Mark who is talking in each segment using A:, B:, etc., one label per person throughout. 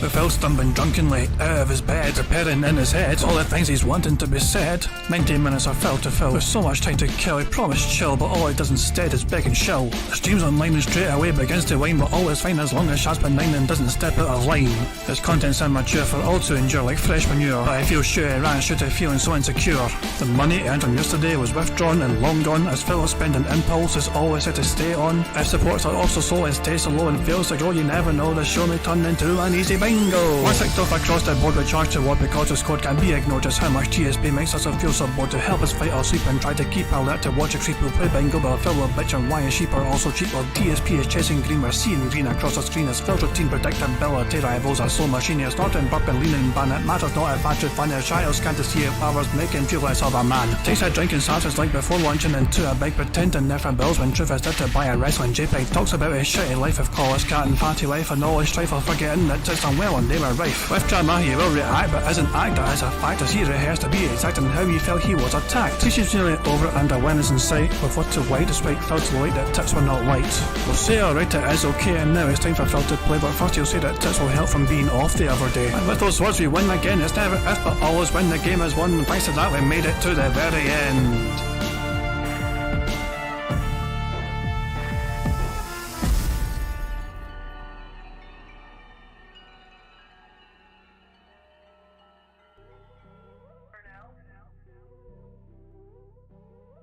A: With Phil stumbling drunkenly out of his bed, appearing in his head all the things he's wanting to be said. 90 minutes of Phil to Phil, with so much time to kill. He promised chill, but all he does instead is beg and shill. The streams online and straight away begins to whine, but all is fine as long as Shaz's benign and doesn't step out of line. His content's immature for all to endure, like fresh manure. But I feel sure he ran shoot feeling so insecure. The money earned on yesterday was withdrawn and long gone, as Phil's spending impulse is always had to stay on. If supports are also slow, his taste so low and fails to grow, you never know, the show may turn into an easy bingo. Once ticked off across the board with charge toward because his code can't be ignored. Just how much DSP makes us feel so bored to help us fight or sleep and try to keep alert to watch a creep who play bingo, but Phil will bitch on why his sheep are also cheap. While DSP is chasing green, we're seeing green across the screen as Phil's routine predictability rivals are so machine. Snorting, burping, leaning, ban it matters not if I should find his child can't see if powers make him feel less of a man. Takes a drink and starts his like before launching into a bike, pretending they're from bills when truth is there to buy a wrestling JPEG. Talks about his shitty life of college cat and party life and all his strife of forgetting that it's unwell and they were rife. With drama he will react, but isn't act as a fact as he rehearsed to be exact in how he felt he was attacked. Teaches nearly over and awareness in sight, with what to white despite Phil's light that tips were not white. We'll say alright it is okay and now it's time for Phil to play, but first he'll say that tips will help from being off the other day. And with those words we win again, it's never if but always when the game is won. Thanks to that we made it to the very end.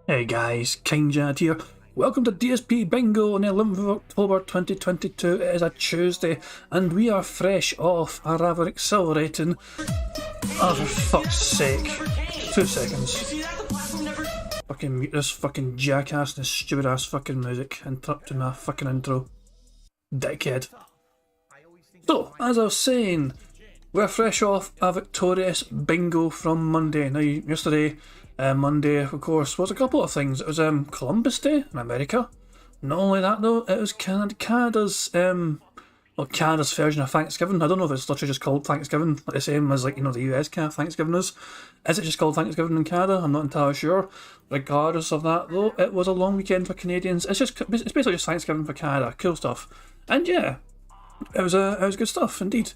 A: Hey guys, King Jad here. Welcome to DSP Bingo on the 11th of October 2022. It is a Tuesday and we are fresh off a rather exhilarating... Oh, for fuck's sake. 2 seconds. Fucking mute this fucking jackass and this stupid ass fucking music interrupting my fucking intro. Dickhead. So, as I was saying, we're fresh off a victorious bingo from Monday. Now, yesterday... Monday, of course, was a couple of things. It was Columbus Day in America. Not only that though, it was Canada's version of Thanksgiving. I don't know if it's literally just called Thanksgiving, like the same as, like, you know, the US kind of Thanksgiving is. Is it just called Thanksgiving in Canada? I'm not entirely sure. Regardless of that though, it was a long weekend for Canadians. It's basically just Thanksgiving for Canada. Cool stuff. And yeah, it was good stuff indeed.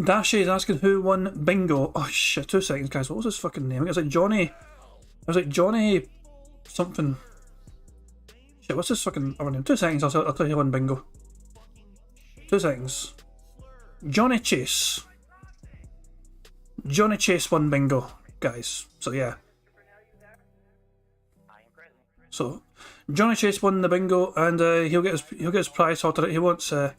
A: Dashy is asking who won bingo. Oh shit, 2 seconds guys, what was his fucking name? It was like Johnny something. Shit, what's his fucking other name? 2 seconds, I'll tell you who won bingo. 2 seconds. Johnny Chase. Johnny Chase won bingo, guys. So yeah. So Johnny Chase won the bingo, and he'll get his prize sorted out. He wants a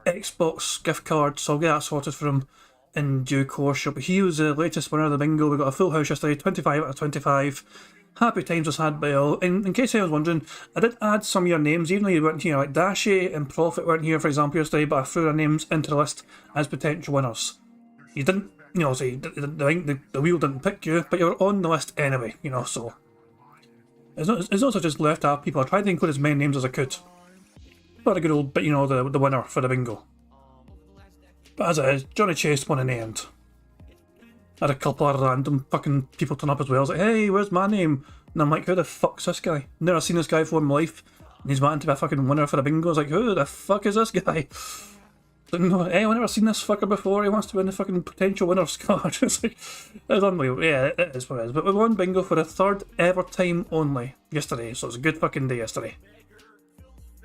A: Xbox gift card, so I'll get that sorted for him in due course. But he was the latest winner of the bingo. We got a full house yesterday, 25 out of 25. Happy times was had by all. In case I was wondering, I did add some of your names, even though you weren't here. Like Dashy and Prophet weren't here, for example, yesterday, but I threw their names into the list as potential winners. You didn't, you know, say the wheel didn't pick you, but you were on the list anyway, you know, so. It's not such as left out people. I tried to include as many names as I could. But a good old bit, you know, the winner for the bingo. But as it is, Johnny Chase won in the end. Had a couple of random fucking people turn up as well. I was like, hey, where's my name? And I'm like, who the fuck's this guy? Never seen this guy before in my life. And he's wanting to be a fucking winner for the bingo. I was like, who the fuck is this guy? Didn't know, hey, I've never seen this fucker before. He wants to win the fucking potential winner's card. It's like, it's unbelievable. Yeah, it is what it is. But we won bingo for the 3rd ever time only yesterday. So it was a good fucking day yesterday.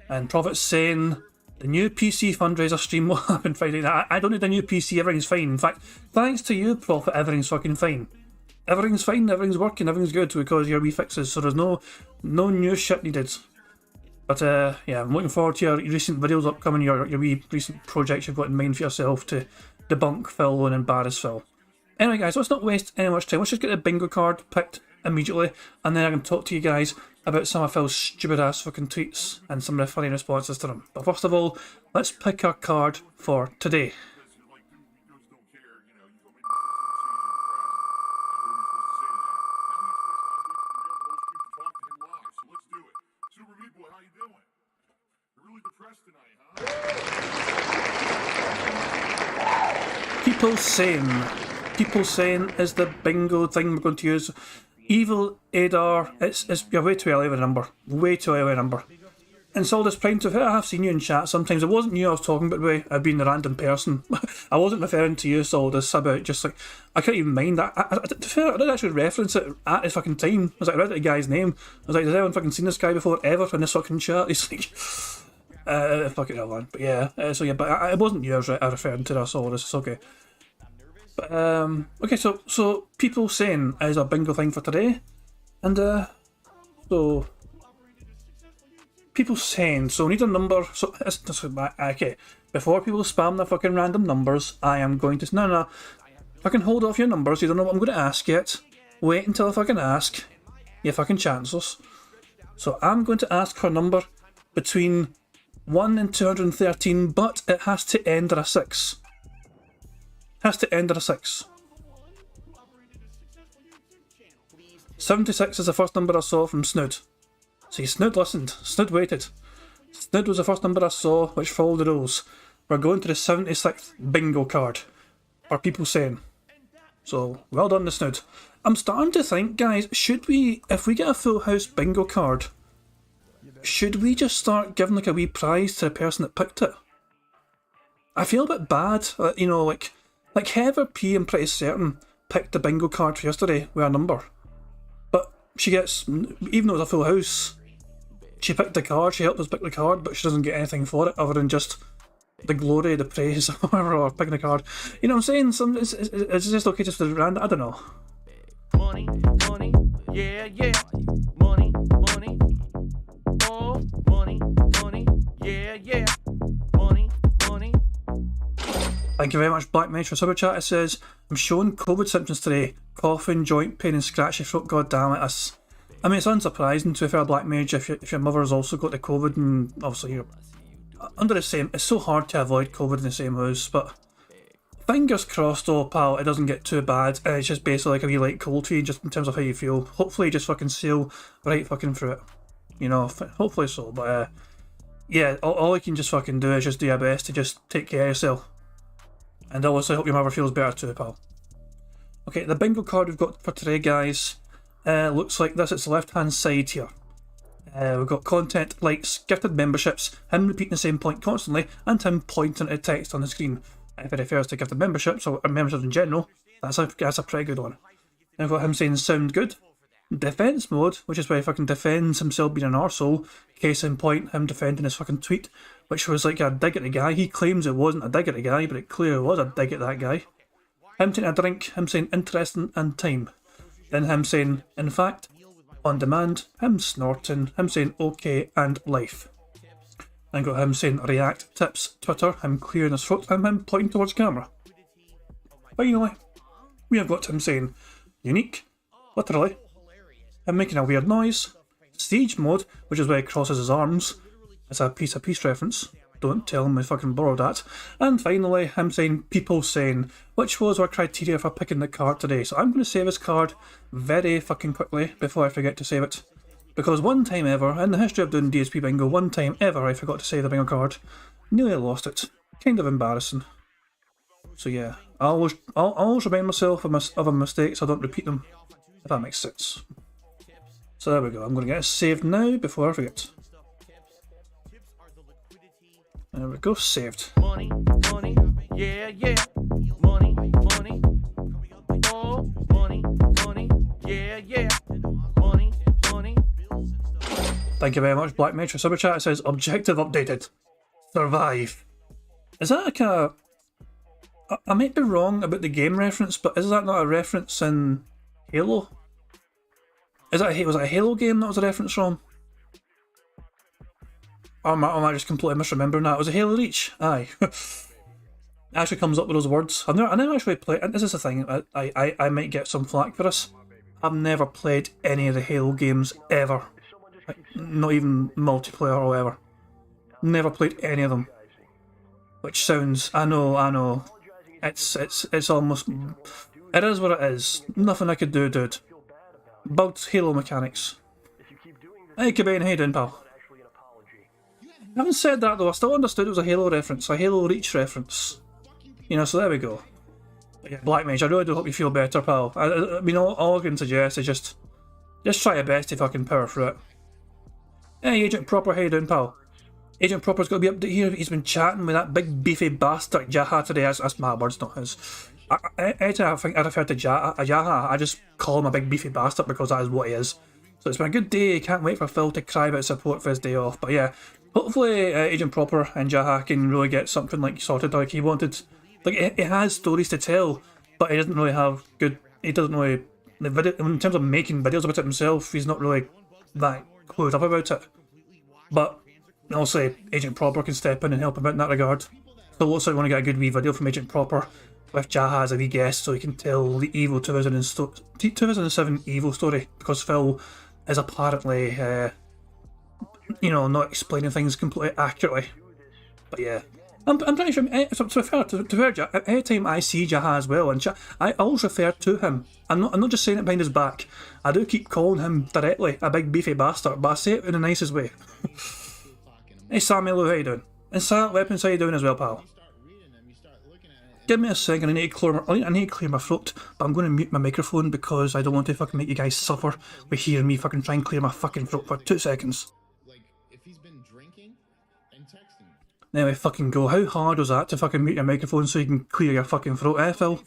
A: And Prophet's saying the new PC fundraiser stream will happen Friday night. I don't need a new PC, everything's fine. In fact, thanks to you, Prophet, everything's fucking fine. Everything's fine, everything's working, everything's good because your wee fixes, so there's no new shit needed. But yeah, I'm looking forward to your recent videos upcoming, your wee recent projects you've got in mind for yourself to debunk Phil and embarrass Phil. Anyway guys, let's not waste any much time. Let's just get the bingo card picked immediately, and then I can talk to you guys about some of Phil's stupid ass fucking tweets and some of the funny responses to them. But first of all, let's pick our card for today. People saying is the bingo thing we're going to use. Evil Adar, it's way too early of a number. Way too early of a number. And Solidus Prime, to I have seen you in chat sometimes. It wasn't you I was talking about, way. I've been the random person. I wasn't referring to you, Solidus, about just like, I couldn't even mind that. I did actually reference it at his fucking time. I was like, I read the guy's name. I was like, has anyone fucking seen this guy before ever in this fucking chat? He's like, fucking hell, man. But yeah, so yeah, but it wasn't you I was referring to, that Solidus, it's okay. But, okay, so people saying is a bingo thing for today. And, so... people saying, so we need a number, so okay, before people spam their fucking random numbers, I am going to, no, fucking hold off your numbers, you don't know what I'm going to ask yet, wait until I fucking ask, you fucking chanceless. So I'm going to ask her number between 1 and 213, but it has to end at a 6. Has to end at a 6. 76 is the first number I saw from Snood. See, Snood listened. Snood waited. Snood was the first number I saw, which followed the rules. We're going to the 76th bingo card. Are people saying? So, well done to Snood. I'm starting to think, guys, should we, if we get a full house bingo card, should we just start giving like a wee prize to the person that picked it? I feel a bit bad, you know, like Heather P, I'm pretty certain, picked the bingo card for yesterday with a number. But she gets, even though it was a full house, she picked the card, she helped us pick the card, but she doesn't get anything for it other than just the glory, the praise, or whatever, or picking the card. You know what I'm saying? It's just okay just to random, I don't know.
B: Money, money, yeah, yeah. Money, money, oh, money, money, yeah, yeah. Money, money.
A: Thank you very much, Black Mage, for Super Chat. It says, I'm showing COVID symptoms today. Coughing, joint pain and scratchy throat. God damn it. I mean, it's unsurprising to be fair, Black Mage, if your mother has also got the COVID and obviously you're under the same... It's so hard to avoid COVID in the same house, but fingers crossed though, pal, it doesn't get too bad. It's just basically like a wee light cold for you, just in terms of how you feel. Hopefully you just fucking sail right fucking through it. You know, hopefully so, but yeah, all you can just fucking do is just do your best to just take care of yourself. And also hope your mother feels better too, pal. Okay, the bingo card we've got for today, guys, looks like this. It's the left-hand side here. We've got content, likes, gifted memberships, him repeating the same point constantly, and him pointing at text on the screen. If it refers to gifted memberships, or memberships in general, that's a pretty good one. Then we've got him saying, sound good. Defense mode, which is where he fucking defends himself being an arsehole. Case in point, him defending his fucking tweet, which was like a dig at the guy. He claims it wasn't a dig at the guy, but it clearly was a dig at that guy. Him taking a drink, him saying interesting and time. Then him saying, in fact, on demand, him snorting, him saying okay and life. Then got him saying react, tips, Twitter, him clearing his throat, and him pointing towards camera. Finally, we have got him saying unique, literally, him making a weird noise, siege mode, which is where he crosses his arms. It's a piece of peace reference. Don't tell him I fucking borrowed that. And finally, him saying people saying, which was our criteria for picking the card today. So I'm going to save this card very fucking quickly before I forget to save it. Because one time ever, in the history of doing DSP Bingo, one time ever I forgot to save the bingo card. Nearly lost it. Kind of embarrassing. So yeah, I'll always remind myself of my mistakes so I don't repeat them, if that makes sense. So there we go, I'm going to get it saved now before I forget. There we go, saved.
B: Money, money, yeah, yeah. Money, money, oh, money, money, yeah, yeah. Money, money.
A: Thank you very much, Black Mage, for Super Chat. It says, objective updated. Survive. Is that like a... I might be wrong about the game reference, but is that not a reference in Halo? Was it a Halo game that was a reference from? Or am I just completely misremembering that? Was it Halo Reach? Aye. It actually comes up with those words. I never actually played, and this is the thing, I might get some flack for this. I've never played any of the Halo games ever. Like, not even multiplayer or whatever. Never played any of them. Which sounds, I know. It's almost, it is what it is. Nothing I could do, dude. Bugged Halo mechanics. Hey Cobain, how you doing, pal? Having said that though, I still understood it was a Halo reference, a Halo Reach reference. You know, so there we go. But yeah, Black Mage, I really do hope you feel better, pal. I mean, all I can suggest is just try your best to fucking power through it. Hey Agent Proper, how you doing, pal? Agent Proper's got to be updated here. He's been chatting with that big beefy bastard Jaha today. That's my words, not his. I think I refer to Jaha. I just call him a big beefy bastard because that is what he is. So it's been a good day. Can't wait for Phil to cry about support for his day off. But yeah, hopefully Agent Proper and Jaha can really get something like sorted. Like he wanted, like he has stories to tell, but he doesn't really have good. He doesn't really the video in terms of making videos about it himself. He's not really that clued up about it. But also, Agent Proper can step in and help him out in that regard. So looks like we want to get a good wee video from Agent Proper with Jaha as a wee guest so he can tell the evil 2007 evil story, because Phil is apparently, not explaining things completely accurately. But yeah, I'm pretty sure, to refer to any time I see Jaha as well, and I always refer to him. I'm not just saying it behind his back. I do keep calling him directly a big beefy bastard, but I say it in the nicest way. Hey Samuel, how you doing? And Silent Weapons, how you doing as well, pal? Give me a second, I need to clear my throat, but I'm going to mute my microphone because I don't want to fucking make you guys suffer with hearing me fucking try and clear my fucking throat for 2 seconds. Anyway, fucking go. How hard was that to fucking mute your microphone so you can clear your fucking throat, Phil?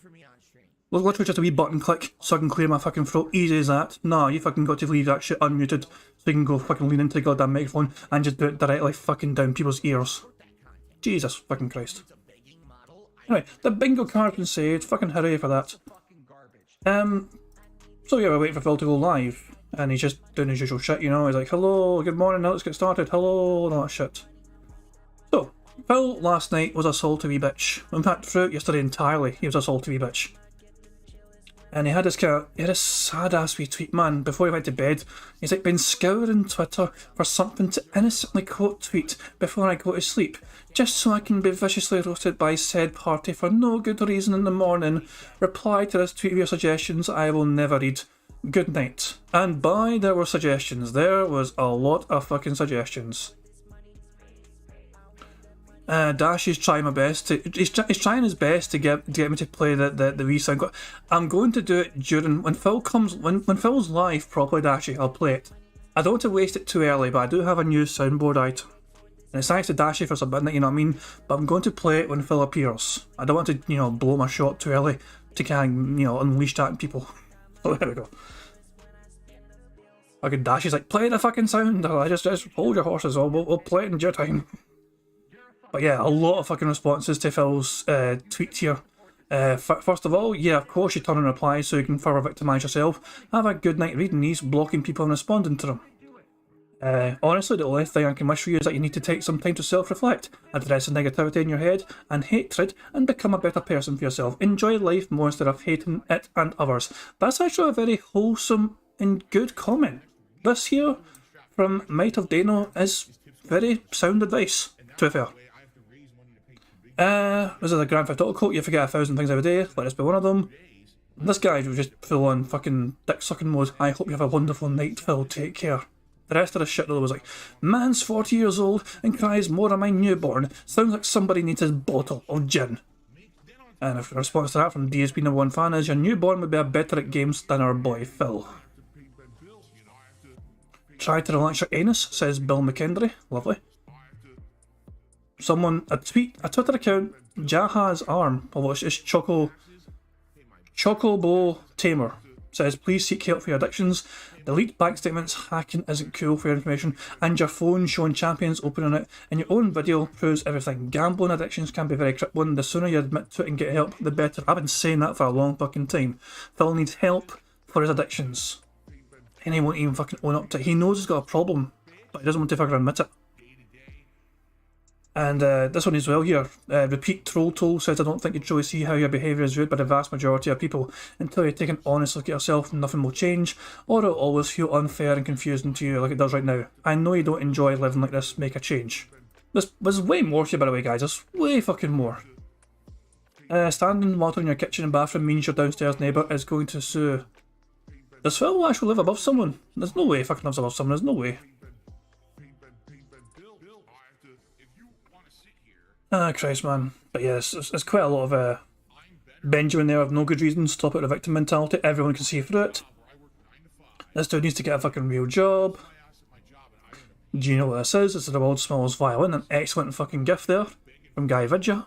A: Literally just a wee button click so I can clear my fucking throat. Easy as that. Nah, you fucking got to leave that shit unmuted so you can go fucking lean into the goddamn microphone and just do it directly fucking down people's ears. Jesus fucking Christ. Anyway, the bingo card's been saved. Fucking hooray for that. So yeah, we're waiting for Phil to go live. And he's just doing his usual shit, you know. He's like, hello, good morning, now let's get started. Hello, and all that shit. So, Phil last night was a salty wee bitch. In fact, throughout yesterday entirely, he was a salty wee bitch. And he had this sad ass wee tweet, man, before he went to bed. He's like, been scouring Twitter for something to innocently quote tweet before I go to sleep, just so I can be viciously roasted by said party for no good reason in the morning. Reply to this tweet with your suggestions I will never read. Good night. And boy, there were suggestions. There was a lot of fucking suggestions. Dash is trying my best to. He's trying his best to get me to play the wee sound. I'm going to do it during when Phil comes when Phil's live properly. Dashy, I'll play it. I don't want to waste it too early, but I do have a new soundboard out, and it's thanks to Dashy for submitting it. You know what I mean? But I'm going to play it when Phil appears. I don't want to blow my shot too early to kind of unleash that on people. So there we go. Fucking Dashy's like, play the fucking sound. I just hold your horses. We'll play it in due time. But yeah, a lot of fucking responses to Phil's tweet here. First of all, yeah, of course you turn on replies so you can further victimise yourself. Have a good night reading these, blocking people and responding to them. Honestly, the only thing I can wish for you is that you need to take some time to self-reflect, address the negativity in your head and hatred, and become a better person for yourself. Enjoy life more instead of hating it and others. That's actually a very wholesome and good comment. This here from Might of Dano is very sound advice, to be fair. This is a Grand Theft Auto quote, you forget 1,000 things every day, let this be one of them. This guy was just full on fucking dick sucking mode. I hope you have a wonderful night, Phil, take care. The rest of the shit though was like, man's 40 years old and cries more than my newborn. Sounds like somebody needs his bottle of gin. And if the response to that from DSP #1 fan is, your newborn would be better at games than our boy Phil. Try to relax your anus, says Bill McKendry. Lovely. A Twitter account, Jaha's arm, although it's Chocobo Tamer, says, please seek help for your addictions. The leaked bank statements, hacking isn't cool for your information, and your phone showing champions opening it in your own video proves everything. Gambling addictions can be very crippling. The sooner you admit to it and get help, the better. I've been saying that for a long fucking time. Phil needs help for his addictions. And he won't even fucking own up to it. He knows he's got a problem, but he doesn't want to fucking admit it. And this one as well here, Repeat Troll Toll says, I don't think you truly see how your behaviour is viewed by the vast majority of people. Until you take an honest look at yourself, nothing will change, or it'll always feel unfair and confusing to you like it does right now. I know you don't enjoy living like this, make a change. There's way more here, by the way, guys, there's way fucking more. Standing water in your kitchen and bathroom means your downstairs neighbour is going to sue. Does Phil actually live above someone? There's no way he fucking lives above someone, there's no way. Ah, Christ, man. But yeah, it's quite a lot of Benjamin there of no good reason. Stop it with a victim mentality. Everyone can see through it. This dude needs to get a fucking real job. Do you know what this is? It's the world's smallest violin, an excellent fucking gift there from Guy Vidya.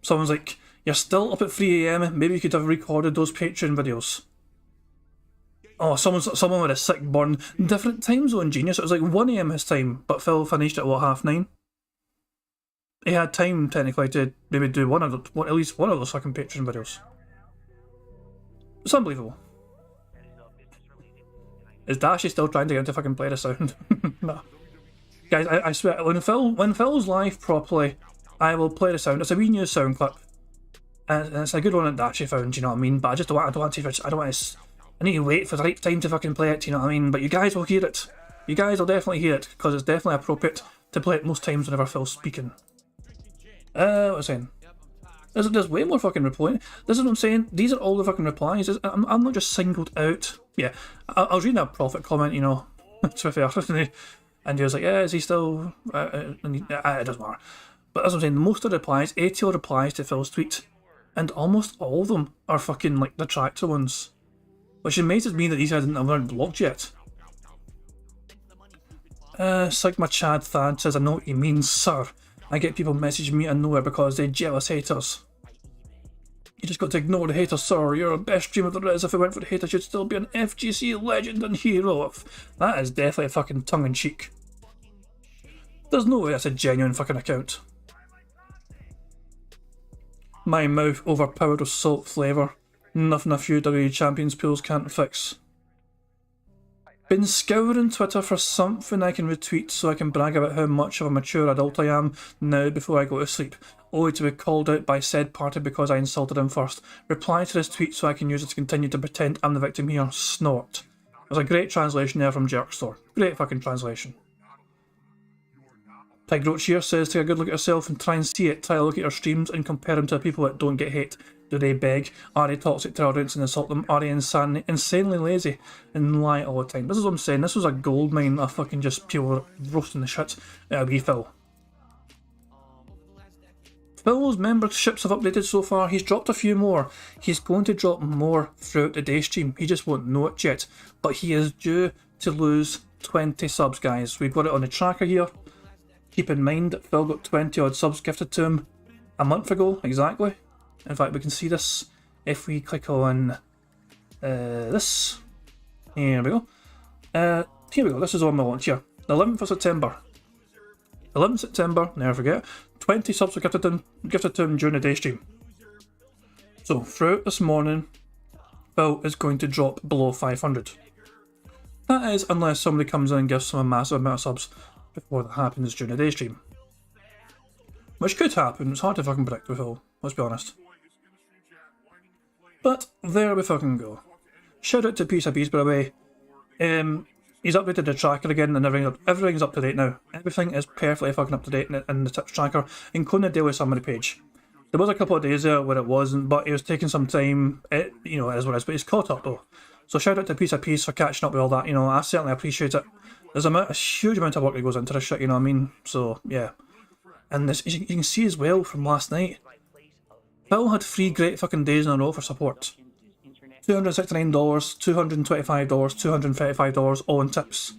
A: Someone's like, you're still up at 3 AM, maybe you could have recorded those Patreon videos. Oh, someone with a sick burn. Different time zone, genius. It was like 1 AM his time, but Phil finished at what, 9:30? He had time technically to maybe do at least one of those fucking Patreon videos. It's unbelievable. Is Dashy still trying to get him to fucking play the sound? No. Guys, I swear, when Phil's live properly, I will play the sound. It's a wee new sound clip. And it's a good one that Dashy found, you know what I mean? But I don't want to, I need to wait for the right time to fucking play it, you know what I mean? But you guys will hear it. You guys will definitely hear it, because it's definitely appropriate to play it most times whenever Phil's speaking. What was I saying? There's way more fucking replying. This is what I'm saying. These are all the fucking replies. I'm not just singled out. Yeah, I was reading a Prophet comment, you know, to be fair, and he was like, yeah, is he still... it doesn't matter. But as I'm saying, most of the replies, 80 replies to Phil's tweet, and almost all of them are fucking, like, the tractor ones. Which amazes me that these guys haven't learned blocked yet. Sigma Chad Thad says, I know what you mean, sir. I get people messaging me and nowhere because they're jealous haters. You just got to ignore the haters, sir. You're the best streamer there is. If it went for the haters, you'd still be an FGC legend and hero. That is definitely a fucking tongue-in-cheek. There's no way that's a genuine fucking account. My mouth overpowered with salt flavour. Nothing a few WWE Champions pools can't fix. Been scouring Twitter for something I can retweet so I can brag about how much of a mature adult I am now before I go to sleep, only to be called out by said party because I insulted him first. Reply to this tweet so I can use it to continue to pretend I'm the victim here. Snort. There's a great translation there from Jerkstore. Great fucking translation. Pig Roach here says, take a good look at yourself and try and see it. Try to look at your streams and compare them to the people that don't get hate. Do they beg? Are they toxic to our audience and insult them? Are they insanely lazy and lie all the time? This is what I'm saying. This was a gold mine of fucking just pure roasting the shit out of wee Phil. Phil's memberships have updated so far. He's dropped a few more. He's going to drop more throughout the day stream. He just won't know it yet. But he is due to lose 20 subs, guys. We've got it on the tracker here. Keep in mind that Phil got 20 odd subs gifted to him a month ago, exactly. In fact, we can see this if we click on this. Here we go. Here we go. This is on my launch here. The 11th of September. 11th September, never forget. 20 subs were gifted to him during the day stream. So, throughout this morning, Phil is going to drop below 500. That is, unless somebody comes in and gives him a massive amount of subs before that happens during the day stream. Which could happen. It's hard to fucking predict with Phil, let's be honest. But there we fucking go. Shout out to Piece of Peace, by the way. He's updated the tracker again and everything's up to date now. Everything is perfectly fucking up to date in the tips tracker, including the daily summary page. There was a couple of days there where it wasn't, but it was taking some time. You know, it is what it is, but he's caught up though. So shout out to Piece of Peace for catching up with all that. You know, I certainly appreciate it. There's a huge amount of work that goes into this shit, you know what I mean? So, yeah. And this, you can see as well from last night, Phil had 3 great fucking days in a row for support. $269, $225, $235, all in tips.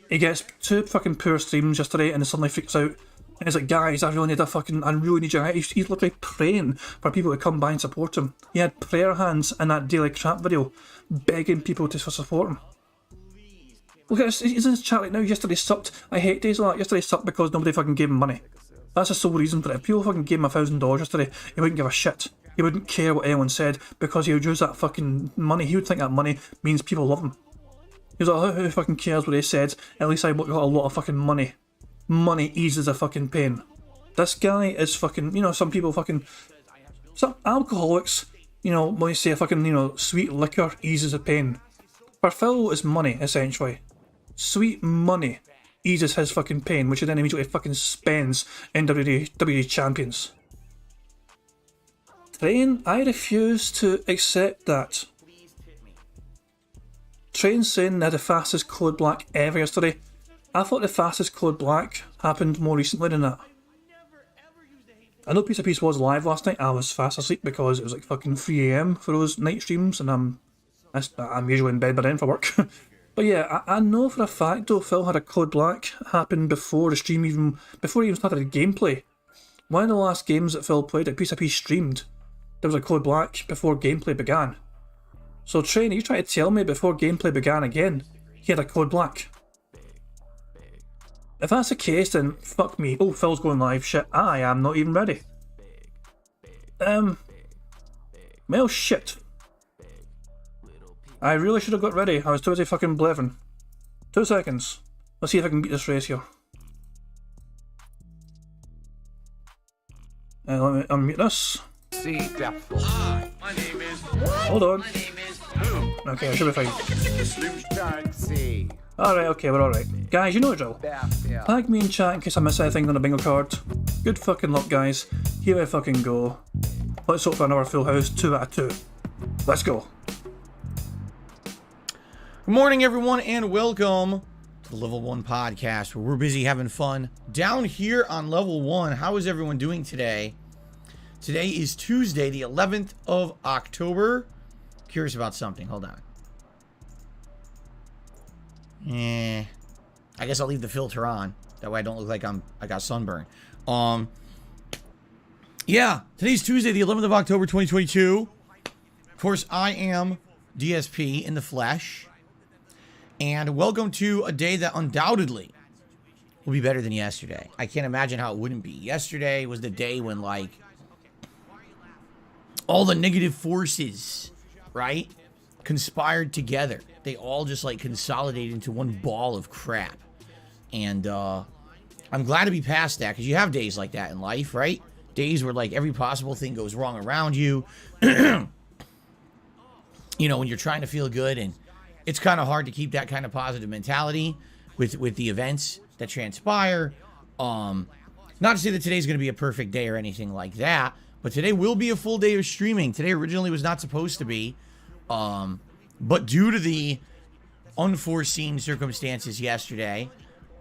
A: He gets 2 fucking poor streams yesterday and he suddenly freaks out. And he's like, guys, I really need you. He's literally praying for people to come by and support him. He had prayer hands in that daily crap video, begging people to support him. Look at this, he's in his chat right now. Yesterday sucked. I hate days like that. Yesterday sucked because nobody fucking gave him money. That's the sole reason for it. If people fucking gave him $1,000 yesterday, he wouldn't give a shit. He wouldn't care what anyone said because he would use that fucking money. He would think that money means people love him. He was like, who fucking cares what they said? At least I got a lot of fucking money. Money eases the fucking pain. This guy is fucking, you know, some people fucking, some alcoholics, you know, when you say fucking, you know, sweet liquor eases the pain. For Phil is money, essentially. Sweet money eases his fucking pain, which he then immediately fucking spends in WWE Champions. Train, I refuse to accept that. Train saying they had the fastest code black ever yesterday. I thought the fastest code black happened more recently than that. I know Piece of Peace was live last night. I was fast asleep because it was like fucking 3 AM for those night streams, and I'm usually in bed by then for work. But yeah, I know for a fact though Phil had a code black happen before the stream before he even started the gameplay. One of the last games that Phil played at Piece of Peace streamed, there was a code black before gameplay began. So Train, are you trying to tell me before gameplay began again, he had a code black? If that's the case, then fuck me. Oh, Phil's going live. Shit, I am not even ready. Well, shit. I really should have got ready. I was too busy fucking blevin'. 2 seconds. Let's see if I can beat this race here. Let me unmute this.
B: Hi, my name is.
A: Hold on.
B: My name is who?
A: Okay, I should be fine.
B: Taxi.
A: Alright, okay, we're alright. Guys, you know the drill. Tag me in chat in case I miss anything on the bingo card. Good fucking luck, guys. Here we fucking go. Let's hope for another full house, 2 out of 2. Let's go.
C: Good morning, everyone, and welcome to the Level 1 podcast, where we're busy having fun down here on Level 1. How is everyone doing today? Today is Tuesday, the 11th of October. Curious about something. Hold on. I guess I'll leave the filter on. That way I don't look like I got sunburn. Yeah, today's Tuesday, the 11th of October, 2022. Of course, I am DSP in the flesh. And welcome to a day that undoubtedly will be better than yesterday. I can't imagine how it wouldn't be. Yesterday was the day when, like, all the negative forces, right, conspired together. They all just, like, consolidated into one ball of crap. And I'm glad to be past that, because you have days like that in life, right? Days where, like, every possible thing goes wrong around you. You know, when you're trying to feel good, and it's kind of hard to keep that kind of positive mentality with the events that transpire. Not to say that today's going to be a perfect day or anything like that, but today will be a full day of streaming. Today originally was not supposed to be, but due to the unforeseen circumstances yesterday,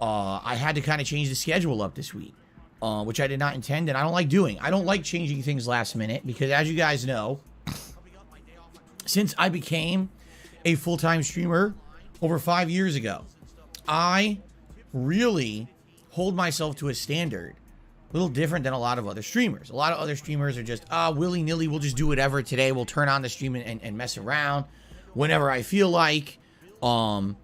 C: I had to kind of change the schedule up this week, which I did not intend, and I don't like doing. I don't like changing things last minute, because as you guys know, since I became a full-time streamer over 5 years ago, I really hold myself to a standard a little different than a lot of other streamers. A lot of other streamers are just, willy-nilly, we'll just do whatever today. We'll turn on the stream and mess around whenever I feel like. You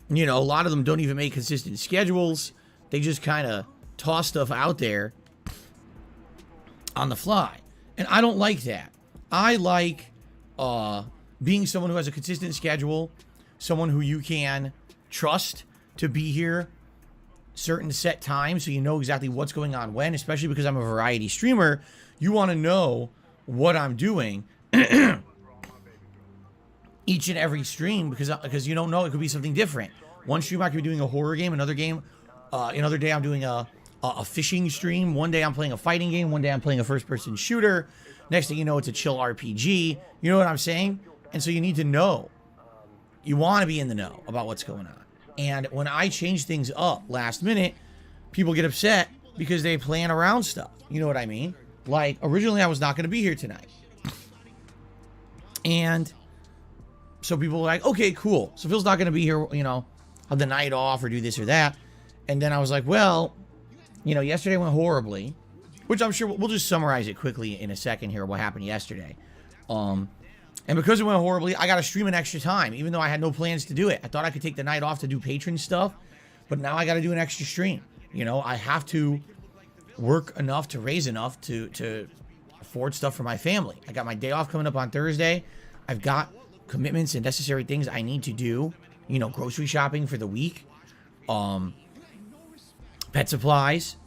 C: know, a lot of them don't even make consistent schedules. They just kind of toss stuff out there on the fly. And I don't like that. I like being someone who has a consistent schedule, someone who you can trust to be here certain set times, so you know exactly what's going on when, especially because I'm a variety streamer. You want to know what I'm doing each and every stream, because you don't know, it could be something different. One stream I could be doing a horror game, another day I'm doing a fishing stream, one day I'm playing a fighting game, one day I'm playing a first-person shooter, next thing you know, it's a chill RPG. You know what I'm saying? And so you need to know. You want to be in the know about what's going on. And when I change things up last minute, people get upset because they plan around stuff. You know what I mean? Like, originally I was not going to be here tonight. And so people were like, okay, cool. So Phil's not going to be here, you know, on the night off or do this or that. And then I was like, well, you know, yesterday went horribly, which I'm sure we'll just summarize it quickly in a second here, what happened yesterday. And because it went horribly, I got to stream an extra time, even though I had no plans to do it. I thought I could take the night off to do patron stuff, but now I got to do an extra stream. You know, I have to work enough to raise enough to afford stuff for my family. I got my day off coming up on Thursday. I've got commitments and necessary things I need to do. You know, grocery shopping for the week, pet supplies,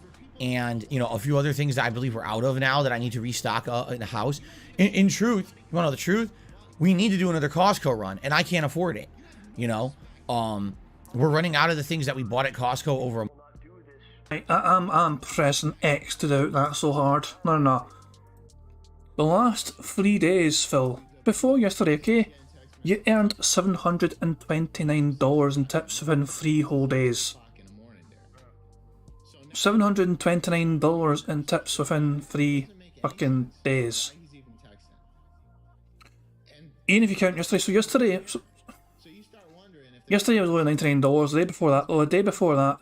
C: and, you know, a few other things that I believe we're out of now that I need to restock in the house. In truth, you want to know the truth? We need to do another Costco run, and I can't afford it. You know, we're running out of the things that we bought at Costco over.
A: I'm pressing X to doubt that so hard. No. The last 3 days, Phil, before yesterday, okay, you earned $729 in tips within 3 whole days. $729 in tips within 3 fucking days. Even if you count yesterday, so yesterday, Yesterday it was only $99. The day before that,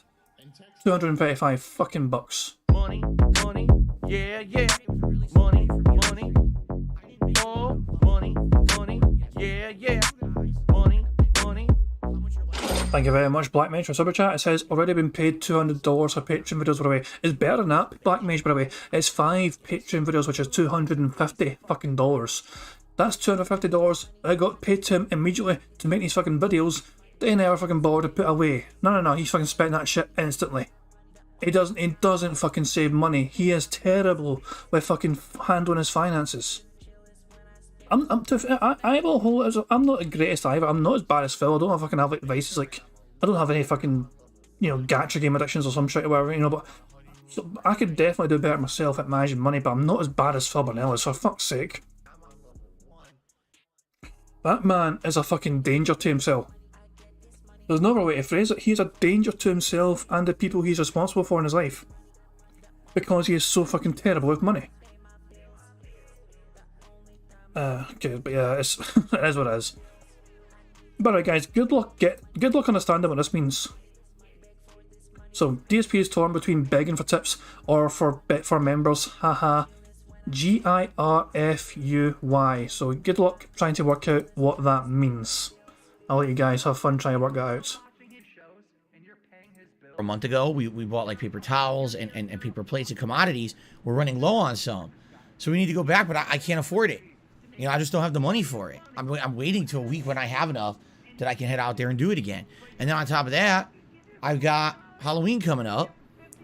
A: 255 fucking bucks.
B: Money, money, yeah, yeah. Money, money, oh, money, money, yeah, yeah. Money, money.
A: Thank you very much, Black Mage, for Super Chat. It says, already been paid $200 for Patreon videos, by the way. It's better than that, Black Mage, by the way. It's 5 Patreon videos, which is $250 fucking dollars. That's $250 I got paid to him immediately to make these fucking videos that he never fucking bothered to put away. No, he's fucking spent that shit instantly. He doesn't fucking save money. He is terrible with fucking handling his finances. I will hold it. I'm not the greatest either. I'm not as bad as Phil. I don't fucking have like vices like I don't have any fucking gacha game addictions or some shit or whatever, but so I could definitely do better myself at managing money, but I'm not as bad as Phil Burnell is, for fuck's sake. That man is a fucking danger to himself. There's no other way to phrase it. He's a danger to himself and the people he's responsible for in his life. Because he is so fucking terrible with money. Okay, but yeah, it is what it is. But alright guys, good luck understanding what this means. So, DSP is torn between begging for tips or for members, haha. GIRFUY. So good luck trying to work out what that means. I'll let you guys have fun trying to work that out.
C: A month ago, we bought like paper towels and paper plates and commodities. We're running low on some. So we need to go back, but I can't afford it. I just don't have the money for it. I'm waiting till a week when I have enough that I can head out there and do it again. And then on top of that, I've got Halloween coming up,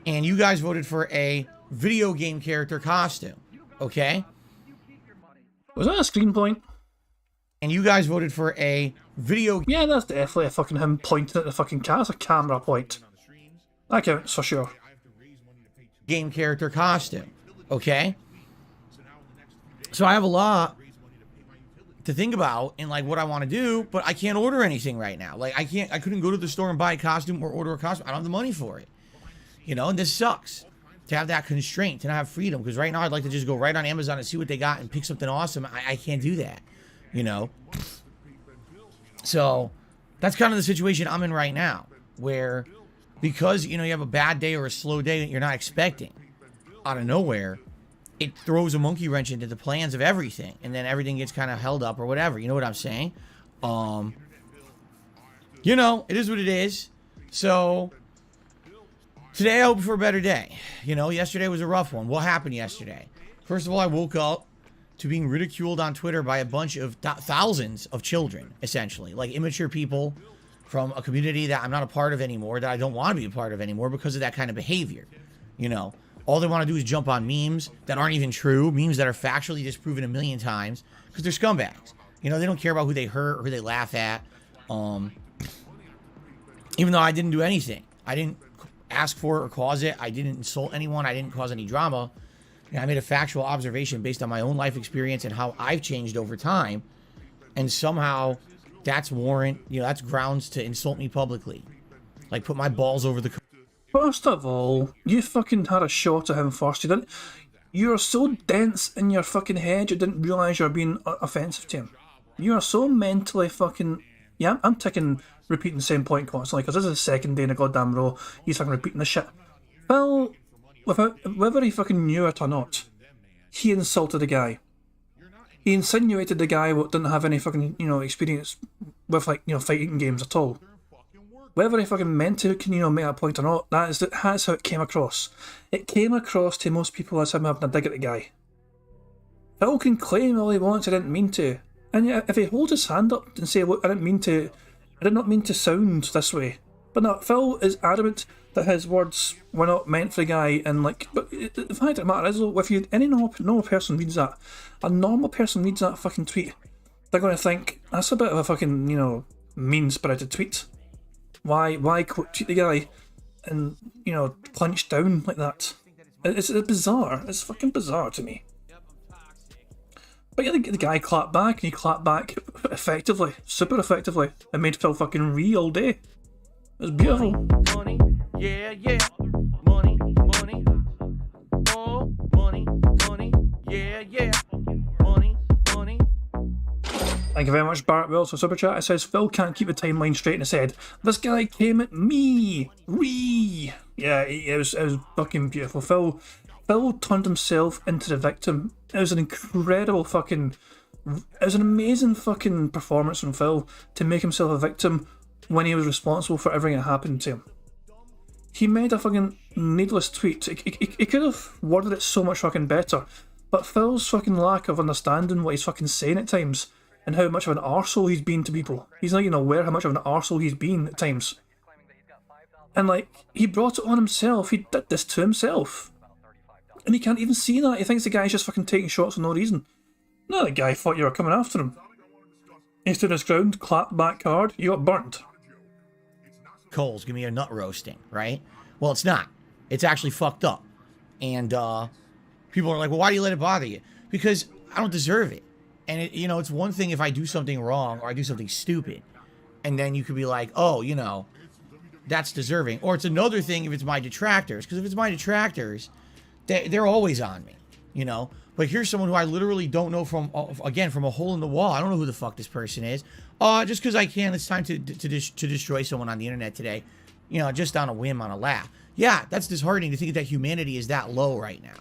C: and you guys voted for a video game character costume, okay?
A: Was that a screen point?
C: And you guys voted for a video...
A: Yeah, that's definitely a fucking him pointing at the fucking cat. That's a camera point. That counts for sure.
C: Game character costume, okay? So I have a lot to think about and like what I want to do, but I can't order anything right now. Like I couldn't go to the store and buy a costume or order a costume. I don't have the money for it. And this sucks to have that constraint, to not have freedom, because right now I'd like to just go right on Amazon and see what they got and pick something awesome. I can't do that, So that's kind of the situation I'm in right now, where because, you have a bad day or a slow day that you're not expecting out of nowhere, it throws a monkey wrench into the plans of everything, and then everything gets kind of held up or whatever. You know what I'm saying? It is what it is. So today I hope for a better day. Yesterday was a rough one. What happened yesterday? First of all, I woke up to being ridiculed on Twitter by a bunch of thousands of children, essentially, like immature people from a community that I'm not a part of anymore, that I don't want to be a part of anymore because of that kind of behavior. All they want to do is jump on memes that aren't even true, memes that are factually disproven a million times, because they're scumbags. They don't care about who they hurt or who they laugh at. Even though I didn't do anything. I didn't ask for it or cause it. I didn't insult anyone. I didn't cause any drama. I made a factual observation based on my own life experience and how I've changed over time. And somehow that's that's grounds to insult me publicly. Like put my balls over the...
A: First of all, you fucking had a shot at him first. You're so dense in your fucking head you didn't realise you were being offensive to him. You are so mentally fucking... Yeah, I'm repeating the same point constantly, because this is the second day in a goddamn row he's fucking repeating the shit. Well, whether he fucking knew it or not, he insulted the guy. He insinuated the guy didn't have any fucking, experience with, fighting games at all. Whether he fucking meant to, make a point or not, that's how it came across. It came across to most people as him having a dig at the guy. Phil can claim all he wants, I didn't mean to. And yet, if he holds his hand up and say, look, I did not mean to sound this way. But no, Phil is adamant that his words were not meant for the guy, and but the fact of the matter is, though, if any normal person reads that, a normal person reads that fucking tweet, they're going to think, that's a bit of a fucking, mean-spirited tweet. Why tweet the guy and, punch down like that? It's bizarre. It's fucking bizarre to me. But yeah, the guy clapped back, and he clapped back effectively, super effectively. It made Phil fucking ree all day. It was beautiful.
B: Money, yeah, yeah. Money, money. Oh, money, money. Yeah, yeah. Money, money.
A: Thank Thank you very much, Barrett Wells, for Super Chat. It says, Phil can't keep the timeline straight in his head. This guy came at me! Yeah, it was fucking beautiful. Phil turned himself into the victim. It was an incredible fucking... It was an amazing fucking performance from Phil to make himself a victim when he was responsible for everything that happened to him. He made a fucking needless tweet. He could have worded it so much fucking better, but Phil's fucking lack of understanding what he's fucking saying at times and how much of an arsehole he's been to people. He's not even aware how much of an arsehole he's been at times. And like, he brought it on himself. He did this to himself. And he can't even see that. He thinks the guy's just fucking taking shots for no reason. No, the guy thought you were coming after him. He stood his ground, clapped back hard, you got burnt.
C: Cole's give me a nut roasting, right? Well, it's not. It's actually fucked up. And people are like, well, why do you let it bother you? Because I don't deserve it. And, it's one thing if I do something wrong or I do something stupid. And then you could be like, oh, that's deserving. Or it's another thing if it's my detractors. Because if it's my detractors, they're always on me, But here's someone who I literally don't know from a hole in the wall. I don't know who the fuck this person is. Just because I can, it's time to destroy someone on the internet today. Just on a whim, on a laugh. Yeah, that's disheartening to think that humanity is that low right now.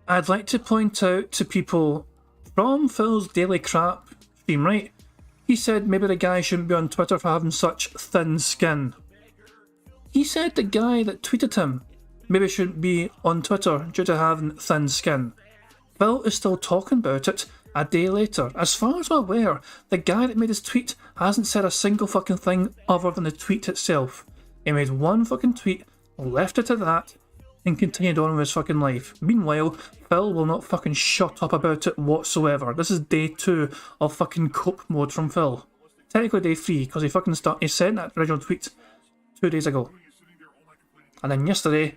A: I'd like to point out to people from Phil's Daily Crap theme, right? He said maybe the guy shouldn't be on Twitter for having such thin skin. He said the guy that tweeted him maybe shouldn't be on Twitter due to having thin skin. Phil is still talking about it a day later. As far as I'm aware, the guy that made his tweet hasn't said a single fucking thing other than the tweet itself. He made one fucking tweet, left it at that, and continued on with his fucking life. Meanwhile, Phil will not fucking shut up about it whatsoever. This is day 2 of fucking cope mode from Phil. Technically day 3, because he sent that original tweet 2 days ago. And then yesterday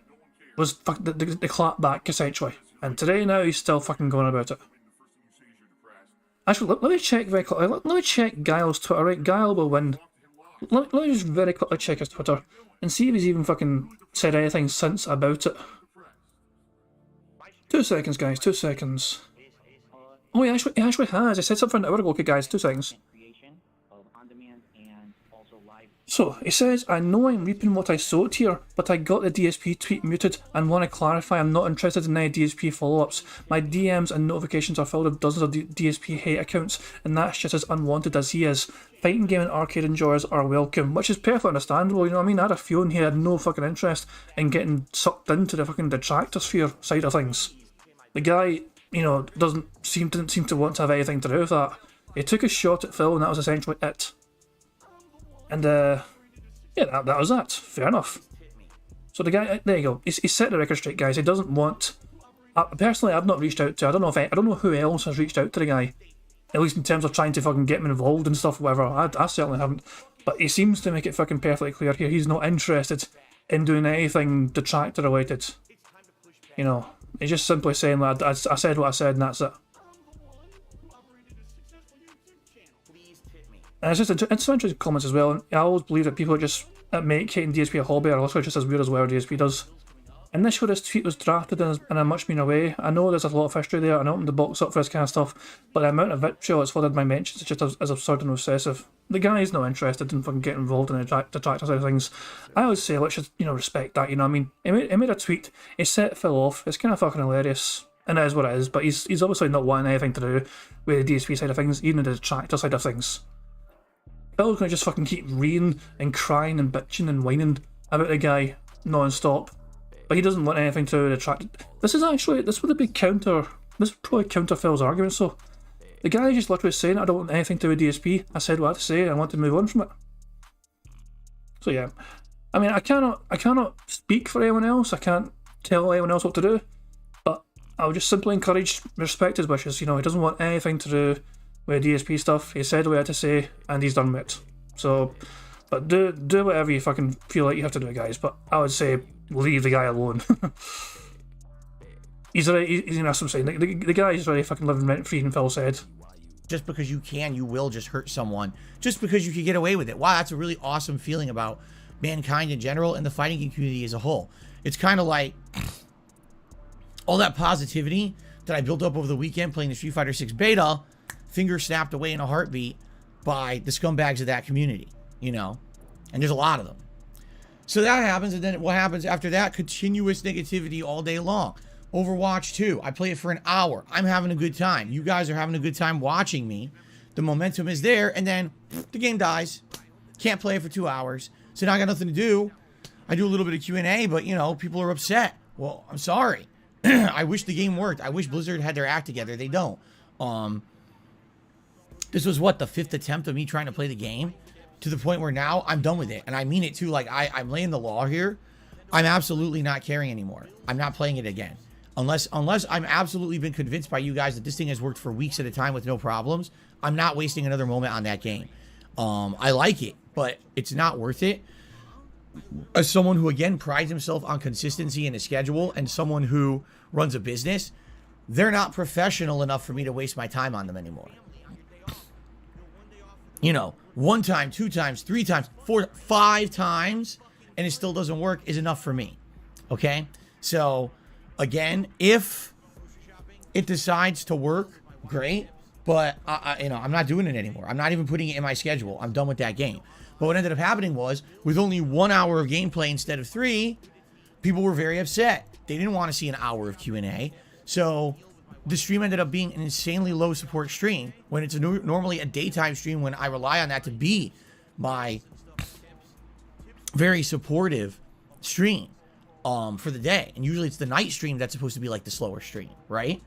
A: was the clap back, essentially. And today now he's still fucking going about it. Actually, let me check very quickly. Let me check Guile's Twitter, right? Guile will win. Let me just very quickly check his Twitter and see if he's even fucking said anything since about it. 2 seconds, guys, 2 seconds. Oh, he actually has. He said something an hour ago. Okay, guys, 2 seconds. So, he says, I know I'm reaping what I sowed here, but I got the DSP tweet muted and want to clarify I'm not interested in any DSP follow-ups. My DMs and notifications are filled with dozens of DSP hate accounts, and that's just as unwanted as he is. Fighting game and arcade enjoyers are welcome, which is perfectly understandable, you know what I mean? I had a few in here had no fucking interest in getting sucked into the fucking detractor sphere side of things. The guy, didn't seem to want to have anything to do with that. He took a shot at Phil and that was essentially it. And, yeah, that was that. Fair enough. So the guy, there you go. He's set the record straight, guys. He doesn't want... personally, I've not reached out to... I don't know who else has reached out to the guy. At least in terms of trying to fucking get him involved and stuff, whatever. I certainly haven't. But he seems to make it fucking perfectly clear here. He's not interested in doing anything detractor related. He's just simply saying, that I said what I said and that's it. And it's some interesting comments as well. I always believe that people just make hating DSP a hobby are also just as weird as whatever DSP does. Initially, this tweet was drafted in a much meaner way. I know there's a lot of history there, and I opened the box up for this kind of stuff, but the amount of vitriol it's flooded my mentions is just as absurd and obsessive. The guy's not interested in fucking getting involved in the detractor side of things. I always say, let's just, respect that, you know what I mean? He made a tweet, he set Phil off, it's kind of fucking hilarious, and it is what it is, but he's obviously not wanting anything to do with the DSP side of things, even the detractor side of things. Phil's gonna just fucking keep reading and crying and bitching and whining about the guy non-stop. But he doesn't want anything to do with detractor. This would be this would probably counter Phil's argument, so. The guy is just literally saying, I don't want anything to do with DSP. I said what I had to say and I want to move on from it. So yeah. I mean, I cannot speak for anyone else. I can't tell anyone else what to do. But I would just simply encourage, respect his wishes. He doesn't want anything to do with DSP stuff. He said what he had to say and he's done with it. So, but do whatever you fucking feel like you have to do, guys. But I would say, leave the guy alone. He's that's what I'm saying. The guy's already fucking living rent free, and Phil said.
C: Just because you can, you will just hurt someone. Just because you can get away with it. Wow, that's a really awesome feeling about mankind in general and the fighting game community as a whole. It's kind of like all that positivity that I built up over the weekend playing the Street Fighter 6 beta. finger snapped away in a heartbeat by the scumbags of that community, you know? And there's a lot of them. So that happens, and then what happens after that? Continuous negativity all day long. Overwatch 2, I play it for an hour. I'm having a good time. You guys are having a good time watching me. The momentum is there, and then the game dies. Can't play it for 2 hours. So now I got nothing to do. I do a little bit of Q&A, but, you know, people are upset. Well, I'm sorry. I wish the game worked. I wish Blizzard had their act together. They don't. This was, what, the 5th attempt of me trying to play the game? To the point where now I'm done with it. And I mean it, too. Like, I'm laying the law here. I'm absolutely not caring anymore. I'm not playing it again. Unless I'm absolutely been convinced by you guys that this thing has worked for weeks at a time with no problems, I'm not wasting another moment on that game. I like it, but it's not worth it. As someone who, again, prides himself on consistency in a schedule and someone who runs a business, they're not professional enough for me to waste my time on them anymore. You know, 1 time, 2 times, 3 times, 4, 5 times, and it still doesn't work is enough for me. Okay? So, again, if it decides to work, great. But, you know, I'm not doing it anymore. I'm not even putting it in my schedule. I'm done with that game. But what ended up happening was, with only 1 hour of gameplay instead of 3, people were very upset. They didn't want to see an hour of Q&A. So the stream ended up being an insanely low support stream when it's normally a daytime stream, when I rely on that to be my very supportive stream for the day. And usually it's the night stream that's supposed to be like the slower stream, right?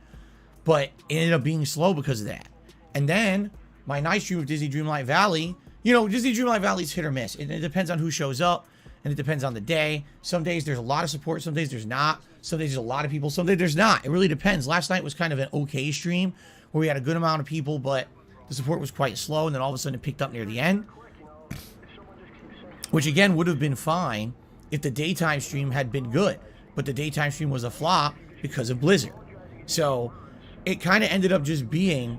C: But it ended up being slow because of that. And then my night stream of Disney Dreamlight Valley, you know, Disney Dreamlight Valley is hit or miss. It depends on who shows up, and it depends on the day. Some days there's a lot of support, some days there's not. Some days there's a lot of people, some days there's not. It really depends. Last night was kind of an okay stream where we had a good amount of people, but the support was quite slow, and then all of a sudden it picked up near the end. Which, again, would have been fine if the daytime stream had been good. But the daytime stream was a flop because of Blizzard. So it kind of ended up just being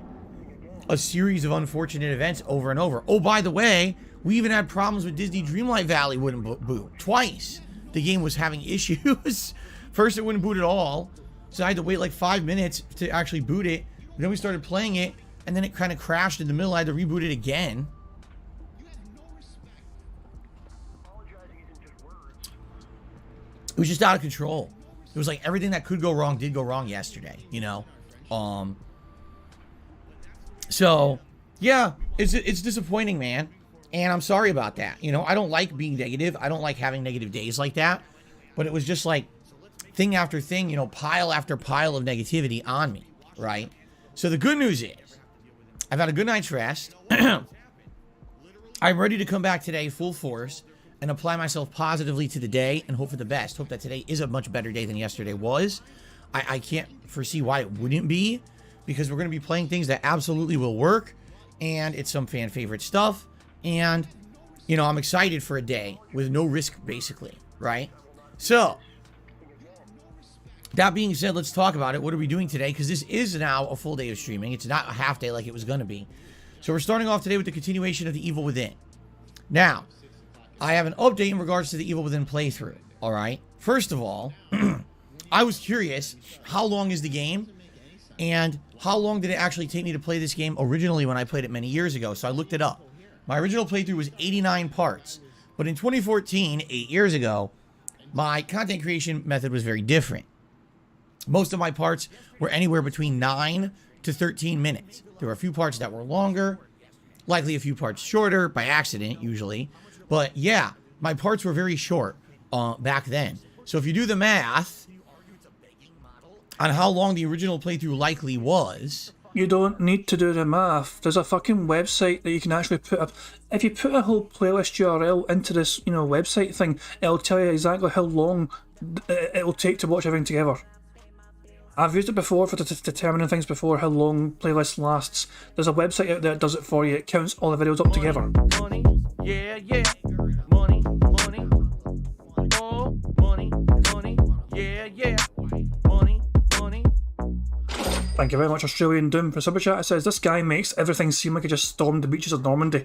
C: a series of unfortunate events over and over. Oh, by the way, we even had problems with Disney Dreamlight Valley wouldn't boot. Twice. The game was having issues. First, it wouldn't boot at all. So I had to wait like 5 minutes to actually boot it. Then we started playing it, and then it kind of crashed in the middle. I had to reboot it again. It was just out of control. It was like everything that could go wrong did go wrong yesterday, you know? So, yeah, it's disappointing, man. And I'm sorry about that. You know, I don't like being negative. I don't like having negative days like that. But it was just like thing after thing, you know, pile after pile of negativity on me, right? So the good news is I've had a good night's rest. I'm ready to come back today full force and apply myself positively to the day and hope for the best. Hope that today is a much better day than yesterday was. I can't foresee why it wouldn't be, because we're going to be playing things that absolutely will work, and it's some fan favorite stuff, and, you know, I'm excited for a day with no risk, basically, right? So, that being said, let's talk about it. What are we doing today? Because this is now a full day of streaming. It's not a half day like it was going to be. So we're starting off today with the continuation of The Evil Within. Now, I have an update in regards to the Evil Within playthrough, all right? First of all, I was curious, how long is the game? And how long did it actually take me to play this game originally when I played it many years ago? So I looked it up. My original playthrough was 89 parts. But in 2014, 8 years ago, my content creation method was very different. Most of my parts were anywhere between 9 to 13 minutes. There were a few parts that were longer, likely a few parts shorter, by accident, usually. But yeah, my parts were very short back then. So if you do the math on how long the original playthrough likely was...
A: You don't need to do the math. There's a fucking website that you can actually put up. If you put a whole playlist URL into this, you know, website thing, it'll tell you exactly how long it'll take to watch everything together. I've used it before for determining things before, how long playlist lasts. There's a website out there that does it for you. It counts all the videos up together.
B: Money, yeah, yeah. Money, money. Oh, money, money. Yeah, yeah. Money, money.
A: Thank you very much, Australian Doom, for Super Chat. It says, this guy makes everything seem like he just stormed the beaches of Normandy.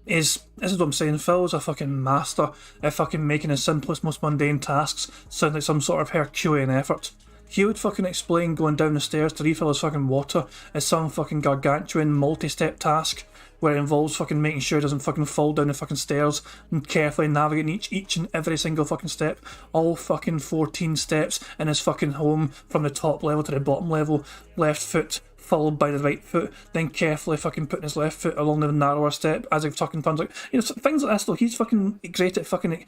A: This is what I'm saying, Phil's a fucking master at fucking making his simplest, most mundane tasks sound like some sort of Herculean effort. he would fucking explain going down the stairs to refill his fucking water as some fucking gargantuan multi-step task where it involves fucking making sure it doesn't fucking fall down the fucking stairs and carefully navigating each and every single fucking step, all fucking 14 steps in his fucking home from the top level to the bottom level, left foot followed by the right foot, then carefully fucking putting his left foot along the narrower step as he fucking turns like, things like this though. He's fucking great at fucking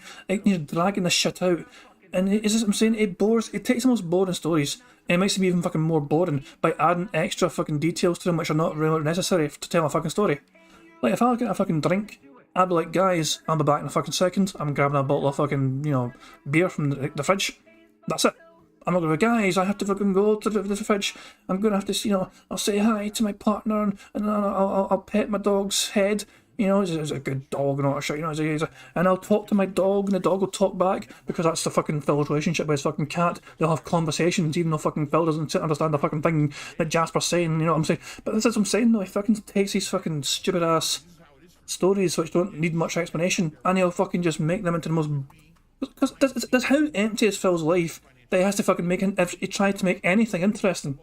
A: dragging the shit out. And is this what I'm saying? It takes the most boring stories and it makes them even fucking more boring by adding extra fucking details to them which are not really necessary to tell a fucking story. Like, if I get a fucking drink, I'd be like, guys, I'll be back in a fucking second. I'm grabbing a bottle of fucking, beer from the fridge. That's it. I'm not going to go, guys, I have to fucking go to the fridge. I'm going to have to, I'll say hi to my partner and I'll pet my dog's head. He's a good dog and all that shit, and I'll talk to my dog and the dog will talk back because that's the fucking Phil's relationship with his fucking cat. They'll have conversations even though fucking Phil doesn't understand the fucking thing that Jasper's saying, you know what I'm saying? But this is what I'm saying though, he fucking takes these fucking stupid ass stories which don't need much explanation and he'll fucking just make them into the most... Because that's how empty is Phil's life that he has to fucking make... He tried to make anything interesting.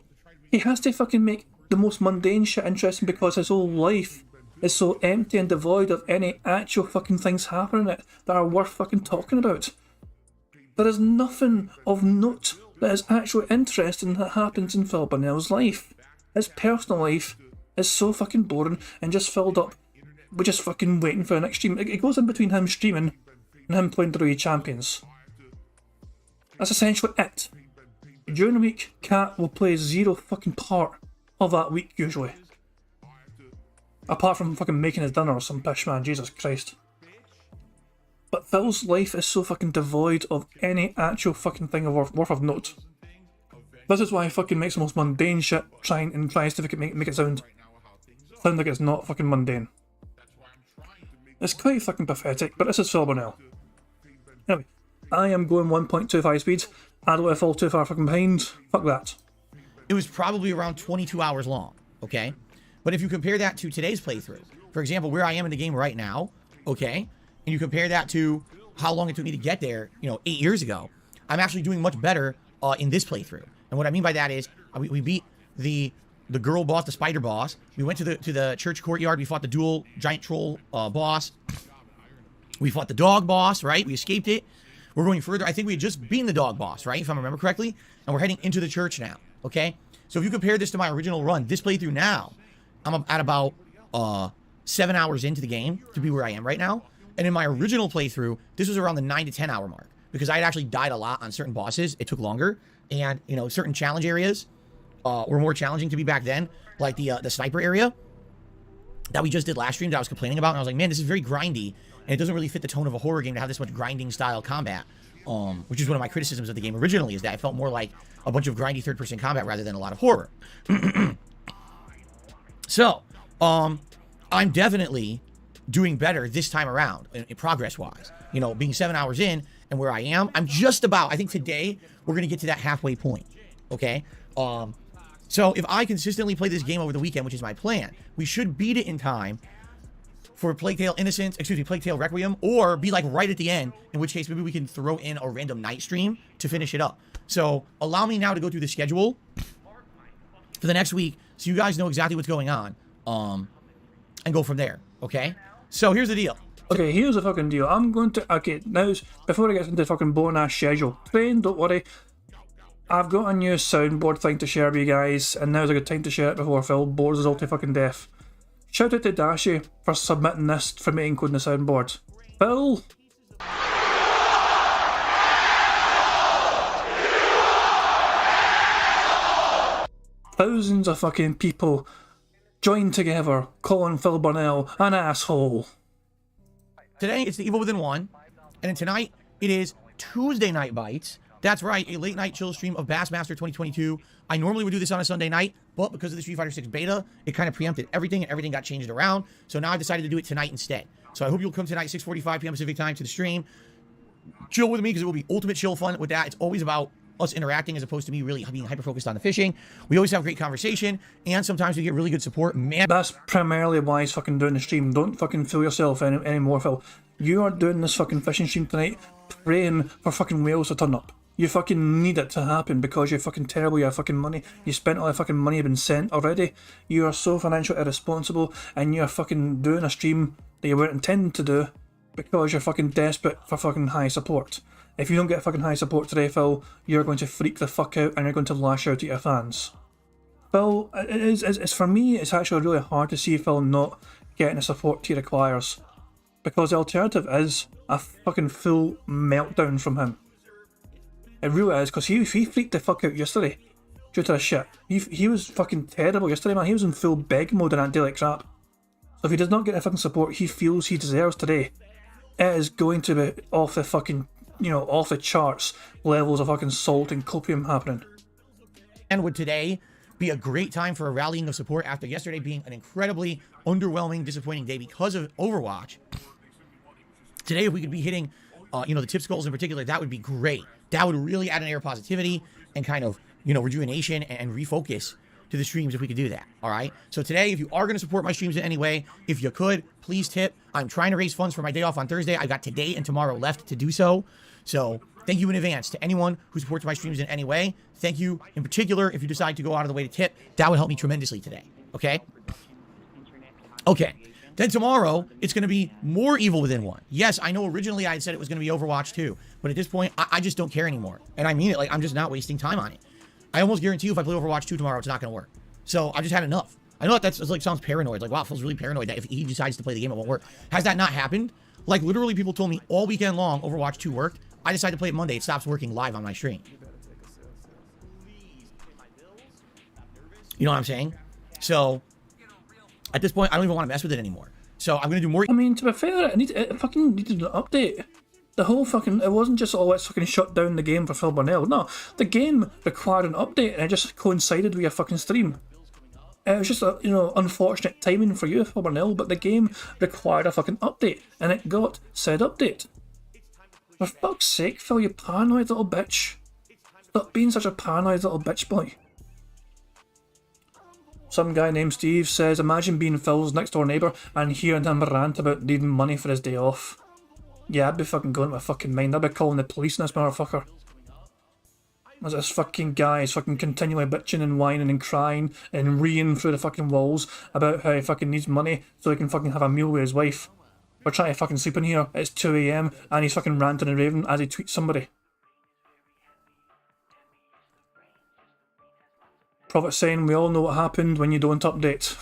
A: He has to fucking make the most mundane shit interesting because his whole life is so empty and devoid of any actual fucking things happening in it that are worth fucking talking about. There is nothing of note that is actually interesting that happens in Phil Burnell's life. His personal life is so fucking boring and just filled up with just fucking waiting for the next stream. It goes in between him streaming and him playing WWE Champions. That's essentially it. During the week, Cat will play zero fucking part of that week usually. Apart from fucking making his dinner or some pish, man, Jesus Christ. But Phil's life is so fucking devoid of any actual fucking thing worth of note. This is why he fucking makes the most mundane shit tries to make it sound like it's not fucking mundane. It's quite fucking pathetic, but this is Phil Burnell. Anyway, I am going 1.25 speed. I don't want to fall too far fucking behind. Fuck that.
C: It was probably around 22 hours long, okay? But if you compare that to today's playthrough, for example, where I am in the game right now, okay, and you compare that to how long it took me to get there, 8 years ago, I'm actually doing much better in this playthrough. And what I mean by that is we beat the girl boss, the spider boss. We went to the church courtyard. We fought the dual giant troll boss. We fought the dog boss, right? We escaped it. We're going further. I think we had just beaten the dog boss, right? If I remember correctly. And we're heading into the church now, okay? So if you compare this to my original run, this playthrough now, I'm at about 7 hours into the game to be where I am right now. And in my original playthrough, this was around the 9 to 10 hour mark because I had actually died a lot on certain bosses. It took longer. And, certain challenge areas were more challenging to be back then, like the sniper area that we just did last stream that I was complaining about. And I was like, man, this is very grindy. And it doesn't really fit the tone of a horror game to have this much grinding style combat, which is one of my criticisms of the game originally, is that it felt more like a bunch of grindy third-person combat rather than a lot of horror. So, I'm definitely doing better this time around, progress-wise. Being 7 hours in and where I am, I'm just about, I think today, we're going to get to that halfway point, okay? So, if I consistently play this game over the weekend, which is my plan, we should beat it in time for Plague Tale Requiem, or be like right at the end, in which case maybe we can throw in a random night stream to finish it up. So, allow me now to go through the schedule for the next week, so you guys know exactly what's going on, and go from there, okay? So here's the deal.
A: Okay, here's the fucking deal. I'm going to... Okay, now, before I get into the fucking boring-ass schedule, Train, don't worry. I've got a new soundboard thing to share with you guys, and now's a good time to share it before Phil bores us all to fucking death. Shout out to Dashi for submitting this for me encoding the soundboard. Phil? Thousands of fucking people joined together calling Phil Burnell an asshole.
C: Today, it's the Evil Within 1, and then tonight, it is Tuesday Night Bites. That's right, a late night chill stream of Bassmaster 2022. I normally would do this on a Sunday night, but because of the Street Fighter 6 beta, it kind of preempted everything, and everything got changed around. So now I decided to do it tonight instead. So I hope you'll come tonight, 6:45 p.m. Pacific time, to the stream. Chill with me, because it will be ultimate chill fun with that. It's always about us interacting as opposed to me really being hyper-focused on the fishing. We always have great conversation, and sometimes we get really good support. Man,
A: that's primarily why he's fucking doing the stream. Don't fucking fool yourself anymore, Phil. You are doing this fucking fishing stream tonight, praying for fucking whales to turn up. You fucking need it to happen because you're fucking terrible, you're fucking money. You spent all the fucking money you've been sent already. You are so financially irresponsible and you're fucking doing a stream that you weren't intending to do because you're fucking desperate for fucking high support. If you don't get fucking high support today, Phil, you're going to freak the fuck out and you're going to lash out at your fans. Phil, it's for me, it's actually really hard to see Phil not getting the support he requires. Because the alternative is a fucking full meltdown from him. It really is, because he freaked the fuck out yesterday due to this shit. He was fucking terrible yesterday, man. He was in full beg mode in that daily crap. So if he does not get the fucking support he feels he deserves today, it is going to be off the fucking, off the charts levels of fucking salt and copium happening.
C: And would today be a great time for a rallying of support after yesterday being an incredibly underwhelming, disappointing day because of Overwatch? Today, if we could be hitting, the tip goals in particular, that would be great. That would really add an air of positivity and kind of, rejuvenation and refocus to the streams if we could do that, all right? So today, if you are going to support my streams in any way, if you could, please tip. I'm trying to raise funds for my day off on Thursday. I've got today and tomorrow left to do so. So thank you in advance to anyone who supports my streams in any way. Thank you in particular if you decide to go out of the way to tip. That would help me tremendously today, okay? Okay. Then tomorrow, it's going to be more Evil Within 1. Yes, I know originally I had said it was going to be Overwatch 2, but at this point, I just don't care anymore. And I mean it, like, I'm just not wasting time on it. I almost guarantee you if I play Overwatch 2 tomorrow, it's not going to work. So I've just had enough. I know that sounds paranoid. Like, wow, it feels really paranoid that if he decides to play the game, it won't work. Has that not happened? Like, literally, people told me all weekend long Overwatch 2 worked. I decided to play it Monday. It stops working live on my stream. You know what I'm saying? So, at this point, I don't even want to mess with it anymore. So, I'm going to do more...
A: I mean, to be fair, it fucking needed an update. The whole fucking... It wasn't just, let's fucking shut down the game for Phil Burnell. No, the game required an update, and it just coincided with your fucking stream. It was just a, unfortunate timing for you, Phil Burnell, but the game required a fucking update, and it got said update. For fuck's sake, Phil, you paranoid little bitch. Stop being such a paranoid little bitch boy. Some guy named Steve says, imagine being Phil's next door neighbour and hearing him rant about needing money for his day off. Yeah, I'd be fucking going to my fucking mind. I'd be calling the police on this motherfucker. As this fucking guy is fucking continually bitching and whining and crying and reeing through the fucking walls about how he fucking needs money so he can fucking have a meal with his wife. We're trying to fucking sleep in here. It's 2 AM and he's fucking ranting and raving as he tweets somebody. Prophet saying, we all know what happened when you don't update.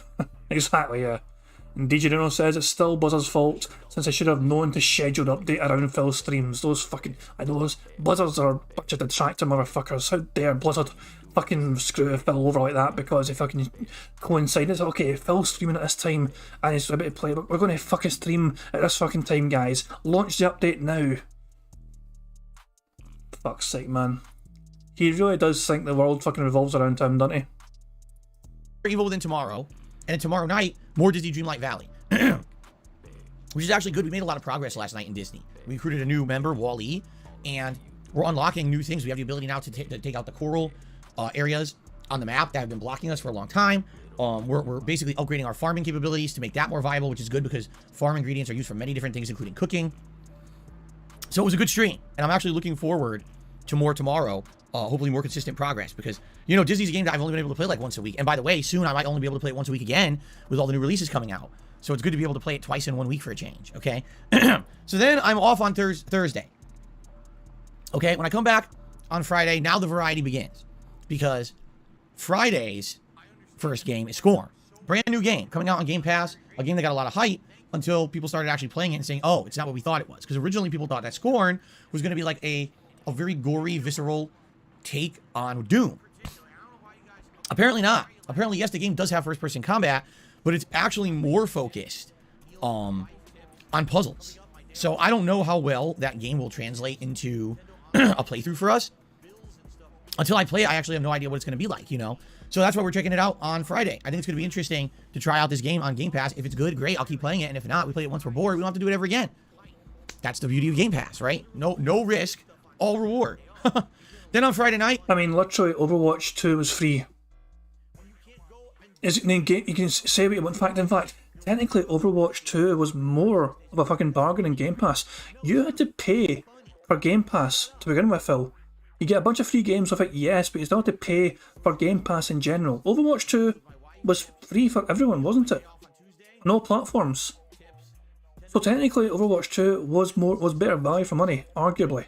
A: Exactly, yeah. And DJ Dino says it's still Blizzard's fault since I should have known to schedule an update around Phil's streams. Those fucking... I know those Blizzards are a bunch of detractor motherfuckers. How dare Blizzard fucking screw Phil over like that because they fucking coincide. It's okay, Phil's streaming at this time and he's about to play, but we're going to fucking stream at this fucking time, guys. Launch the update now. Fuck's sake, man. He really does think the world fucking revolves around him, doesn't he?
C: Evil Within tomorrow, and then tomorrow night, more Disney Dreamlight Valley. Which is actually good. We made a lot of progress last night in Disney. We recruited a new member, Wall-E, and we're unlocking new things. We have the ability now to take out the coral areas on the map that have been blocking us for a long time. We're basically upgrading our farming capabilities to make that more viable, which is good because farm ingredients are used for many different things, including cooking. So it was a good stream, and I'm actually looking forward to more tomorrow. Hopefully more consistent progress because, Disney's a game that I've only been able to play like once a week. And by the way, soon I might only be able to play it once a week again with all the new releases coming out. So it's good to be able to play it twice in 1 week for a change, okay? So then I'm off on Thursday. Okay, when I come back on Friday, now the variety begins. Because Friday's first game is Scorn. Brand new game coming out on Game Pass. A game that got a lot of hype until people started actually playing it and saying, oh, it's not what we thought it was. Because originally people thought that Scorn was going to be like a very gory, visceral take on Doom. Apparently not. Apparently, yes, the game does have first-person combat, but it's actually more focused on puzzles. So I don't know how well that game will translate into a playthrough for us. Until I play it, I actually have no idea what it's going to be like, So that's why we're checking it out on Friday. I think it's going to be interesting to try out this game on Game Pass. If it's good, great, I'll keep playing it. And if not, we play it once we're bored. We don't have to do it ever again. That's the beauty of Game Pass, right? No risk, all reward. Then on Friday night...
A: I mean, literally, Overwatch 2 was free. You can say what you want. In fact, technically, Overwatch 2 was more of a fucking bargain in Game Pass. You had to pay for Game Pass to begin with, Phil. You get a bunch of free games with it, yes, but you still have to pay for Game Pass in general. Overwatch 2 was free for everyone, wasn't it? On all platforms. So technically, Overwatch 2 was better value for money, arguably.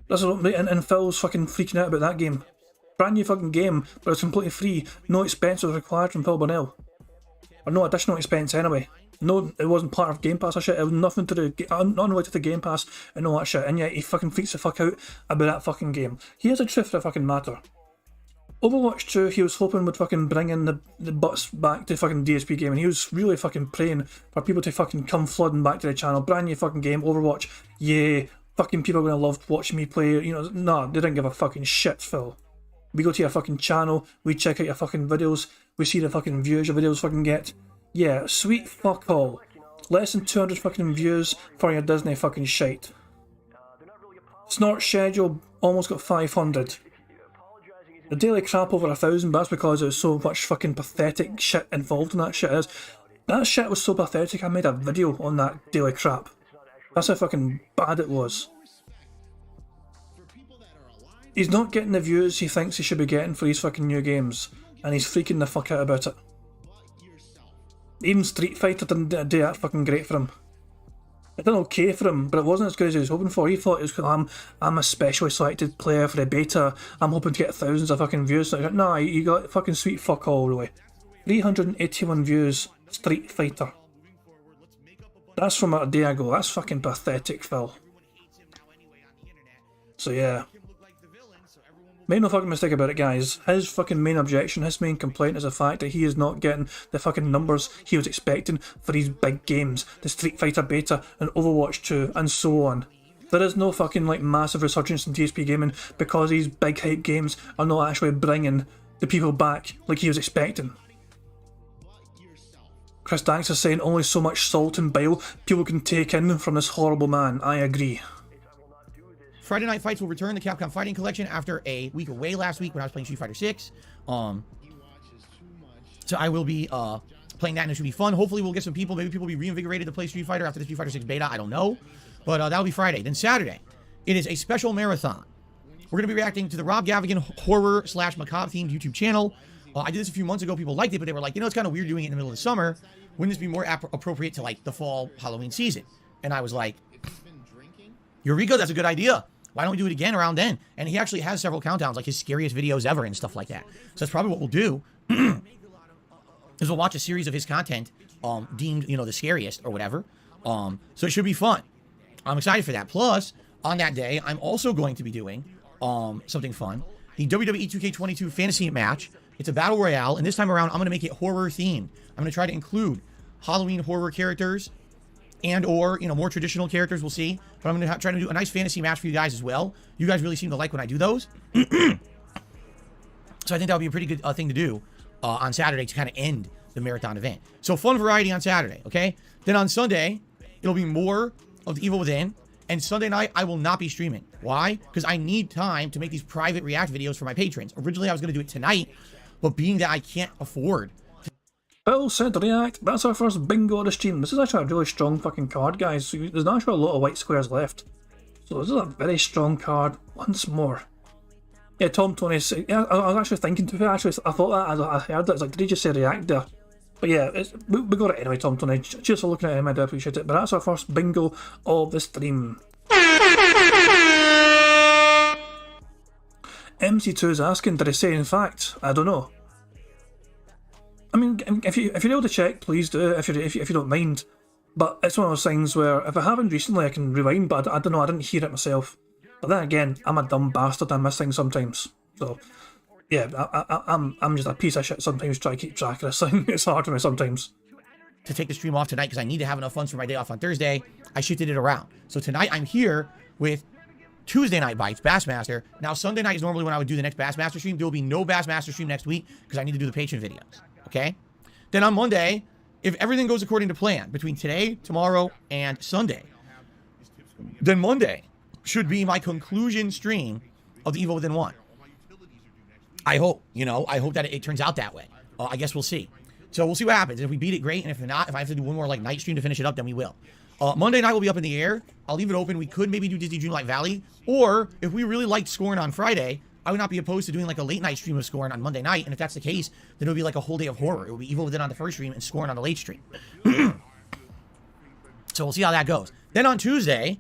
A: That's what, and Phil's fucking freaking out about that game. Brand new fucking game, but it's completely free. No expense was required from Phil Bonnell. Or no additional expense anyway. No, it wasn't part of Game Pass or shit. It was nothing to do, not related to Game Pass and all that shit. And yet he fucking freaks the fuck out about that fucking game. Here's the truth of the fucking matter. Overwatch 2, he was hoping would fucking bring in the butts back to fucking DSP game, and he was really fucking praying for people to fucking come flooding back to the channel. Brand new fucking game, Overwatch, yay. Fucking people are gonna love watching me play. You know, nah, they didn't give a fucking shit, Phil. We go to your fucking channel, we check out your fucking videos, we see the fucking views your videos fucking get. Yeah, sweet fuck all. Less than 200 fucking views for your Disney fucking shite. Snort schedule almost got 500. The daily crap over 1,000, but that's because there was so much fucking pathetic shit involved in that shit. That shit was so pathetic, I made a video on that daily crap. That's how fucking bad it was. He's not getting the views he thinks he should be getting for these fucking new games, and he's freaking the fuck out about it. Even Street Fighter didn't do that fucking great for him. It did okay for him, but it wasn't as good as he was hoping for. He thought it was because I'm a specially selected player for the beta, I'm hoping to get thousands of fucking views. So like, nah, you got fucking sweet fuck all really. 381 views, Street Fighter. That's from a day ago. That's fucking pathetic, Phil. So yeah. Make no fucking mistake about it, guys. His fucking main objection, his main complaint is the fact that he is not getting the fucking numbers he was expecting for these big games. The Street Fighter beta and Overwatch 2 and so on. There is no fucking like massive resurgence in DSP gaming because these big hype games are not actually bringing the people back like he was expecting. Chris Danks is saying only so much salt and bile people can take in from this horrible man. I agree.
C: Friday Night Fights will return the Capcom Fighting Collection after a week away last week when I was playing Street Fighter 6. So I will be playing that and it should be fun. Hopefully we'll get some people. Maybe people will be reinvigorated to play Street Fighter after the Street Fighter 6 beta. I don't know. But that'll be Friday. Then Saturday, it is a special marathon. We're going to be reacting to the Rob Gavigan horror / macabre themed YouTube channel. I did this a few months ago. People liked it, but they were like, you know, it's kind of weird doing it in the middle of the summer. Wouldn't this be more appropriate to like the fall Halloween season? And I was like, Eureka, that's a good idea. Why don't we do it again around then? And he actually has several countdowns, like his scariest videos ever and stuff like that. So that's probably what we'll do. Is we'll watch a series of his content deemed, you know, the scariest or whatever. So it should be fun. I'm excited for that. Plus, on that day, I'm also going to be doing something fun. The WWE 2K22 Fantasy Match. It's a battle royale, and this time around, I'm going to make it horror themed. I'm going to try to include Halloween horror characters and or, you know, more traditional characters, we'll see. But I'm going to try to do a nice fantasy match for you guys as well. You guys really seem to like when I do those. So I think that would be a pretty good thing to do on Saturday to kind of end the marathon event. So fun variety on Saturday, okay? Then on Sunday, it'll be more of The Evil Within. And Sunday night, I will not be streaming. Why? Because I need time to make these private react videos for my patrons. Originally, I was going to do it tonight, but being that I can't afford.
A: Bill said react. That's our first bingo on the stream. This is actually a really strong fucking card, guys. So there's actually a lot of white squares left. So this is a very strong card once more. Yeah, Tom Tony. Yeah, I was actually thinking to it. Actually, I thought that as I heard that. It's like, did he just say react there? But yeah, we got it anyway, Tom Tony. Cheers for looking at him. I do appreciate it. But that's our first bingo of the stream. MC2 is asking, did I say in fact? I don't know. I mean, if you're able to check, please do, if you don't mind. But it's one of those things where, if it happened recently, I can rewind, but I don't know, I didn't hear it myself. But then again, I'm a dumb bastard, I miss things sometimes. So, yeah, I'm just a piece of shit sometimes trying to keep track of this thing. It's hard for me sometimes.
C: To take the stream off tonight, because I need to have enough funds for my day off on Thursday, I shifted it around. So tonight, I'm here with Tuesday Night Bites, Bassmaster. Now, Sunday night is normally when I would do the next Bassmaster stream. There will be no Bassmaster stream next week, because I need to do the Patreon videos. Okay? Then on Monday, if everything goes according to plan, between today, tomorrow, and Sunday, then Monday should be my conclusion stream of The Evil Within 1. I hope, you know, I hope that it turns out that way. I guess we'll see. So we'll see what happens. If we beat it, great. And if not, if I have to do one more like night stream to finish it up, then we will. Monday night will be up in the air. I'll leave it open. We could maybe do Disney Dreamlight Valley. Or if we really liked scoring on Friday, I would not be opposed to doing like a late night stream of scoring on Monday night. And if that's the case, then it would be like a whole day of horror. It would be Evil Within on the first stream and scoring on the late stream. So we'll see how that goes. Then on Tuesday,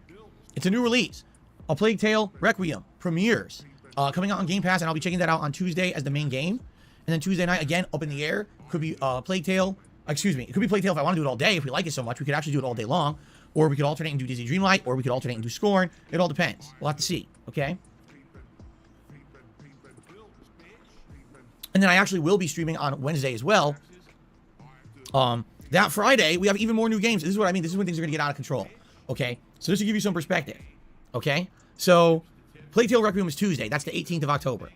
C: it's a new release. A Plague Tale Requiem premieres. Coming out on Game Pass, and I'll be checking that out on Tuesday as the main game. And then Tuesday night, again, up in the air. Could be Plague Tale. Excuse me. It could be Plague Tale if I want to do it all day. If we like it so much, we could actually do it all day long. Or we could alternate and do Disney Dreamlight. Or we could alternate and do Scorn. It all depends. We'll have to see. Okay? And then I actually will be streaming on Wednesday as well. That Friday, we have even more new games. This is what I mean. This is when things are going to get out of control. Okay? So just to give you some perspective. Okay? So, Plague Tale Requiem is Tuesday. That's the 18th of October.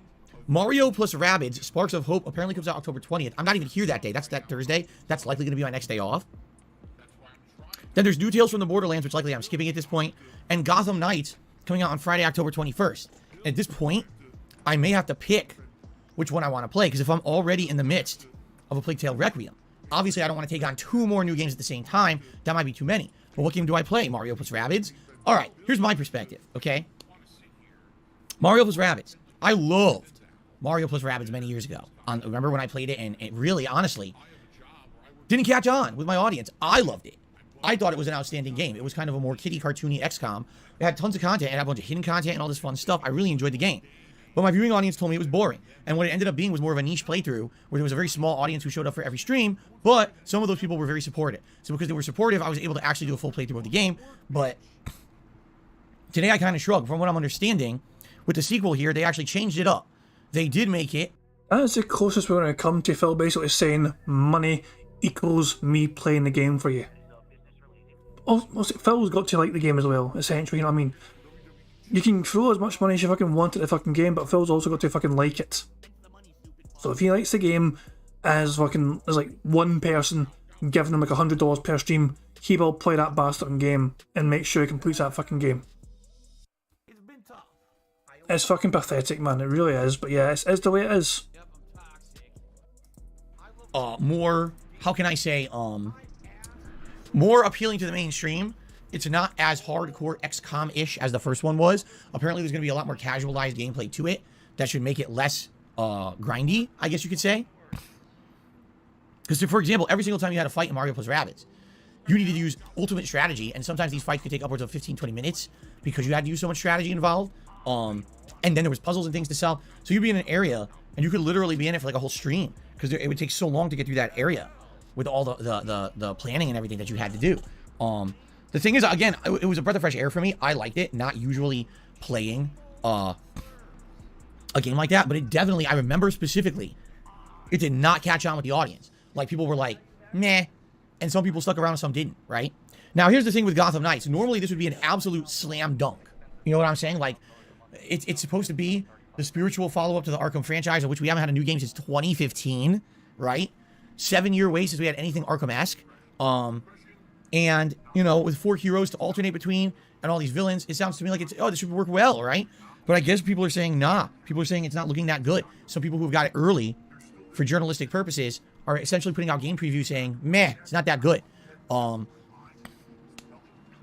C: Mario plus Rabbids Sparks of Hope apparently comes out October 20th. I'm not even here that day. That's that Thursday. That's likely going to be my next day off. Then there's New Tales from the Borderlands, which likely I'm skipping at this point. And Gotham Knights coming out on Friday, October 21st. At this point, I may have to pick which one I want to play. Because if I'm already in the midst of a Plague Tale Requiem, obviously I don't want to take on 2 more new games at the same time. That might be too many. But what game do I play? Mario plus Rabbids? All right, here's my perspective, okay? Mario plus Rabbids. I loved Mario plus Rabbids many years ago. Remember when I played it and it really, honestly, didn't catch on with my audience. I loved it. I thought it was an outstanding game. It was kind of a more kiddie, cartoony XCOM. It had tons of content. It had a bunch of hidden content and all this fun stuff. I really enjoyed the game. But my viewing audience told me it was boring. And what it ended up being was more of a niche playthrough where there was a very small audience who showed up for every stream, but some of those people were very supportive. So because they were supportive, I was able to actually do a full playthrough of the game. But today I kind of shrugged. From what I'm understanding, with the sequel here, they actually changed it up. They did make it.
A: That is the closest we're going to come to Phil basically saying money equals me playing the game for you. Also, Phil's got to like the game as well, essentially, you know what I mean? You can throw as much money as you fucking want at the fucking game, but Phil's also got to fucking like it. So if he likes the game as like one person giving him like $100 per stream, he will play that bastard game and make sure he completes that fucking game. It's fucking pathetic, man. It really is. But yeah, it's the way it is.
C: More, how can I say, more appealing to the mainstream. It's not as hardcore XCOM-ish as the first one was. Apparently, there's going to be a lot more casualized gameplay to it that should make it less grindy, I guess you could say. Because, for example, every single time you had a fight in Mario plus Rabbids, you needed to use ultimate strategy, and sometimes these fights could take upwards of 15-20 minutes because you had to use so much strategy involved. And then there was puzzles and things to solve. So you'd be in an area, and you could literally be in it for like a whole stream because it would take so long to get through that area with all the planning and everything that you had to do. The thing is, again, it was a breath of fresh air for me. I liked it. Not usually playing a game like that, but it definitely, I remember specifically, it did not catch on with the audience. Like, people were like, meh, and some people stuck around and some didn't, right? Now, here's the thing with Gotham Knights. Normally, this would be an absolute slam dunk. You know what I'm saying? Like, it's supposed to be the spiritual follow-up to the Arkham franchise, of which we haven't had a new game since 2015, right? 7-year wait since we had anything Arkham-esque. And, you know, with 4 heroes to alternate between and all these villains, it sounds to me like this should work well, right? But I guess people are saying, nah. People are saying it's not looking that good. Some people who've got it early for journalistic purposes are essentially putting out game previews saying, meh, it's not that good.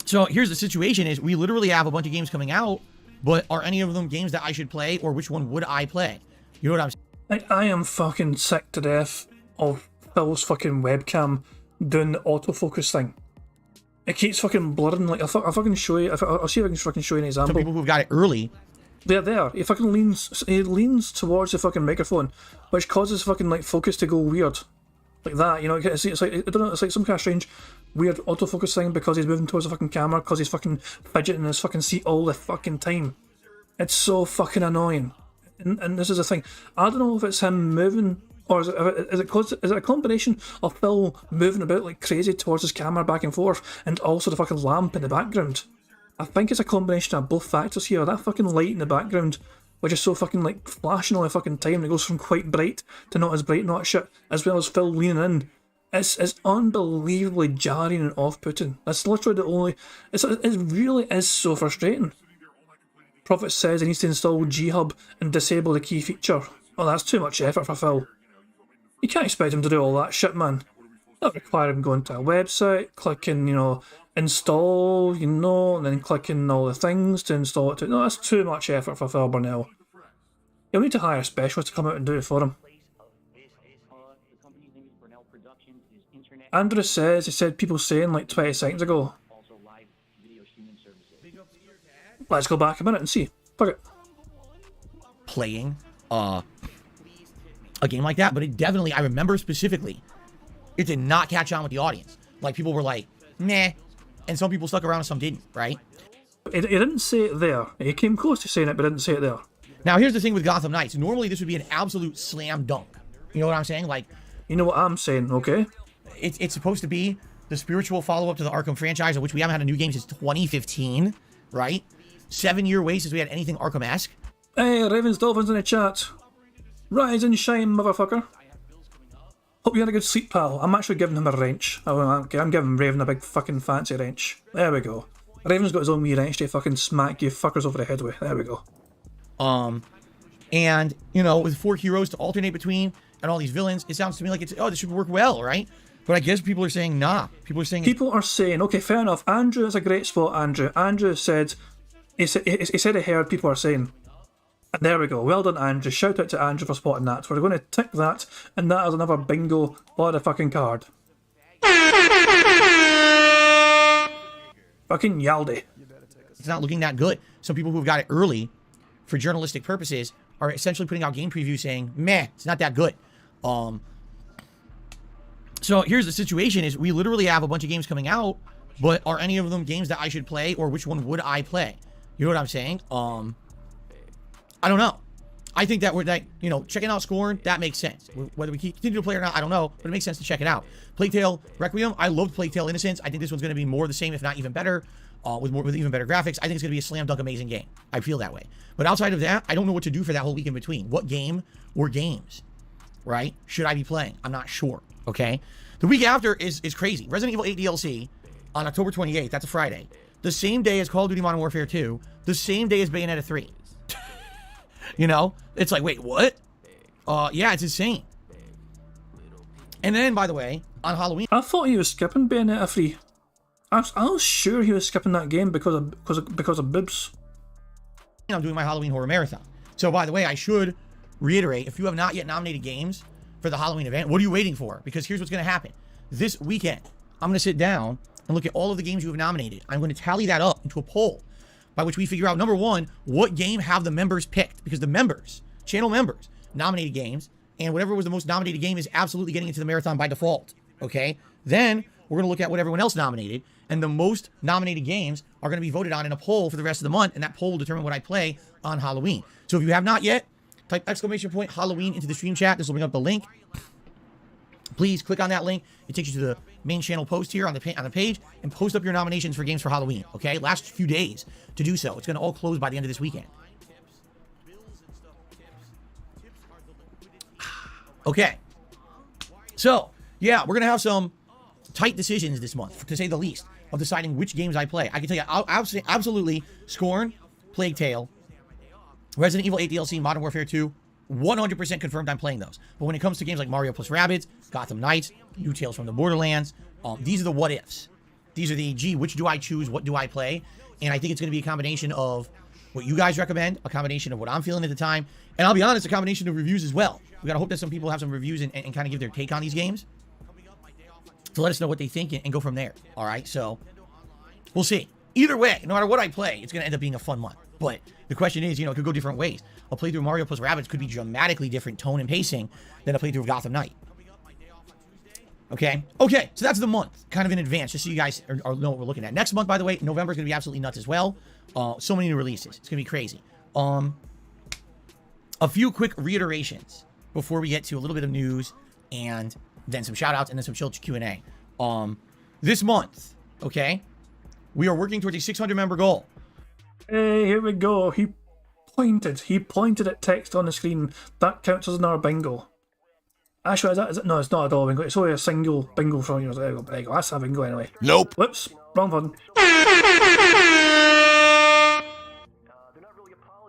C: So here's the situation is we literally have a bunch of games coming out, but are any of them games that I should play, or which one would I play? You know what I'm saying?
A: I am fucking sick to death of Phil's fucking webcam doing the autofocus thing. It keeps fucking blurring. Like, I'll fucking show you. I'll see if I can fucking show you an example.
C: Some people who've got it early.
A: They're there. He fucking leans towards the fucking microphone, which causes fucking like focus to go weird, like that. You know, it's like I don't know. It's like some kind of strange, weird autofocus thing because he's moving towards the fucking camera because he's fucking fidgeting in his fucking seat all the fucking time. It's so fucking annoying. And this is the thing. I don't know if it's him moving or is it a combination of Phil moving about like crazy towards his camera back and forth, and also the fucking lamp in the background. I think it's a combination of both factors here. That fucking light in the background, which is so fucking like flashing all the fucking time, it goes from quite bright to not as bright, not as shit, as well as Phil leaning in. It's unbelievably jarring and off-putting. That's literally the only. It really is so frustrating. Prophet says he needs to install G-Hub and disable the key feature. Well, that's too much effort for Phil. You can't expect him to do all that shit, man. That require him going to a website, clicking, you know, install, and then clicking all the things to install it. No, that's too much effort for Phil Burnell. He'll need to hire a specialist to come out and do it for him. Andrew says, he said people saying like 20 seconds ago. Let's go back a minute and see. Fuck it.
C: Playing a game like that, but it definitely, I remember specifically, it did not catch on with the audience. Like, people were like, nah, and some people stuck around and some didn't, right?
A: He didn't say it there. He came close to saying it, but didn't say it there.
C: Now, here's the thing with Gotham Knights. Normally, this would be an absolute slam dunk. You know what I'm saying? Like,
A: you know what I'm saying, okay?
C: It's supposed to be the spiritual follow-up to the Arkham franchise, of which we haven't had a new game since 2015, right? 7-year wait since we had anything Arkham-esque.
A: Hey, Ravens Dolphins in the chat. Rise and shine, motherfucker. Hope you had a good sleep, pal. I'm actually giving him a wrench. I'm giving Raven a big fucking fancy wrench. There we go. Raven's got his own wee wrench to fucking smack you fuckers over the head with. There we go.
C: And, with 4 heroes to alternate between and all these villains, it sounds to me like this should work well, right? But I guess people are saying, nah. People are saying, okay, fair enough. Andrew is a great spot, Andrew. Andrew said, he said he heard people are saying. And there we go. Well done, Andrew. Shout out to Andrew for spotting that. We're going to tick that, and that is another bingo on the fucking card. Fucking Yaldi. It's not looking that good. Some people who've got it early, for journalistic purposes, are essentially putting out game previews saying, meh, it's not that good. So here's the situation is we literally have a bunch of games coming out, but are any of them games that I should play, or which one would I play? You know what I'm saying? I don't know. I think that checking out Scorn, that makes sense. Whether we continue to play or not, I don't know, but it makes sense to check it out. Plague Tale Requiem, I loved Plague Tale Innocence. I think this one's going to be more the same, if not even better, with even better graphics. I think it's going to be a slam dunk amazing game. I feel that way. But outside of that, I don't know what to do for that whole week in between. What game or games, right, should I be playing? I'm not sure, okay? The week after is crazy. Resident Evil 8 DLC on October 28th, that's a Friday. The same day as Call of Duty Modern Warfare 2, the same day as Bayonetta 3. It's like, wait, what? Yeah, it's insane. And then, by the way, on Halloween,
A: I thought he was skipping Bayonetta 3. I was sure he was skipping that game because of bibs.
C: I'm doing my Halloween Horror Marathon. So, by the way, I should reiterate, if you have not yet nominated games for the Halloween event, what are you waiting for? Because here's what's going to happen. This weekend, I'm going to sit down and look at all of the games you have nominated. I'm going to tally that up into a poll, by which we figure out, number one, what game have the members picked? Because the members, channel members, nominated games, and whatever was the most nominated game is absolutely getting into the marathon by default, okay? Then, we're going to look at what everyone else nominated, and the most nominated games are going to be voted on in a poll for the rest of the month, and that poll will determine what I play on Halloween. So if you have not yet, type ! Halloween into the stream chat. This will bring up the link. Please click on that link. It takes you to the main channel post here on the page, and post up your nominations for games for Halloween, okay? Last few days to do so. It's going to all close by the end of this weekend. Okay. So, yeah, we're going to have some tight decisions this month, to say the least, of deciding which games I play. I can tell you, absolutely, Scorn, Plague Tale, Resident Evil 8 DLC, Modern Warfare 2, 100% confirmed I'm playing those. But when it comes to games like Mario plus Rabbids, Gotham Knights, New Tales from the Borderlands, these are the what ifs. These are the, gee, which do I choose? What do I play? And I think it's going to be a combination of what you guys recommend, a combination of what I'm feeling at the time, and I'll be honest, a combination of reviews as well. We got to hope that some people have some reviews and kind of give their take on these games to let us know what they think and go from there. All right, so we'll see. Either way, no matter what I play, it's going to end up being a fun month. But the question is, it could go different ways. A playthrough of Mario plus Rabbids could be dramatically different tone and pacing than a playthrough of Gotham Knight. Okay, so that's the month, kind of in advance, just so you guys know what we're looking at. Next month, by the way, November is going to be absolutely nuts as well. So many new releases. It's going to be crazy. A few quick reiterations before we get to a little bit of news and then some shout-outs and then some chill Q&A. This month, okay, we are working towards a 600-member goal.
A: Hey, here we go. He pointed at text on the screen. That counts as another bingo. Actually, is it? No, it's not a double bingo. It's only a single bingo from you. There you go. That's a bingo anyway.
C: Nope.
A: Whoops. Wrong button.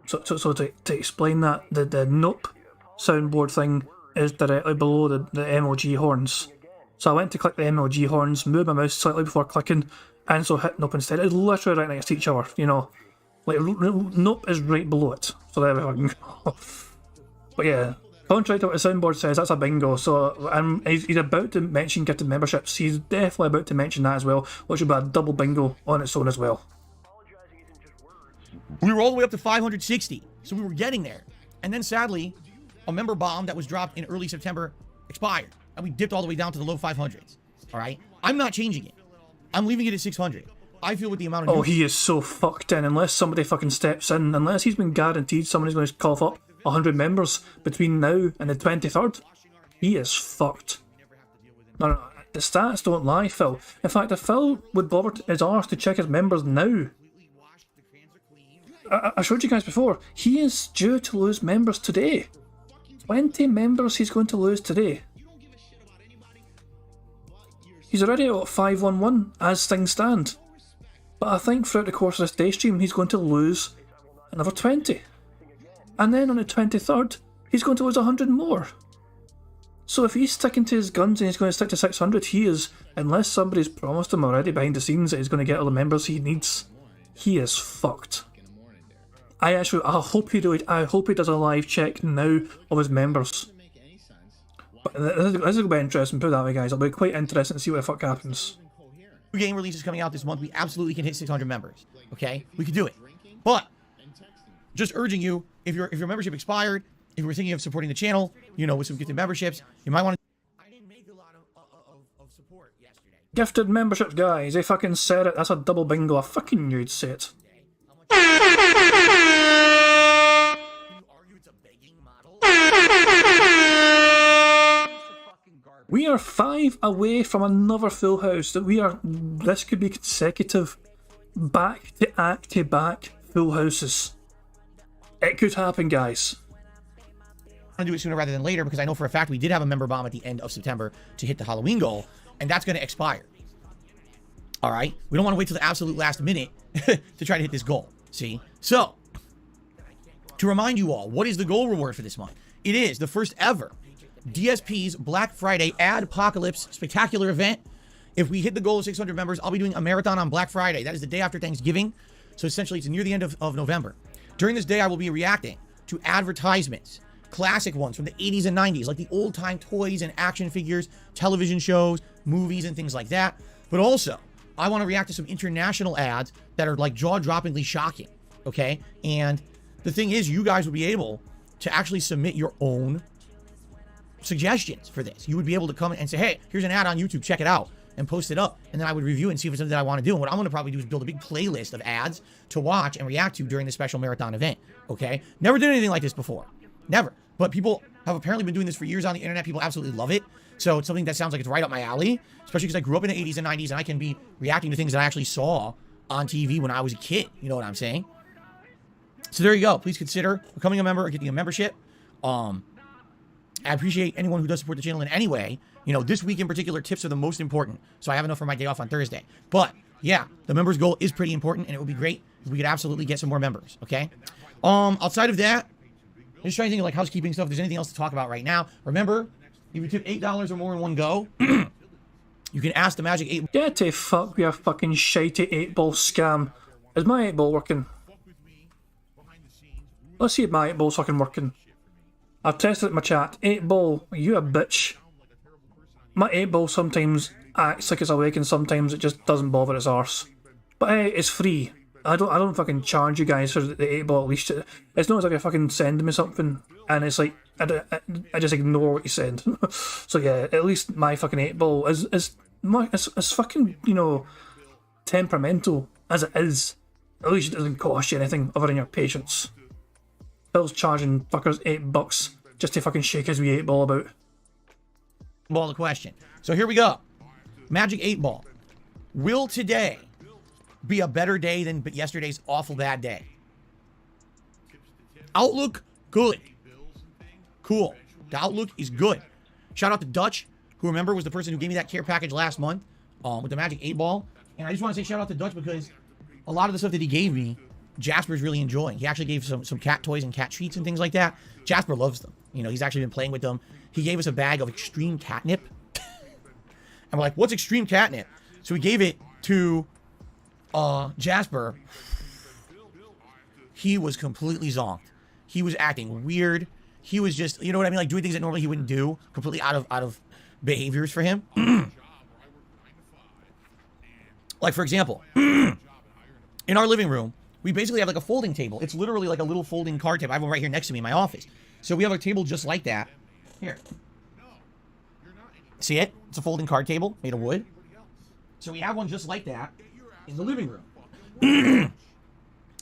A: So to explain that, the nope soundboard thing is directly below the MLG horns. So I went to click the MLG horns, moved my mouse slightly before clicking, and so hit Nope instead. It's literally right next to each other, you know. Like, Nope is right below it. So there we go. But yeah, contrary to what the soundboard says, that's a bingo. So he's about to mention gifted memberships. He's definitely about to mention that as well, which would be a double bingo on its own as well.
C: We were all the way up to 560, so we were getting there. And then sadly, a member bomb that was dropped in early September expired, and we dipped all the way down to the low 500s. All right? I'm not changing it. I'm leaving it at 600. I feel with the amount of...
A: Oh, he is so fucked in. Unless somebody fucking steps in, unless he's been guaranteed somebody's going to cough up 100 members between now and the 23rd, he is fucked. No, the stats don't lie, Phil. In fact, if Phil would bother his arse to check his members now, I showed you guys before, he is due to lose members today. 20 members he's going to lose today. He's already at 511 as things stand. But I think throughout the course of this day stream, he's going to lose another 20. And then on the 23rd, he's going to lose 100 more. So if he's sticking to his guns and he's going to stick to 600, he is, unless somebody's promised him already behind the scenes that he's going to get all the members he needs, he is fucked. I hope he does a live check now of his members. But this will be interesting, put it that way, guys. It'll be quite interesting to see what the fuck happens.
C: New game releases coming out this month. We absolutely can hit 600 members. Okay, we can do it. But just urging you, if your membership expired, if you were thinking of supporting the channel, you know, with some gifted memberships, you might want to. I didn't make a lot of support yesterday.
A: Gifted memberships, guys. They fucking said it. That's a double bingo. I fucking knew you'd say it. We are 5 away from another full house. This could be consecutive back-to-back full houses. It could happen, guys.
C: I'm going to do it sooner rather than later because I know for a fact we did have a member bomb at the end of September to hit the Halloween goal, and that's going to expire. All right? We don't want to wait till the absolute last minute to try to hit this goal. See? So, to remind you all, what is the goal reward for this month? It is the first ever DSP's Black Friday Ad Apocalypse Spectacular event. If we hit the goal of 600 members, I'll be doing a marathon on Black Friday. That is the day after Thanksgiving. So essentially, it's near the end of November. During this day, I will be reacting to advertisements, classic ones from the 80s and 90s, like the old-time toys and action figures, television shows, movies, and things like that. But also, I want to react to some international ads that are like jaw-droppingly shocking, okay? And the thing is, you guys will be able to actually submit your own suggestions for this. You would be able to come and say, hey, here's an ad on YouTube, check it out, and post it up. And then I would review it and see if it's something that I want to do. And what I'm going to probably do is build a big playlist of ads to watch and react to during the special marathon event, okay? Never did anything like this before. Never. But people have apparently been doing this for years on the internet. People absolutely love it. So it's something that sounds like it's right up my alley, especially because I grew up in the 80s and 90s, and I can be reacting to things that I actually saw on TV when I was a kid. You know what I'm saying? So there you go. Please consider becoming a member or getting a membership. I appreciate anyone who does support the channel in any way. You know, this week in particular, tips are the most important, so I have enough for my day off on Thursday. But, yeah, the members goal is pretty important, and it would be great if we could absolutely get some more members, okay? Outside of that, I'm just trying to think of, like, housekeeping stuff. If there's anything else to talk about right now. Remember, if you tip $8 or more in one go, you can ask the Magic 8...
A: Get to fuck with your fucking shitey 8-ball scam. Is my 8-ball working? Let's see if my 8-ball's fucking working. I've tested it in my chat. 8-ball, you a bitch. My 8-ball sometimes acts like it's awake and sometimes it just doesn't bother its arse. But hey, it's free. I don't fucking charge you guys for the 8-ball at least. It's not as like you're fucking sending me something and it's like, I just ignore what you send. So yeah, at least my fucking 8-ball is fucking, you know, temperamental as it is. At least it doesn't cost you anything other than your patience. Bill's charging fuckers $8 just to fucking shake his wee 8-ball about.
C: Ball the question. So here we go. Magic 8-ball. Will today be a better day than yesterday's awful bad day? Outlook, good. Cool. The outlook is good. Shout out to Dutch, who remember was the person who gave me that care package last month with the Magic 8-ball. And I just want to say shout out to Dutch because a lot of the stuff that he gave me, Jasper's really enjoying. He actually gave some cat toys and cat treats and things like that. Jasper loves them. You know, he's actually been playing with them. He gave us a bag of extreme catnip. And we're like, what's extreme catnip? So we gave it to Jasper, he was completely zonked. He was acting weird. He was just, you know what I mean, like doing things that normally he wouldn't do, completely out of behaviors for him. Like, for example, in our living room, we basically have like a folding table. It's literally like a little folding card table. I have one right here next to me in my office. So we have a table just like that. Here. See it? It's a folding card table made of wood. So we have one just like that in the living room.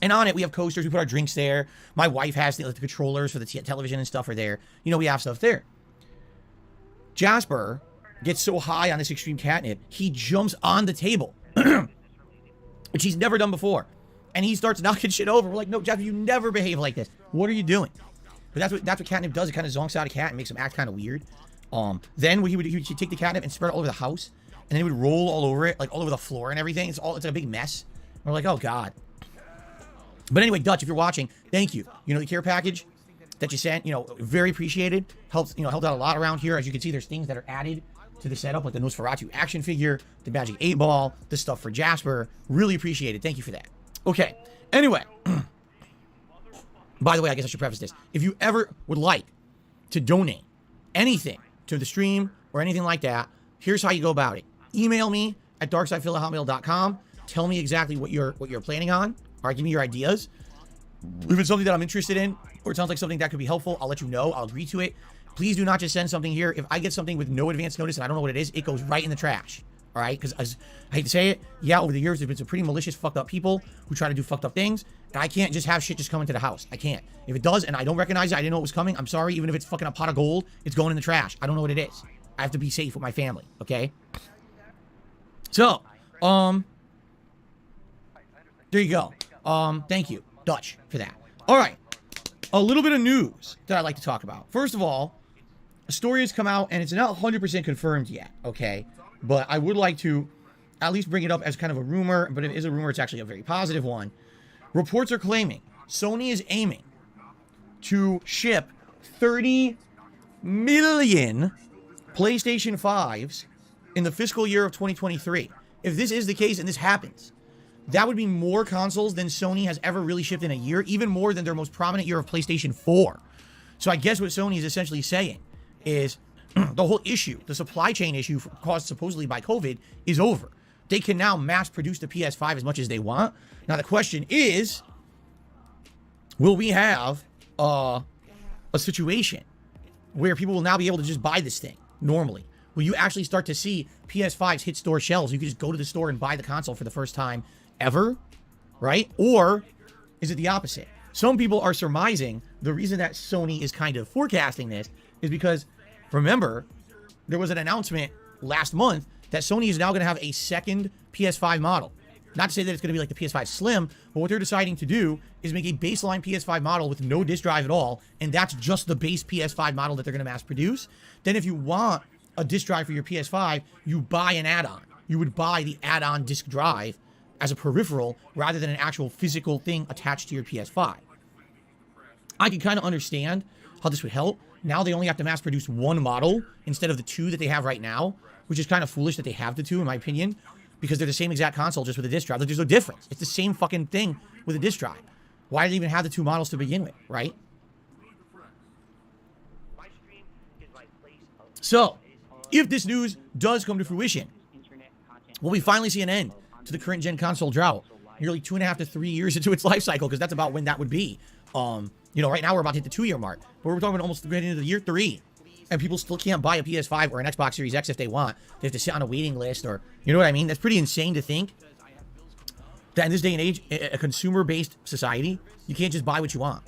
C: And on it, we have coasters. We put our drinks there. My wife has the controllers for the television and stuff are there. You know, we have stuff there. Jasper gets so high on this extreme catnip, he jumps on the table, which he's never done before. And he starts knocking shit over. We're like, no, Jasper, you never behave like this. What are you doing? But that's what catnip does. It kind of zonks out a cat and makes him act kind of weird. Then he would take the catnip and spread it all over the house. And then he would roll all over it, like all over the floor and everything. It's like a big mess. We're like, oh, God. But anyway, Dutch, if you're watching, thank you. You know, the care package that you sent, you know, very appreciated. Helped out a lot around here. As you can see, there's things that are added to the setup, like the Nosferatu action figure, the Magic 8 Ball, the stuff for Jasper. Really appreciated. Thank you for that. Okay. Anyway. By the way, I guess I should preface this. If you ever would like to donate anything to the stream or anything like that, here's how you go about it. Email me at darksidephil@hotmail.com. Tell me exactly what you're planning on. All right, give me your ideas. If it's something that I'm interested in, or it sounds like something that could be helpful, I'll let you know. I'll agree to it. Please do not just send something here. If I get something with no advance notice and I don't know what it is, it goes right in the trash. All right? Because I hate to say it, yeah, over the years, there's been some pretty malicious, fucked up people who try to do fucked up things. And I can't just have shit just come into the house. I can't. If it does and I don't recognize it, I didn't know it was coming, I'm sorry. Even if it's fucking a pot of gold, it's going in the trash. I don't know what it is. I have to be safe with my family. Okay? So, there you go. Thank you, Dutch, for that. All right. A little bit of news that I'd like to talk about. First of all, a story has come out, and it's not 100% confirmed yet, okay? But I would like to at least bring it up as kind of a rumor, but if it is a rumor, it's actually a very positive one. Reports are claiming Sony is aiming to ship 30 million PlayStation 5s in the fiscal year of 2023. If this is the case and this happens, that would be more consoles than Sony has ever really shipped in a year, even more than their most prominent year of PlayStation 4. So I guess what Sony is essentially saying is the whole issue, the supply chain issue caused supposedly by COVID, is over. They can now mass produce the PS5 as much as they want. Now the question is, will we have a situation where people will now be able to just buy this thing normally? Will you actually start to see PS5s hit store shelves? You can just go to the store and buy the console for the first time ever, right? Or is it the opposite? Some people are surmising the reason that Sony is kind of forecasting this is because, remember, there was an announcement last month that Sony is now going to have a second PS5 model. Not to say that it's going to be like the PS5 Slim, but what they're deciding to do is make a baseline PS5 model with no disk drive at all, and that's just the base PS5 model that they're going to mass produce. Then if you want a disk drive for your PS5, you buy an add-on. You would buy the add-on disk drive as a peripheral rather than an actual physical thing attached to your PS5. I can kind of understand how this would help. Now they only have to mass produce one model instead of the two that they have right now, which is kind of foolish that they have the two, in my opinion, because they're the same exact console just with a disk drive. Like, there's no difference. It's the same fucking thing with a disk drive. Why do they even have the two models to begin with, right? So, if this news does come to fruition, will we finally see an end to the current gen console drought? Nearly 2.5 to 3 years into its life cycle, because that's about when that would be. You know, right now we're about to hit the 2-year mark, but we're talking about almost getting into the year 3, and people still can't buy a PS5 or an Xbox Series X if they want. They have to sit on a waiting list, or, you know what I mean? That's pretty insane to think that in this day and age, a consumer-based society, you can't just buy what you want.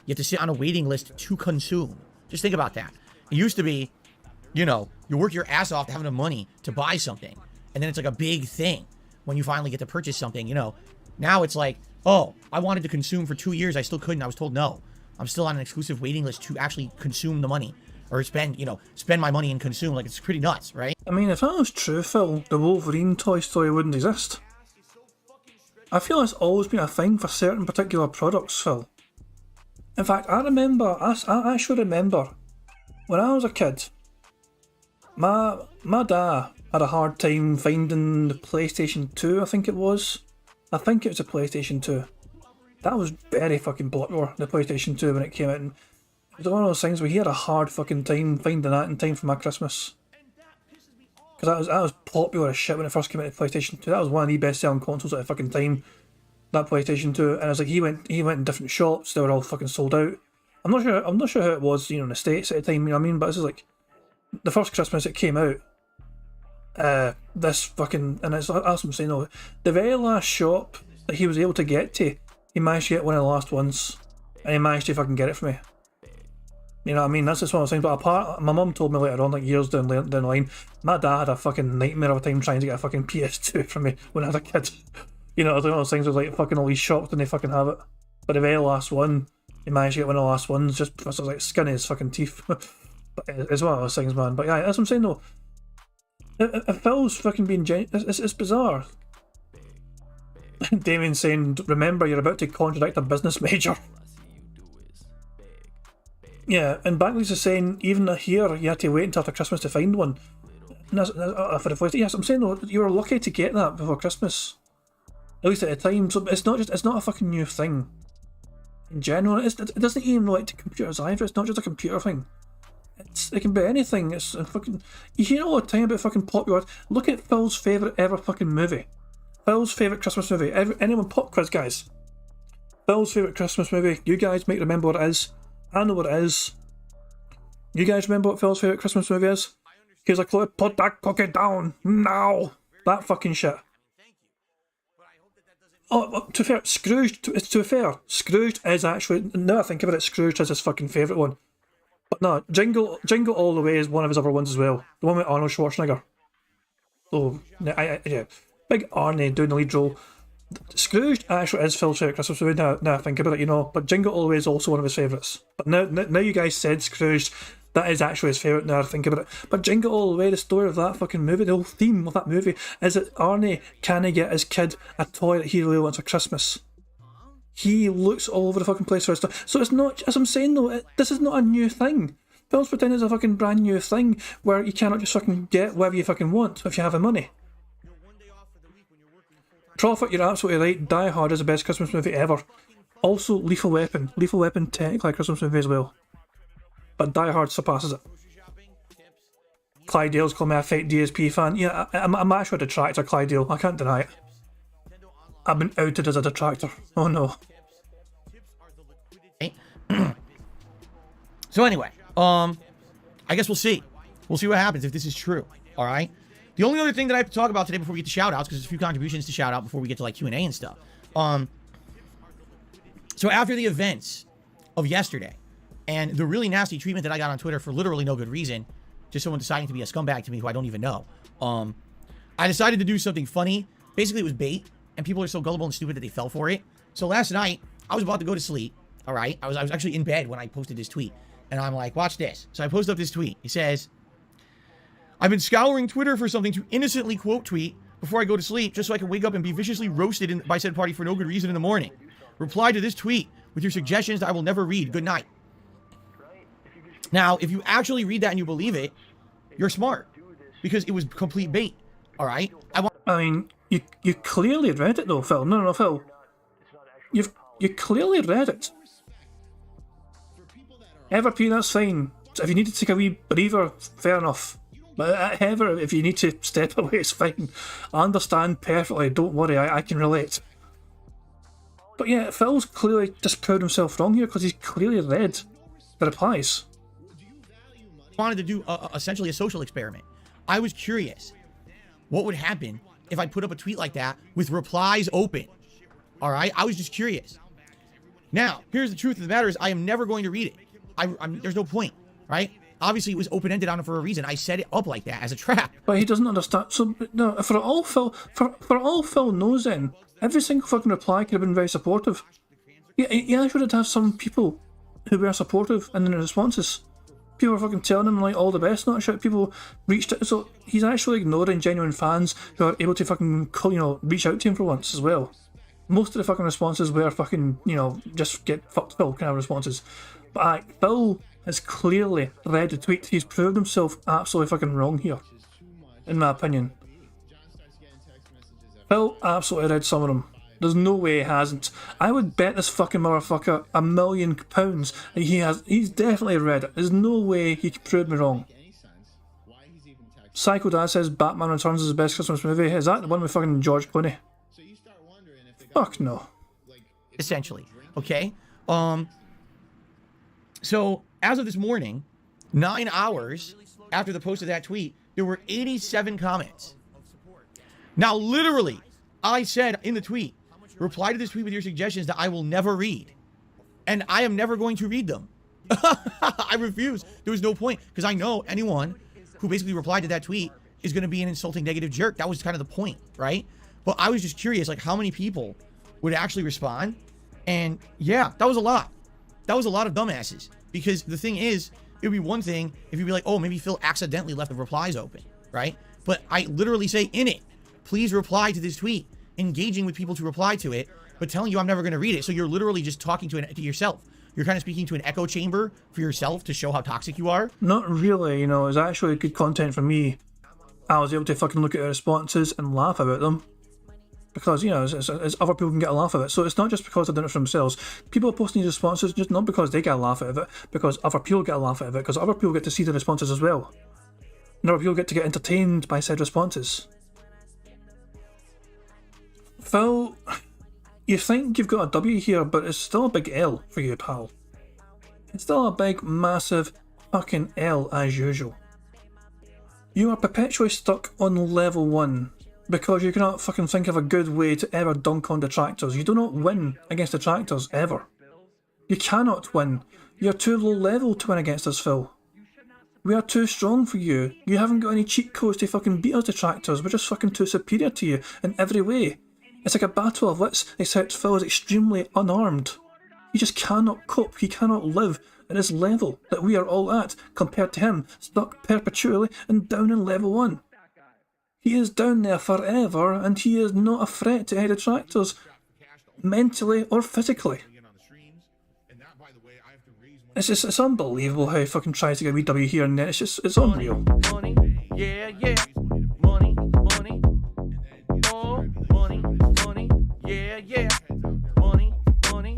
C: You have to sit on a waiting list to consume. Just think about that. It used to be, you know, you work your ass off to have enough money to buy something, and then it's like a big thing when you finally get to purchase something, you know. Now it's like, oh, I wanted to consume for 2 years, I still couldn't, I was told no. I'm still on an exclusive waiting list to actually consume the money, or spend my money and consume. Like, it's pretty nuts, right?
A: I mean, if that was true, Phil, the Wolverine toy story wouldn't exist. I feel it's always been a thing for certain particular products, Phil. In fact, I actually remember, when I was a kid, my dad had a hard time finding the PlayStation 2, I think it was. I think it was a PlayStation 2. That was very fucking popular, the PlayStation 2, when it came out. And it was one of those things where he had a hard fucking time finding that in time for my Christmas. Because that was popular as shit when it first came out to PlayStation 2. That was one of the best selling consoles at the fucking time. That PlayStation 2. And it's like he went in different shops, they were all fucking sold out. I'm not sure how it was, in the States at the time, you know what I mean? But this is like the first Christmas it came out. This fucking, and it's as I'm saying, no, the very last shop that he was able to get to, he managed to get one of the last ones, and he managed to fucking get it for me. You know what I mean? That's just one of those things. But apart, my mum told me later on, like years down the line, my dad had a fucking nightmare of a time trying to get a fucking PS2 for me when I was a kid. You know, it was one of those things where like fucking all these shops and they fucking have it. But the very last one, he managed to get one of the last ones just because it was like skinny as fucking teeth. But it's one of those things, man. But yeah, that's what I'm saying though. If Phil's fucking being it's bizarre. Damien saying, remember, you're about to contradict a business major. Yeah, and Backley's is saying, even here, you had to wait until after Christmas to find one. And that's for the place. Yes, I'm saying though, you were lucky to get that before Christmas. At least at the time. So it's not a fucking new thing. In general, it doesn't even relate to computers either. It's not just a computer thing. It can be anything. It's a fucking. You hear all the time about fucking popular. Look at Phil's favourite ever fucking movie. Phil's favourite Christmas movie. Anyone pop quiz, guys? Phil's favourite Christmas movie. You guys might remember what it is. I know what it is. You guys remember what Phil's favourite Christmas movie is? He's like, put that cookie down now. That fucking shit. Oh, to be fair, Scrooge. To be fair, Scrooge is actually. Now I think about it, Scrooge is his fucking favourite one. But no, Jingle All the Way is one of his other ones as well. The one with Arnold Schwarzenegger. Oh, yeah. Big Arnie doing the lead role. Scrooge actually is Phil's favourite Christmas movie, now I think about it, but Jingle All the Way is also one of his favourites. But now you guys said Scrooge, that is actually his favourite now I think about it. But Jingle All the Way, the story of that fucking movie, the whole theme of that movie, is that Arnie can't get his kid a toy that he really wants for Christmas. He looks all over the fucking place for his stuff. So it's not, as I'm saying though, this is not a new thing. Phil's pretending it's a fucking brand new thing where you cannot just fucking get whatever you fucking want if you have the money. Prophet, you're absolutely right. Die Hard is the best Christmas movie ever. Also, Lethal Weapon. Lethal Weapon technically a Christmas movie as well. But Die Hard surpasses it. Clyde Dale's calling me a fake DSP fan. Yeah, I'm actually a detractor, Clyde Dale. I can't deny it. I've been outed as a detractor. Oh no.
C: So anyway, I guess we'll see. We'll see what happens if this is true. All right. The only other thing that I have to talk about today before we get to shout-outs, because there's a few contributions to shout out before we get to like Q&A and stuff. So after the events of yesterday and the really nasty treatment that I got on Twitter for literally no good reason, just someone deciding to be a scumbag to me who I don't even know, I decided to do something funny. Basically, it was bait, and people are so gullible and stupid that they fell for it. So last night, I was about to go to sleep. All right, I was actually in bed when I posted this tweet, and I'm like, watch this. So I post up this tweet. He says, I've been scouring Twitter for something to innocently quote tweet before I go to sleep just so I can wake up and be viciously roasted by said party for no good reason in the morning. Reply to this tweet with your suggestions that I will never read. Good night. Now, if you actually read that and you believe it, you're smart because it was complete bait. All right?
A: I mean, you clearly read it though, Phil. No, Phil. You clearly read it. Everp, that's fine. If you need to take a wee breather, fair enough. But however, if you need to step away, it's fine. I understand perfectly, don't worry, I can relate. But yeah, Phil's clearly just proved himself wrong here because he's clearly read the replies.
C: Wanted to do essentially a social experiment. I was curious what would happen if I put up a tweet like that with replies open. All right, I was just curious. Now, here's the truth of the matter is I am never going to read it. There's no point, right? Obviously, it was open-ended on it for a reason. I set it up like that as a trap.
A: But he doesn't understand. So, no, for all Phil knows then, every single fucking reply could have been very supportive. Yeah, he actually would have some people who were supportive in their responses. People were fucking telling him, like, all the best, not shit. People reached out. So, he's actually ignoring genuine fans who are able to fucking, reach out to him for once as well. Most of the fucking responses were fucking, just get fucked Phil kind of responses. But Phil has clearly read the tweet. He's proved himself absolutely fucking wrong here, in my opinion. Phil absolutely read some of them. There's no way he hasn't. I would bet this fucking motherfucker £1 million that he's definitely read it. There's no way he could prove me wrong. Psycho Dad says Batman Returns is the best Christmas movie. Is that the one with fucking George Clooney? Fuck no.
C: Essentially, okay? So, as of this morning, 9 hours after the post of that tweet, there were 87 comments. Now, literally, I said in the tweet, reply to this tweet with your suggestions that I will never read. And I am never going to read them. I refuse. There was no point, because I know anyone who basically replied to that tweet is going to be an insulting negative jerk. That was kind of the point, right? But I was just curious, like, how many people would actually respond? And yeah, that was a lot. That was a lot of dumbasses. Because the thing is, it would be one thing if you'd be like, oh, maybe Phil accidentally left the replies open, right? But I literally say in it, please reply to this tweet, engaging with people to reply to it, but telling you I'm never going to read it. So you're literally just talking to yourself. You're kind of speaking to an echo chamber for yourself to show how toxic you are.
A: Not really, you know, it's actually good content for me. I was able to fucking look at the responses and laugh about them. Because, you know, it's other people can get a laugh at it. So it's not just because they're doing it for themselves. People are posting these responses just not because they get a laugh out of it, because other people get a laugh out of it, because other people get to see the responses as well. And other people get to get entertained by said responses. Phil, you think you've got a W here, but it's still a big L for you, pal. It's still a big, massive fucking L as usual. You are perpetually stuck on level 1 because you cannot fucking think of a good way to ever dunk on detractors. You do not win against detractors, ever. You cannot win. You're too low level to win against us, Phil. We are too strong for you. You haven't got any cheat codes to fucking beat us detractors. We're just fucking too superior to you in every way. It's like a battle of wits, except Phil is extremely unarmed. He just cannot cope, he cannot live at this level that we are all at, compared to him, stuck perpetually and down in level 1. He is down there forever, and he is not a threat to any detractors, mentally or physically. It's unbelievable how he fucking tries to get a wee W here and there. It's unreal.
B: Money, yeah, yeah. Money, money. Oh, money, money. Yeah, yeah. Money, money.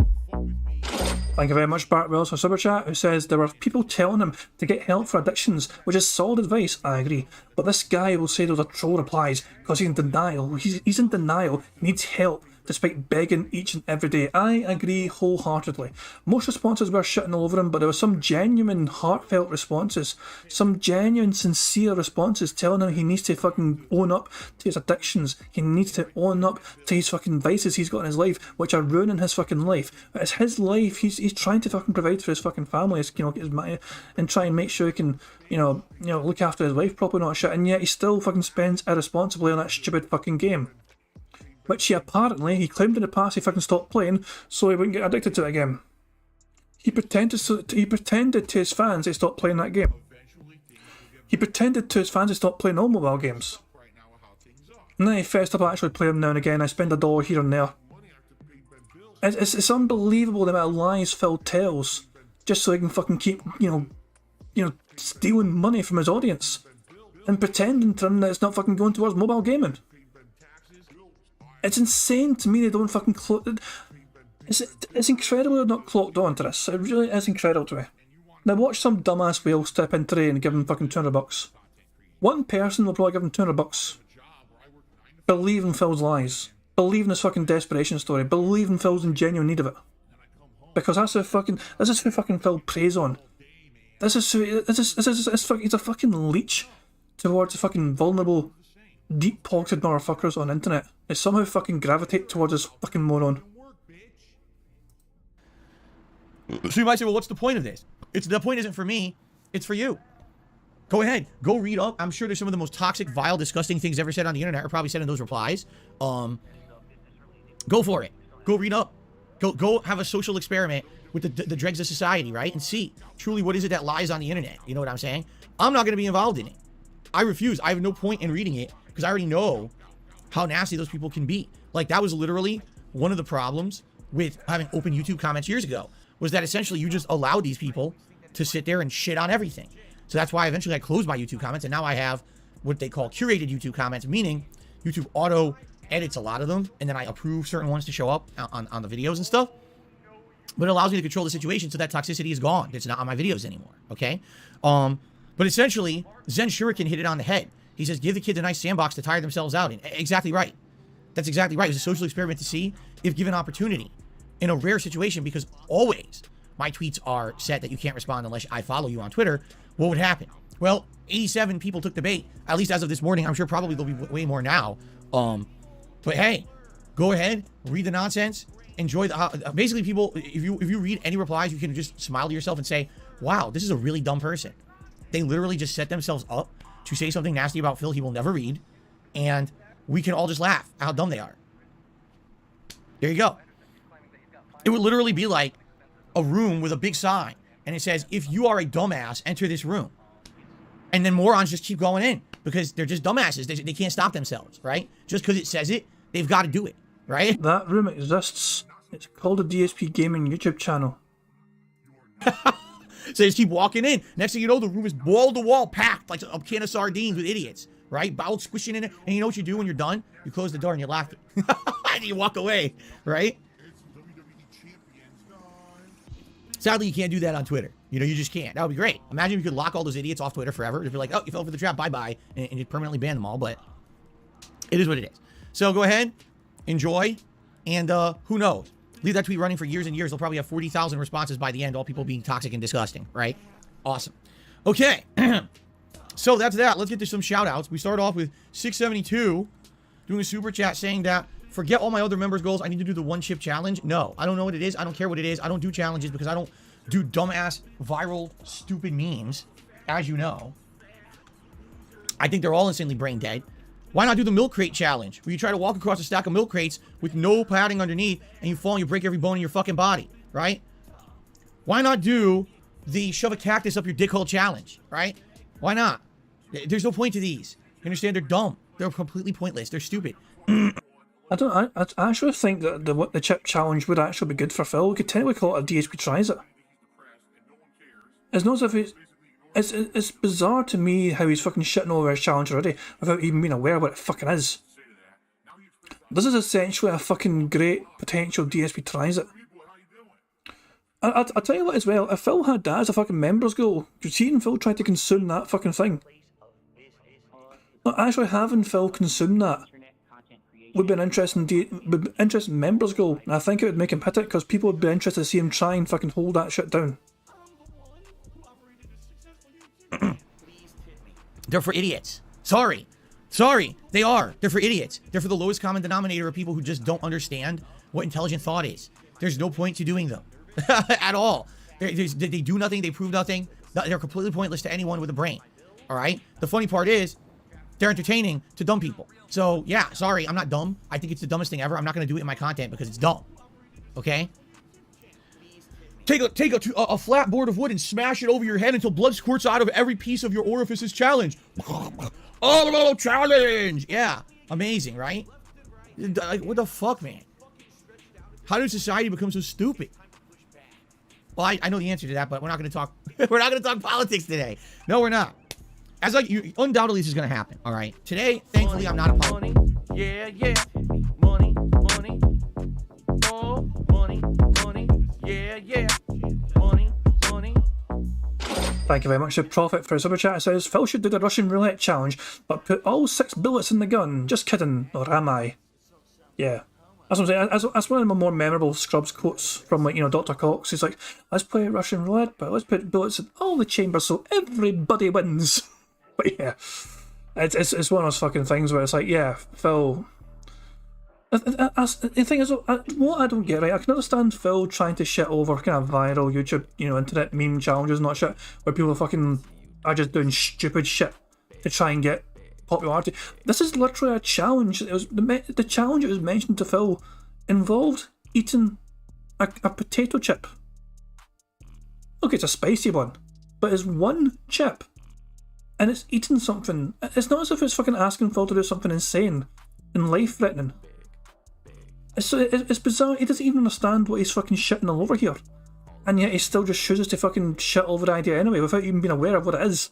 A: Thank you very much, Bart Wells, for Super Chat, who says there were people telling him to get help for addictions, which is solid advice. I agree. But this guy will say those are troll replies because he's in denial. He's in denial, he needs help, despite begging each and every day. I agree wholeheartedly. Most responses were shitting all over him, but there were some genuine, heartfelt responses. Some genuine, sincere responses telling him he needs to fucking own up to his addictions. He needs to own up to his fucking vices he's got in his life, which are ruining his fucking life. It's his life. He's trying to fucking provide for his fucking family, you know, get his money, and try and make sure he can, you know, look after his wife properly and all that shit, and yet he still fucking spends irresponsibly on that stupid fucking game. Which he claimed in the past he fucking stopped playing so he wouldn't get addicted to it again. He pretended to his fans he stopped playing that game. He pretended to his fans he stopped playing all mobile games. And then he fessed up, I actually play them now and again, I spend $1 here and there. It's unbelievable the amount of lies Phil tells just so he can fucking keep, you know, stealing money from his audience. And pretending to them that it's not fucking going towards mobile gaming. It's insane to me they don't fucking it's incredible they're not clocked on to this. It really is incredible to me. Now watch some dumbass whale step in today and give him fucking $200. One person will probably give him $200. Believe in Phil's lies. Believe in his fucking desperation story. Believe in Phil's in genuine need of it. Because this is who fucking Phil preys on. He's a fucking leech towards the fucking vulnerable, deep-pocketed motherfuckers on the internet. They somehow fucking gravitate towards this fucking moron.
C: So you might say, well, what's the point of this? The point isn't for me, it's for you. Go ahead, go read up. I'm sure there's some of the most toxic, vile, disgusting things ever said on the internet are probably said in those replies. Go for it. Go read up. Go have a social experiment with the dregs of society, right? And see truly what is it that lies on the internet. You know what I'm saying? I'm not going to be involved in it. I refuse. I have no point in reading it because I already know how nasty those people can be. Like, that was literally one of the problems with having open YouTube comments years ago, was that essentially you just allowed these people to sit there and shit on everything. So that's why eventually I closed my YouTube comments, and now I have what they call curated YouTube comments, meaning YouTube auto edits a lot of them, and then I approve certain ones to show up on the videos and stuff. But it allows me to control the situation so that toxicity is gone. It's not on my videos anymore, okay? But essentially, Zen Shuriken hit it on the head. He says, give the kids a nice sandbox to tire themselves out in. Exactly right. That's exactly right. It was a social experiment to see if given opportunity. In a rare situation, because always my tweets are set that you can't respond unless I follow you on Twitter, what would happen? Well, 87 people took the bait, at least as of this morning. I'm sure probably there'll be way more now. But hey, go ahead, read the nonsense. Enjoy the basically people. If you read any replies, you can just smile to yourself and say, "Wow, this is a really dumb person." They literally just set themselves up to say something nasty about Phil he will never read, and we can all just laugh at how dumb they are. There you go. It would literally be like a room with a big sign, and it says, "If you are a dumbass, enter this room." And then morons just keep going in because they're just dumbasses. They can't stop themselves, right? Just because it says it, they've got to do it, right?
A: That room exists. It's called a DSP Gaming YouTube channel.
C: So they just keep walking in. Next thing you know, the room is wall to wall packed like a can of sardines with idiots, right? Bowels squishing in it. And you know what you do when you're done? You close the door and you laugh. And you walk away, right? Sadly, you can't do that on Twitter. You know, you just can't. That would be great. Imagine if you could lock all those idiots off Twitter forever. It'd be like, oh, you fell for the trap, bye-bye. And you permanently ban them all. But it is what it is. So go ahead, enjoy, and who knows? Leave that tweet running for years and years. They'll probably have 40,000 responses by the end, all people being toxic and disgusting, right? Awesome. Okay. So that's that. Let's get to some shout-outs. We start off with 672 doing a super chat saying that, forget all my other members' goals. I need to do the one chip challenge. No, I don't know what it is. I don't care what it is. I don't do challenges because I don't do dumbass, viral, stupid memes, as you know. I think they're all insanely brain dead. Why not do the milk crate challenge, where you try to walk across a stack of milk crates with no padding underneath, and you fall and you break every bone in your fucking body, right? Why not do the shove a cactus up your dick hole challenge, right? Why not? There's no point to these. You understand? They're dumb. They're completely pointless. They're stupid.
A: I actually think that the chip challenge would actually be good for Phil. We could technically call it a DSP tries it. It's not as if it's bizarre to me how he's fucking shitting over his challenge already without even being aware of what it fucking is. This is essentially a fucking great potential DSP tries it. I'll tell you what as well, if Phil had that as a fucking members goal, you've seen Phil try to consume that fucking thing. Not actually having Phil consume that would be an interesting members goal, and I think it would make him hit it because people would be interested to see him try and fucking hold that shit down.
C: They're for idiots. Sorry, they are. They're for idiots. They're for the lowest common denominator of people who just don't understand what intelligent thought is. There's no point to doing them at all. They do nothing. They prove nothing. They're completely pointless to anyone with a brain. All right. The funny part is, they're entertaining to dumb people. So yeah, sorry, I'm not dumb. I think it's the dumbest thing ever. I'm not going to do it in my content because it's dumb. Okay. Take a flat board of wood and smash it over your head until blood squirts out of every piece of your orifices challenge. Oh, challenge! Yeah, amazing, right? Like, what the fuck, man? How did society become so stupid? Well, I know the answer to that, but we're not going to talk. We're not going to talk politics today. No, we're not. As like undoubtedly, this is going to happen. All right. Today, thankfully, I'm not a politician.
B: Yeah, money, oh, money, yeah, money.
A: Thank you very much to Prophet for a super chat. It says, Phil should do the Russian roulette challenge, but put all 6 bullets in the gun. Just kidding, or am I? Yeah. That's what I'm saying. That's one of my more memorable Scrubs quotes from, like, you know, Dr. Cox. He's like, let's play Russian roulette, but let's put bullets in all the chambers so everybody wins. But yeah, it's one of those fucking things where it's like, yeah, Phil. The thing is, what I don't get, right, I can understand Phil trying to shit over kind of viral YouTube, you know, internet meme challenges and that shit, where people fucking are just doing stupid shit to try and get popularity. This is literally a challenge. It was the challenge that was mentioned to Phil involved eating a potato chip. Okay, it's a spicy one, but it's one chip. And it's eating something. It's not as if it's fucking asking Phil to do something insane and life-threatening. It's bizarre. He doesn't even understand what he's fucking shitting all over here. And yet he still just chooses to fucking shit over the idea anyway without even being aware of what it is.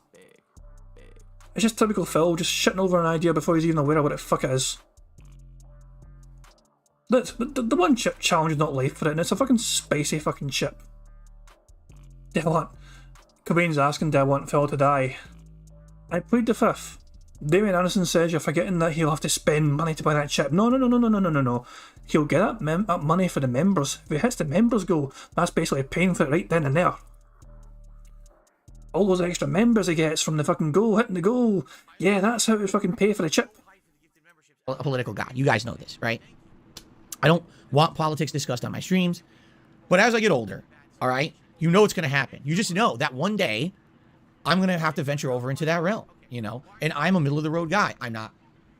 A: It's just typical Phil, just shitting over an idea before he's even aware of what the fuck it is. The one chip challenge is not life for it, and it's a fucking spicy fucking chip. Do I want... Cobain's asking, do I want Phil to die? I plead the fifth. Damien Anderson says you're forgetting that he'll have to spend money to buy that chip. No. He'll get that money for the members. If he hits the members goal, that's basically paying for it right then and there. All those extra members he gets from the fucking goal, hitting the goal. Yeah, that's how he fucking pay for the chip.
C: A political guy. You guys know this, right? I don't want politics discussed on my streams. But as I get older, all right, you know what's going to happen. You just know that one day I'm going to have to venture over into that realm, you know? And I'm a middle-of-the-road guy. I'm not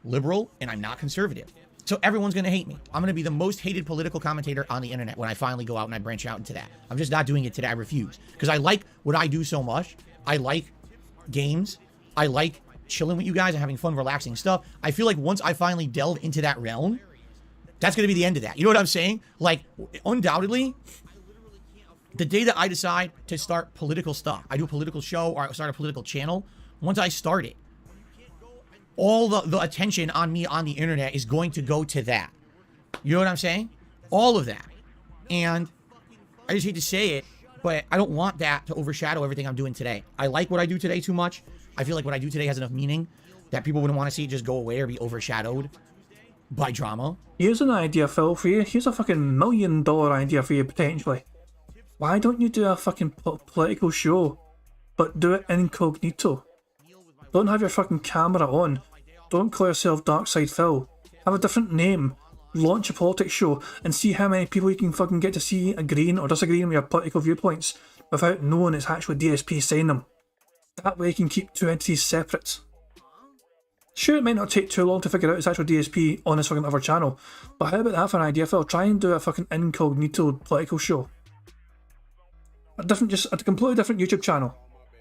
C: liberal and I'm not conservative. So everyone's going to hate me. I'm going to be the most hated political commentator on the internet when I finally go out and I branch out into that. I'm just not doing it today. I refuse. Because I like what I do so much. I like games. I like chilling with you guys and having fun, relaxing stuff. I feel like once I finally delve into that realm, that's going to be the end of that. You know what I'm saying? Like, undoubtedly, the day that I decide to start political stuff, I do a political show or I start a political channel, once I start it, all the attention on me on the internet is going to go to that. You know what I'm saying? All of that. And I just hate to say it, but I don't want that to overshadow everything I'm doing today. I like what I do today too much. I feel like what I do today has enough meaning that people wouldn't want to see it just go away or be overshadowed by drama.
A: Here's an idea, Phil, for you. Here's a fucking $1 million idea for you, potentially. Why don't you do a fucking political show, but do it incognito? Don't have your fucking camera on. Don't call yourself Darkside Phil. Have a different name. Launch a politics show and see how many people you can fucking get to see agreeing or disagreeing with your political viewpoints without knowing it's actually DSP saying them. That way you can keep two entities separate. Sure, it might not take too long to figure out it's actually DSP on this fucking other channel, but how about that for an idea, Phil? Try and do a fucking incognito political show. A completely different YouTube channel.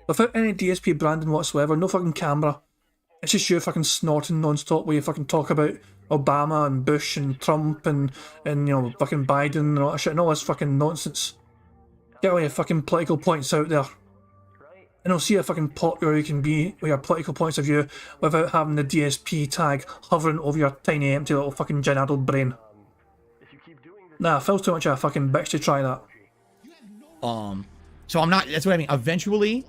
A: Without any DSP branding whatsoever, no fucking camera. It's just you fucking snorting non-stop where you fucking talk about Obama and Bush and Trump and you know, fucking Biden and all that shit and all this fucking nonsense. Get all your fucking political points out there. And I'll see how fucking popular you can be with your political points of view without having the DSP tag hovering over your tiny empty little fucking gin-addled brain. Nah, Phil's too much of a fucking bitch to try that.
C: So I'm not, that's what I mean. Eventually,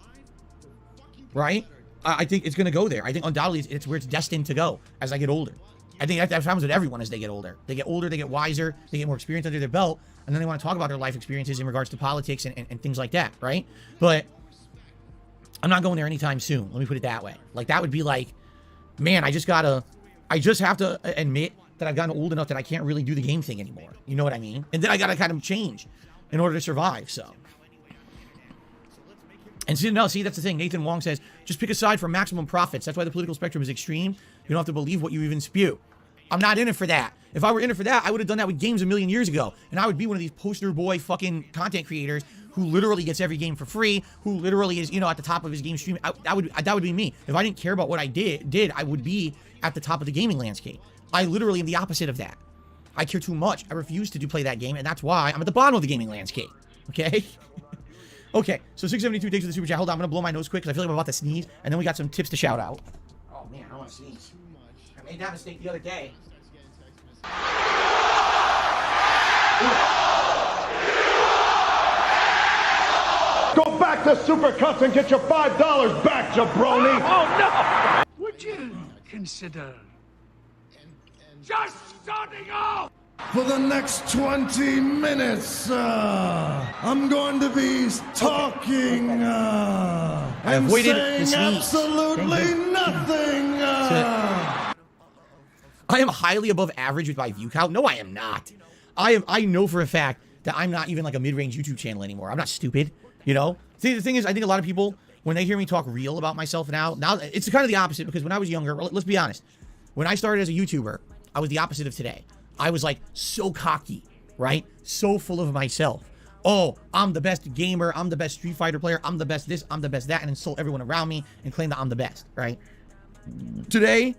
C: right? I think it's going to go there. I think undoubtedly it's where it's destined to go as I get older. I think that happens with everyone as they get older. They get older, they get wiser, they get more experience under their belt, and then they want to talk about their life experiences in regards to politics and things like that, right? But I'm not going there anytime soon. Let me put it that way. Like, that would be like, man, I just have to admit that I've gotten old enough that I can't really do the game thing anymore. You know what I mean? And then I got to kind of change in order to survive, so. And see, no, see, that's the thing. Nathan Wong says, just pick a side for maximum profits. That's why the political spectrum is extreme. You don't have to believe what you even spew. I'm not in it for that. If I were in it for that, I would have done that with games a million years ago. And I would be one of these poster boy fucking content creators who literally gets every game for free, who literally is, you know, at the top of his game stream. That would be me. If I didn't care about what I did, I would be at the top of the gaming landscape. I literally am the opposite of that. I care too much. I refuse to play that game, and that's why I'm at the bottom of the gaming landscape. Okay? Okay, so 672 takes to the super chat. Hold on, I'm going to blow my nose quick because I feel like I'm about to sneeze. And then we got some tips to shout out. Oh, man, I don't want to sneeze. I made that mistake the other day.
D: Go back to Supercuts and get your $5 back, jabroni!
B: Oh, no! Would you consider just starting off?
D: For the next 20 minutes, I'm going to be talking and saying absolutely nothing.
C: I am highly above average with my view count. No, I am not. I know for a fact that I'm not even like a mid-range YouTube channel anymore. I'm not stupid, you know? See, the thing is, I think a lot of people, when they hear me talk real about myself now it's kind of the opposite, because when I was younger, let's be honest, when I started as a YouTuber, I was the opposite of today. I was like so cocky, right? So full of myself. Oh, I'm the best gamer. I'm the best Street Fighter player. I'm the best this. I'm the best that. And insult everyone around me and claim that I'm the best, right? Today,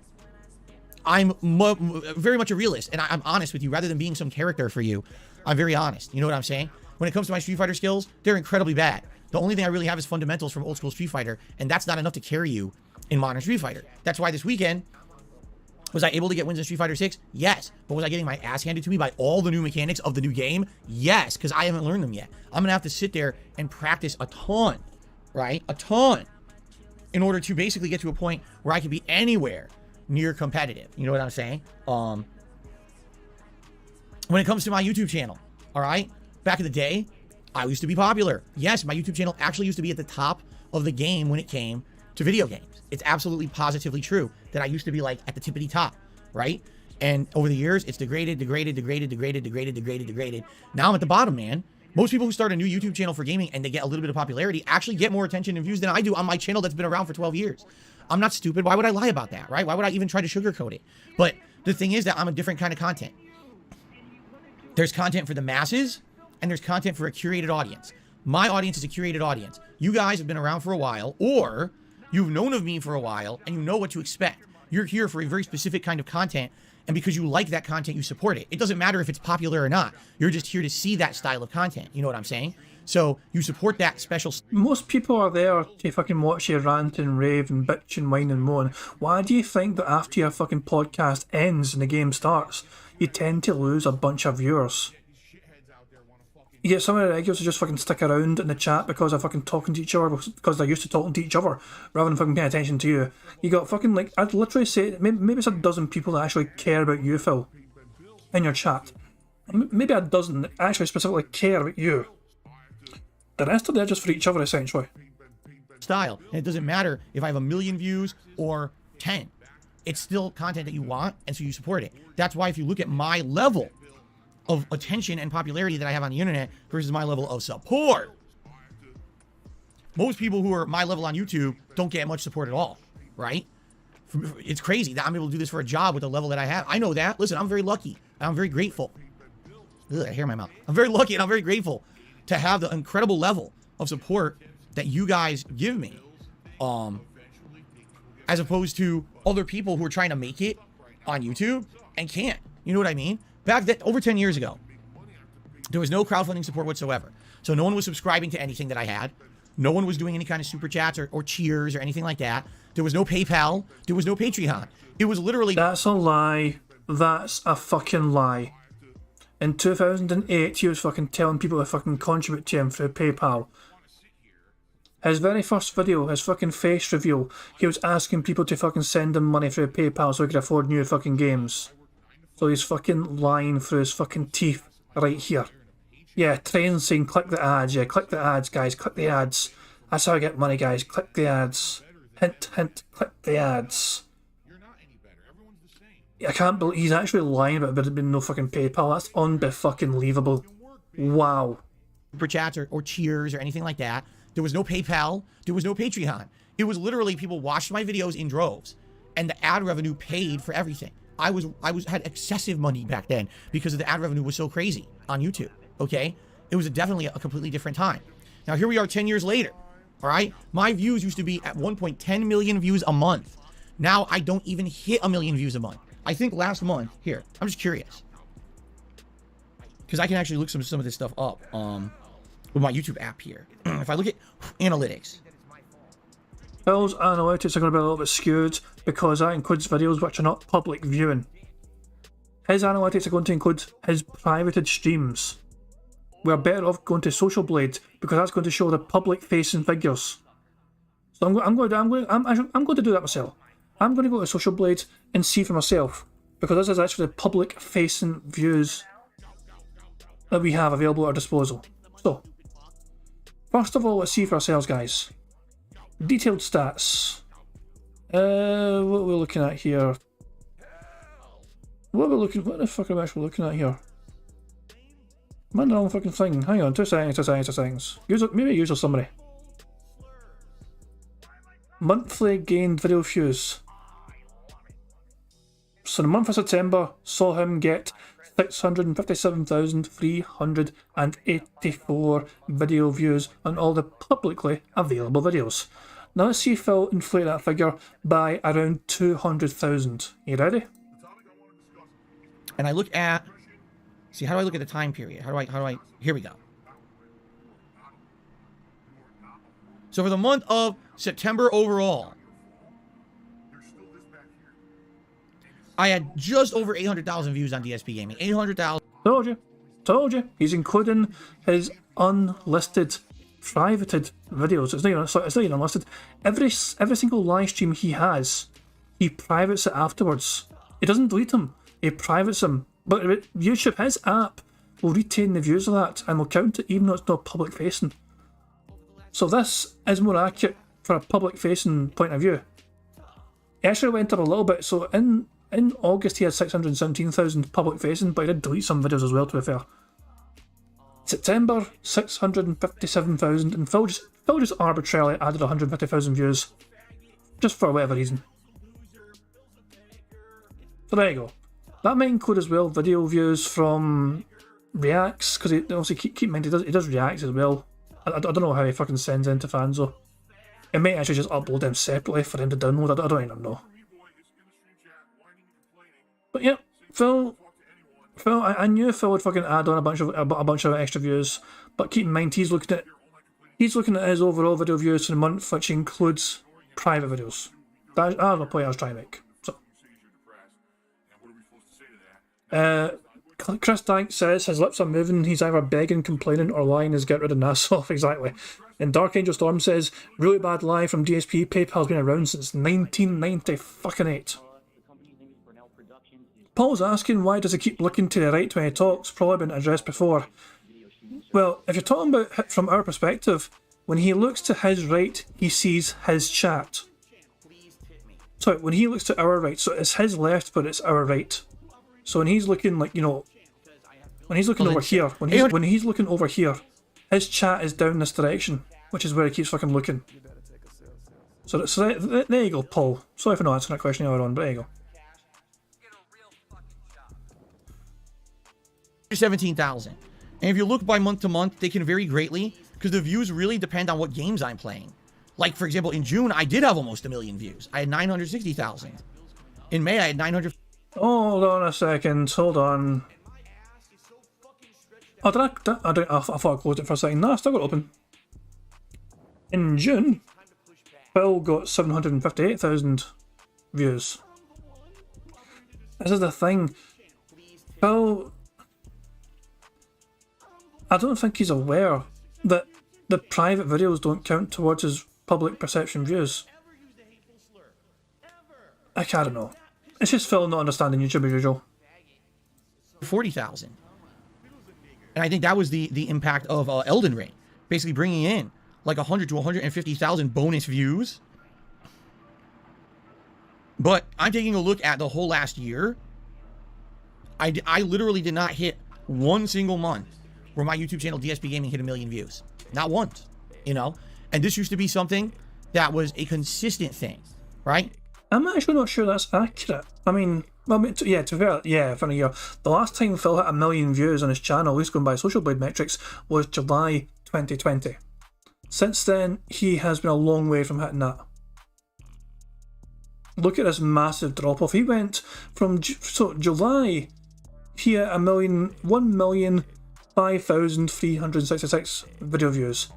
C: I'm very much a realist. And I'm honest with you. Rather than being some character for you, I'm very honest. You know what I'm saying? When it comes to my Street Fighter skills, they're incredibly bad. The only thing I really have is fundamentals from old school Street Fighter. And that's not enough to carry you in modern Street Fighter. That's why this weekend, Was I able to get wins in Street Fighter 6? Yes. But was I getting my ass handed to me by all the new mechanics of the new game? Yes, because I haven't learned them yet. I'm going to have to sit there and practice a ton, right? A ton, in order to basically get to a point where I can be anywhere near competitive. You know what I'm saying? When it comes to my YouTube channel, all right? Back in the day, I used to be popular. Yes, my YouTube channel actually used to be at the top of the game when it came to video games. It's absolutely positively true that I used to be like at the tippity top, right? And over the years, it's degraded. Now I'm at the bottom, man. Most people who start a new YouTube channel for gaming and they get a little bit of popularity actually get more attention and views than I do on my channel that's been around for 12 years. I'm not stupid. Why would I lie about that, right? Why would I even try to sugarcoat it? But the thing is that I'm a different kind of content. There's content for the masses and there's content for a curated audience. My audience is a curated audience. You guys have been around for a while, or you've known of me for a while and you know what to expect. You're here for a very specific kind of content, and because you like that content, you support it. It doesn't matter if it's popular or not. You're just here to see that style of content. You know what I'm saying? So you support that special.
A: Most people are there to fucking watch you rant and rave and bitch and whine and moan. Why do you think that after your fucking podcast ends and the game starts, you tend to lose a bunch of viewers? You get some of the regulars to just fucking stick around in the chat because they're fucking talking to each other, because they're used to talking to each other rather than fucking paying attention to you. You got fucking, like, I'd literally say maybe it's a dozen people that actually care about you, Phil, in your chat. Maybe a dozen that actually specifically care about you. The rest are there just for each other, essentially.
C: Style. And it doesn't matter if I have 1 million views or 10. It's still content that you want, and so you support it. That's why if you look at my level of attention and popularity that I have on the internet versus my level of support, most people who are my level on YouTube don't get much support at all, right? It's crazy that I'm able to do this for a job with the level that I have. I know that. Listen, I'm very lucky. I'm very grateful. Ugh, I hear my mouth. I'm very lucky and I'm very grateful to have the incredible level of support that you guys give me, as opposed to other people who are trying to make it on YouTube and can't. You know what I mean? Back then, over 10 years ago, there was no crowdfunding support whatsoever. So no one was subscribing to anything that I had. No one was doing any kind of super chats or cheers or anything like that. There was no PayPal. There was no Patreon. It was literally...
A: That's a lie. That's a fucking lie. In 2008, he was fucking telling people to fucking contribute to him through PayPal. His very first video, his fucking face reveal, he was asking people to fucking send him money through PayPal so he could afford new fucking games. So he's fucking lying through his fucking teeth right here. Yeah, Train's saying click the ads. Yeah, click the ads, guys. Click the ads. That's how I get money, guys. Click the ads. Hint, hint. Click the ads. I can't believe he's actually lying about there being no fucking PayPal. That's unbe-fucking-leavable. Wow.
C: Super chats or cheers or anything like that. There was no PayPal. There was no Patreon. It was literally people watched my videos in droves, and the ad revenue paid for everything. I had excessive money back then because the ad revenue was so crazy on YouTube. Okay, it was definitely a completely different time. Now here we are 10 years later. All right, my views used to be at 1.10 million views a month. Now I don't even hit 1 million views a month. I think last month, here, I'm just curious, because I can actually look some of this stuff up with my YouTube app here. If I look at analytics,
A: Phil's analytics are going to be a little bit skewed because that includes videos which are not public viewing. His analytics are going to include his privated streams. We're better off going to Social Blade because that's going to show the public-facing figures. So I'm going to do that myself. I'm going to go to Social Blade and see for myself, because this is actually the public-facing views that we have available at our disposal. So, first of all, let's see for ourselves, guys. Detailed stats. What we're looking at here. What the fuck are we actually looking at here? I'm on the wrong fucking thing. Hang on, 2 seconds. Maybe user summary. Monthly gained video views. So the month of September saw him get 657,384 video views on all the publicly available videos. Now let's see if Phil inflate that figure by around 200,000. You ready?
C: and I look at, see, how do I look at the time period? How do I, here we go. So for the month of September overall, I had just over 800,000 views on DSP Gaming. 800,000.
A: Told you. He's including his unlisted, privated videos. It's not even unlisted. Every single live stream he has, he privates it afterwards. He doesn't delete them. He privates them. But YouTube, his app, will retain the views of that and will count it even though it's not public facing. So this is more accurate for a public facing point of view. He actually went up a little bit. So in August he had 617,000 public facing, but he did delete some videos as well, to be fair. September, 657,000, and Phil just arbitrarily added 150,000 views. Just for whatever reason. So there you go. That might include as well video views from reacts, because obviously keep in mind he does reacts as well. I don't know how he fucking sends in to fans though. It may actually just upload them separately for him to download. I don't even know. But yeah, Phil, I knew Phil would fucking add on a bunch of extra views, but keep in mind he's looking at his overall video views for the month, which includes private videos. That's the point I was trying to make. So, Chris Dank says his lips are moving. He's either begging, complaining, or lying his get rid of Nassau. Exactly. And Dark Angel Storm says really bad lie from DSP. PayPal's been around since 1998. Paul's asking why does he keep looking to the right when he talks, probably been addressed before. Well, if you're talking about it from our perspective, when he looks to his right, he sees his chat. So when he looks to our right, so it's his left, but it's our right. So when he's looking like, when he's looking over here, when he's looking over here, his chat is down this direction, which is where he keeps fucking looking. So there you go, Paul. Sorry for not answering that question earlier on, but there you go.
C: 17,000. And if you look by month to month, they can vary greatly because the views really depend on what games I'm playing. Like, for example, in June, I did have almost 1 million views. I had 960,000. In May, I had 900.
A: Hold on a second. Hold on. Oh, I thought I closed it for a second. No, I still got it open. In June, Phil got 758,000 views. This is the thing. Phil, I don't think he's aware that the private videos don't count towards his public perception views. I don't know. It's just Phil not understanding YouTube as usual.
C: 40,000. And I think that was the impact of Elden Ring. Basically bringing in like 100 to 150,000 bonus views. But I'm taking a look at the whole last year. I literally did not hit one single month where my YouTube channel DSP Gaming hit 1 million views. Not once, And this used to be something that was a consistent thing, right?
A: I'm actually not sure that's accurate. To be fair, for a year. The last time Phil hit 1 million views on his channel, at least going by Social Blade metrics, was July 2020. Since then, he has been a long way from hitting that. Look at this massive drop off. He went from July, he had 1,005,366 video views.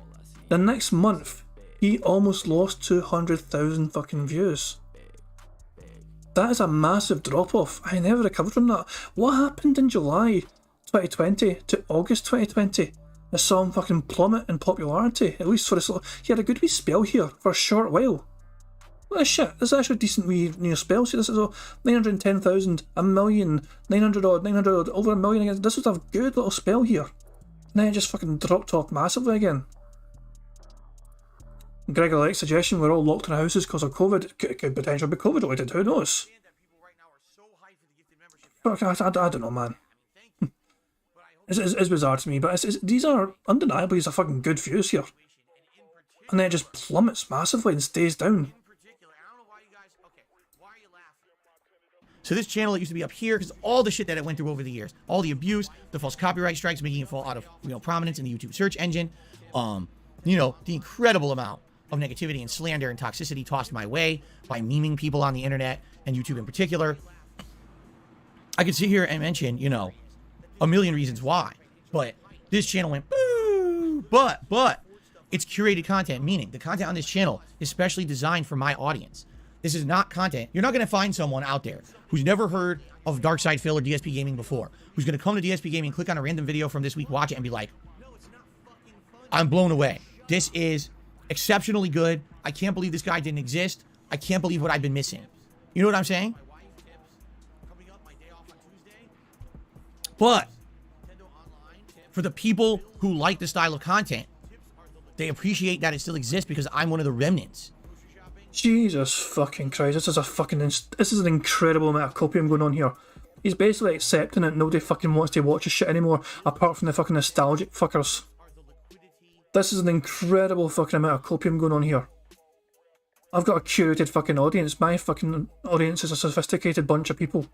A: The next month, he almost lost 200,000 fucking views. That is a massive drop off. I never recovered from that. What happened in July 2020 to August 2020? I saw him fucking plummet in popularity. At least for he had a good wee spell here for a short while. What the shit? This is actually a decent wee spell. See, this is 910,000, 1 million, 900 odd, over 1 million again. This was a good little spell here. And then it just fucking dropped off massively again. Gregor Lake's suggestion, we're all locked in our houses because of COVID. Could potentially be COVID related, who knows? I don't know, man. It's bizarre to me, but these are undeniably these are fucking good views here. And then it just plummets massively and stays down.
C: So this channel that used to be up here, because all the shit that it went through over the years, all the abuse, the false copyright strikes, making it fall out of prominence in the YouTube search engine, the incredible amount of negativity and slander and toxicity tossed my way by memeing people on the internet and YouTube in particular. I could sit here and mention, 1 million reasons why, but this channel went boo. But it's curated content, meaning the content on this channel is specially designed for my audience. This is not content. You're not going to find someone out there who's never heard of Darkside Phil or DSP Gaming before, who's going to come to DSP Gaming, click on a random video from this week, watch it, and be like, I'm blown away. This is exceptionally good. I can't believe this guy didn't exist. I can't believe what I've been missing. You know what I'm saying? But for the people who like the style of content, they appreciate that it still exists because I'm one of the remnants.
A: Jesus fucking Christ, this is an incredible amount of copium going on here. He's basically accepting that nobody fucking wants to watch his shit anymore, apart from the fucking nostalgic fuckers. This is an incredible fucking amount of copium going on here. I've got a curated fucking audience. My fucking audience is a sophisticated bunch of people.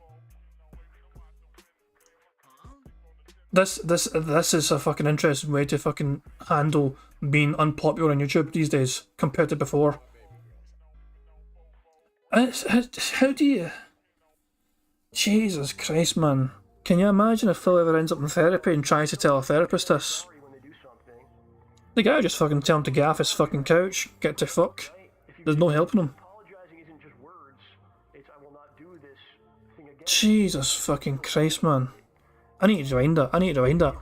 A: This is a fucking interesting way to fucking handle being unpopular on YouTube these days compared to before. How do you... Jesus Christ, man. Can you imagine if Phil ever ends up in therapy and tries to tell a therapist this? The guy just fucking tell him to get off his fucking couch, get to fuck. There's no helping him. Jesus fucking Christ, man. I need to rewind that.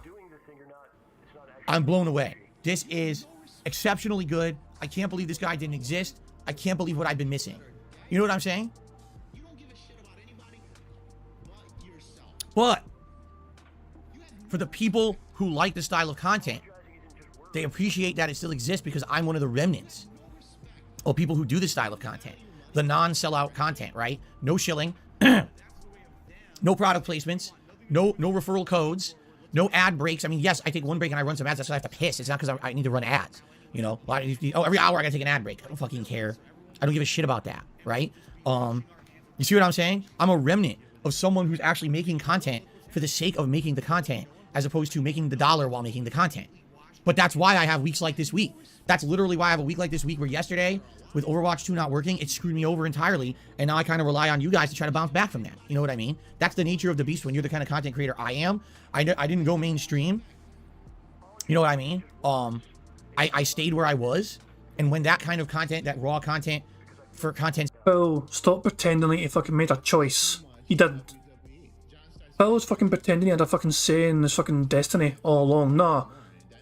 C: I'm blown away. This is exceptionally good. I can't believe this guy didn't exist. I can't believe what I've been missing. You know what I'm saying? But for the people who like the style of content, they appreciate that it still exists because I'm one of the remnants of people who do this style of content. The non-sellout content, right? No shilling, no product placements, no referral codes, no ad breaks. I mean, yes, I take one break and I run some ads. That's why I have to piss. It's not because I need to run ads. You know, every hour I gotta take an ad break. I don't fucking care. I don't give a shit about that, right? You see what I'm saying? I'm a remnant of someone who's actually making content for the sake of making the content, as opposed to making the dollar while making the content. But that's why I have weeks like this week. That's literally why I have a week like this week where yesterday, with Overwatch 2 not working, it screwed me over entirely. And now I kind of rely on you guys to try to bounce back from that. You know what I mean? That's the nature of the beast when you're the kind of content creator I am. I didn't go mainstream. You know what I mean? I stayed where I was. And when that kind of content, that raw content for content...
A: Phil, stop pretending like you fucking made a choice. He didn't. Phil was fucking pretending he had a fucking say in his fucking destiny all along. Nah.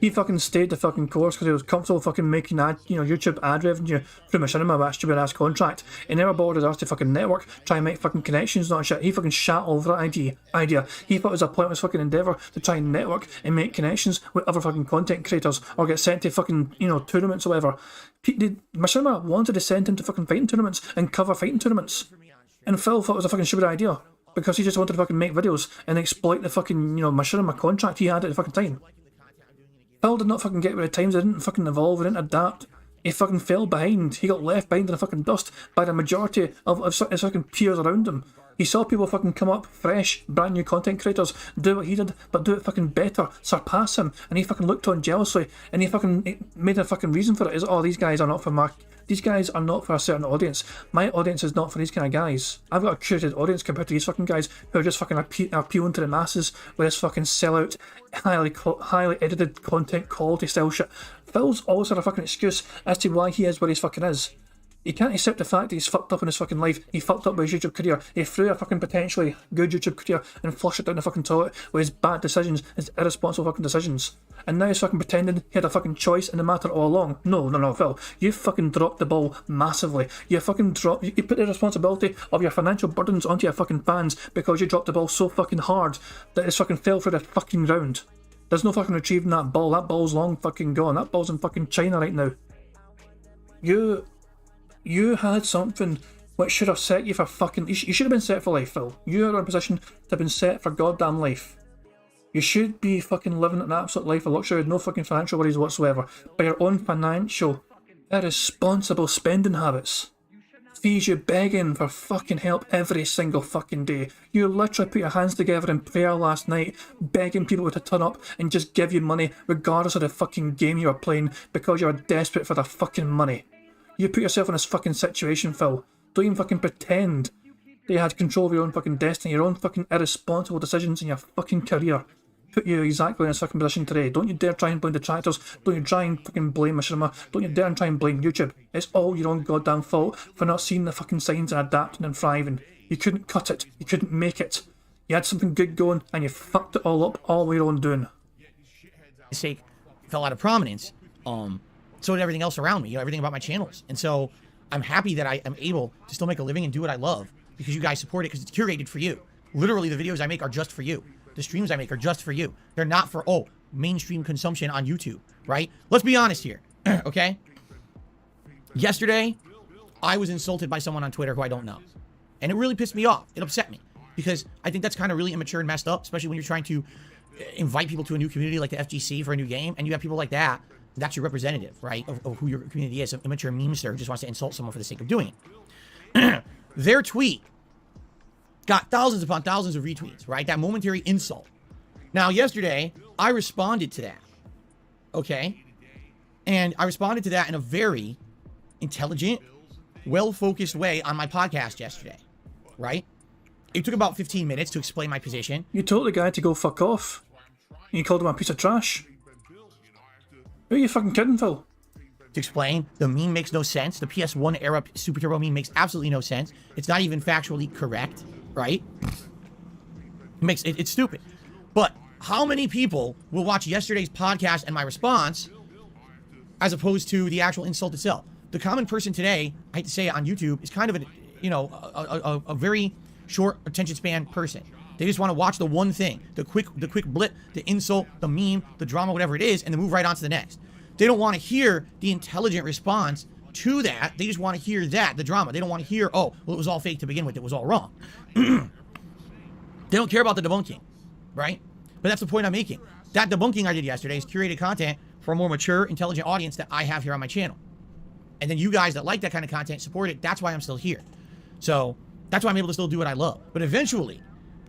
A: He fucking stayed the fucking course because he was comfortable fucking making YouTube ad revenue through Machinima with a stupid ass contract. He never bothered us to fucking network, try and make fucking connections, not shit. He fucking shat all over that idea. He thought it was a pointless fucking endeavour to try and network and make connections with other fucking content creators or get sent to fucking, tournaments or whatever. Machinima wanted to send him to fucking fighting tournaments and cover fighting tournaments. And Phil thought it was a fucking stupid idea because he just wanted to fucking make videos and exploit the fucking, Machinima contract he had at the fucking time. Phil did not fucking get with the times, he didn't fucking evolve, he didn't adapt. He fucking fell behind. He got left behind in the fucking dust by the majority of his fucking peers around him. He saw people fucking come up, fresh, brand new content creators, do what he did, but do it fucking better, surpass him, and he fucking looked on jealously, and he fucking made a fucking reason for it, is, oh, these guys are not for these guys are not for a certain audience. My audience is not for these kind of guys. I've got a curated audience compared to these fucking guys who are just fucking appealing to the masses with this fucking sellout, highly edited content quality style shit. Phil's always had a fucking excuse as to why he is where he fucking is. He can't accept the fact that he's fucked up in his fucking life. He fucked up with his YouTube career. He threw a fucking potentially good YouTube career and flushed it down the fucking toilet with his bad decisions, his irresponsible fucking decisions. And now he's fucking pretending he had a fucking choice in the matter all along. No, Phil. You fucking dropped the ball massively. You put the responsibility of your financial burdens onto your fucking fans because you dropped the ball so fucking hard that it's fucking fell through the fucking ground. There's no fucking retrieving that ball. That ball's long fucking gone. That ball's in fucking China right now. You had something which should have set you for fucking... You should have been set for life, Phil. You are in a position to have been set for goddamn life. You should be fucking living an absolute life of luxury with no fucking financial worries whatsoever. By your own financial, irresponsible spending habits. Fees you begging for fucking help every single fucking day. You literally put your hands together in prayer last night, begging people to turn up and just give you money regardless of the fucking game you are playing because you're desperate for the fucking money. You put yourself in this fucking situation, Phil. Don't even fucking pretend that you had control of your own fucking destiny, your own fucking irresponsible decisions in your fucking career. put you exactly in a second position today. Don't you dare try and blame detractors. Don't you try and fucking blame Machinima. Don't you dare and try and blame YouTube. It's all your own goddamn fault for not seeing the fucking signs and adapting and thriving. You couldn't cut it. You couldn't make it. You had something good going and you fucked it all up all on your own doing.
C: Sake fell out of prominence. So did everything else around me, everything about my channels. And so I'm happy that I am able to still make a living and do what I love because you guys support it, because it's curated for you. Literally, the videos I make are just for you. The streams I make are just for you. They're not for, mainstream consumption on YouTube, right? Let's be honest here, okay? Yesterday, I was insulted by someone on Twitter who I don't know. And it really pissed me off. It upset me because I think that's kind of really immature and messed up, especially when you're trying to invite people to a new community like the FGC for a new game, and you have people like that. That's your representative, right, of who your community is. An immature memester who just wants to insult someone for the sake of doing it. Their tweet got thousands upon thousands of retweets, right? That momentary insult. Now, yesterday, I responded to that, okay? And I responded to that in a very intelligent, well-focused way on my podcast yesterday, right? It took about 15 minutes to explain my position.
A: You told the guy to go fuck off. You called him a piece of trash. Who are you fucking kidding, Phil?
C: To explain, the meme makes no sense. The PS1 era Super Turbo meme makes absolutely no sense. It's not even factually correct, right? It's stupid. But how many people will watch yesterday's podcast and my response as opposed to the actual insult itself? The common person today, I hate to say it, on YouTube is kind of a very short attention span person. They just want to watch the one thing, the quick blip, the insult, the meme, the drama, whatever it is, and then move right on to the next. They don't want to hear the intelligent response to that. They just want to hear that, the drama. They don't want to hear, it was all fake to begin with. It was all wrong. They don't care about the debunking, right? But that's the point I'm making. That debunking I did yesterday is curated content for a more mature, intelligent audience that I have here on my channel. And then you guys that like that kind of content support it. That's why I'm still here. So that's why I'm able to still do what I love. But eventually,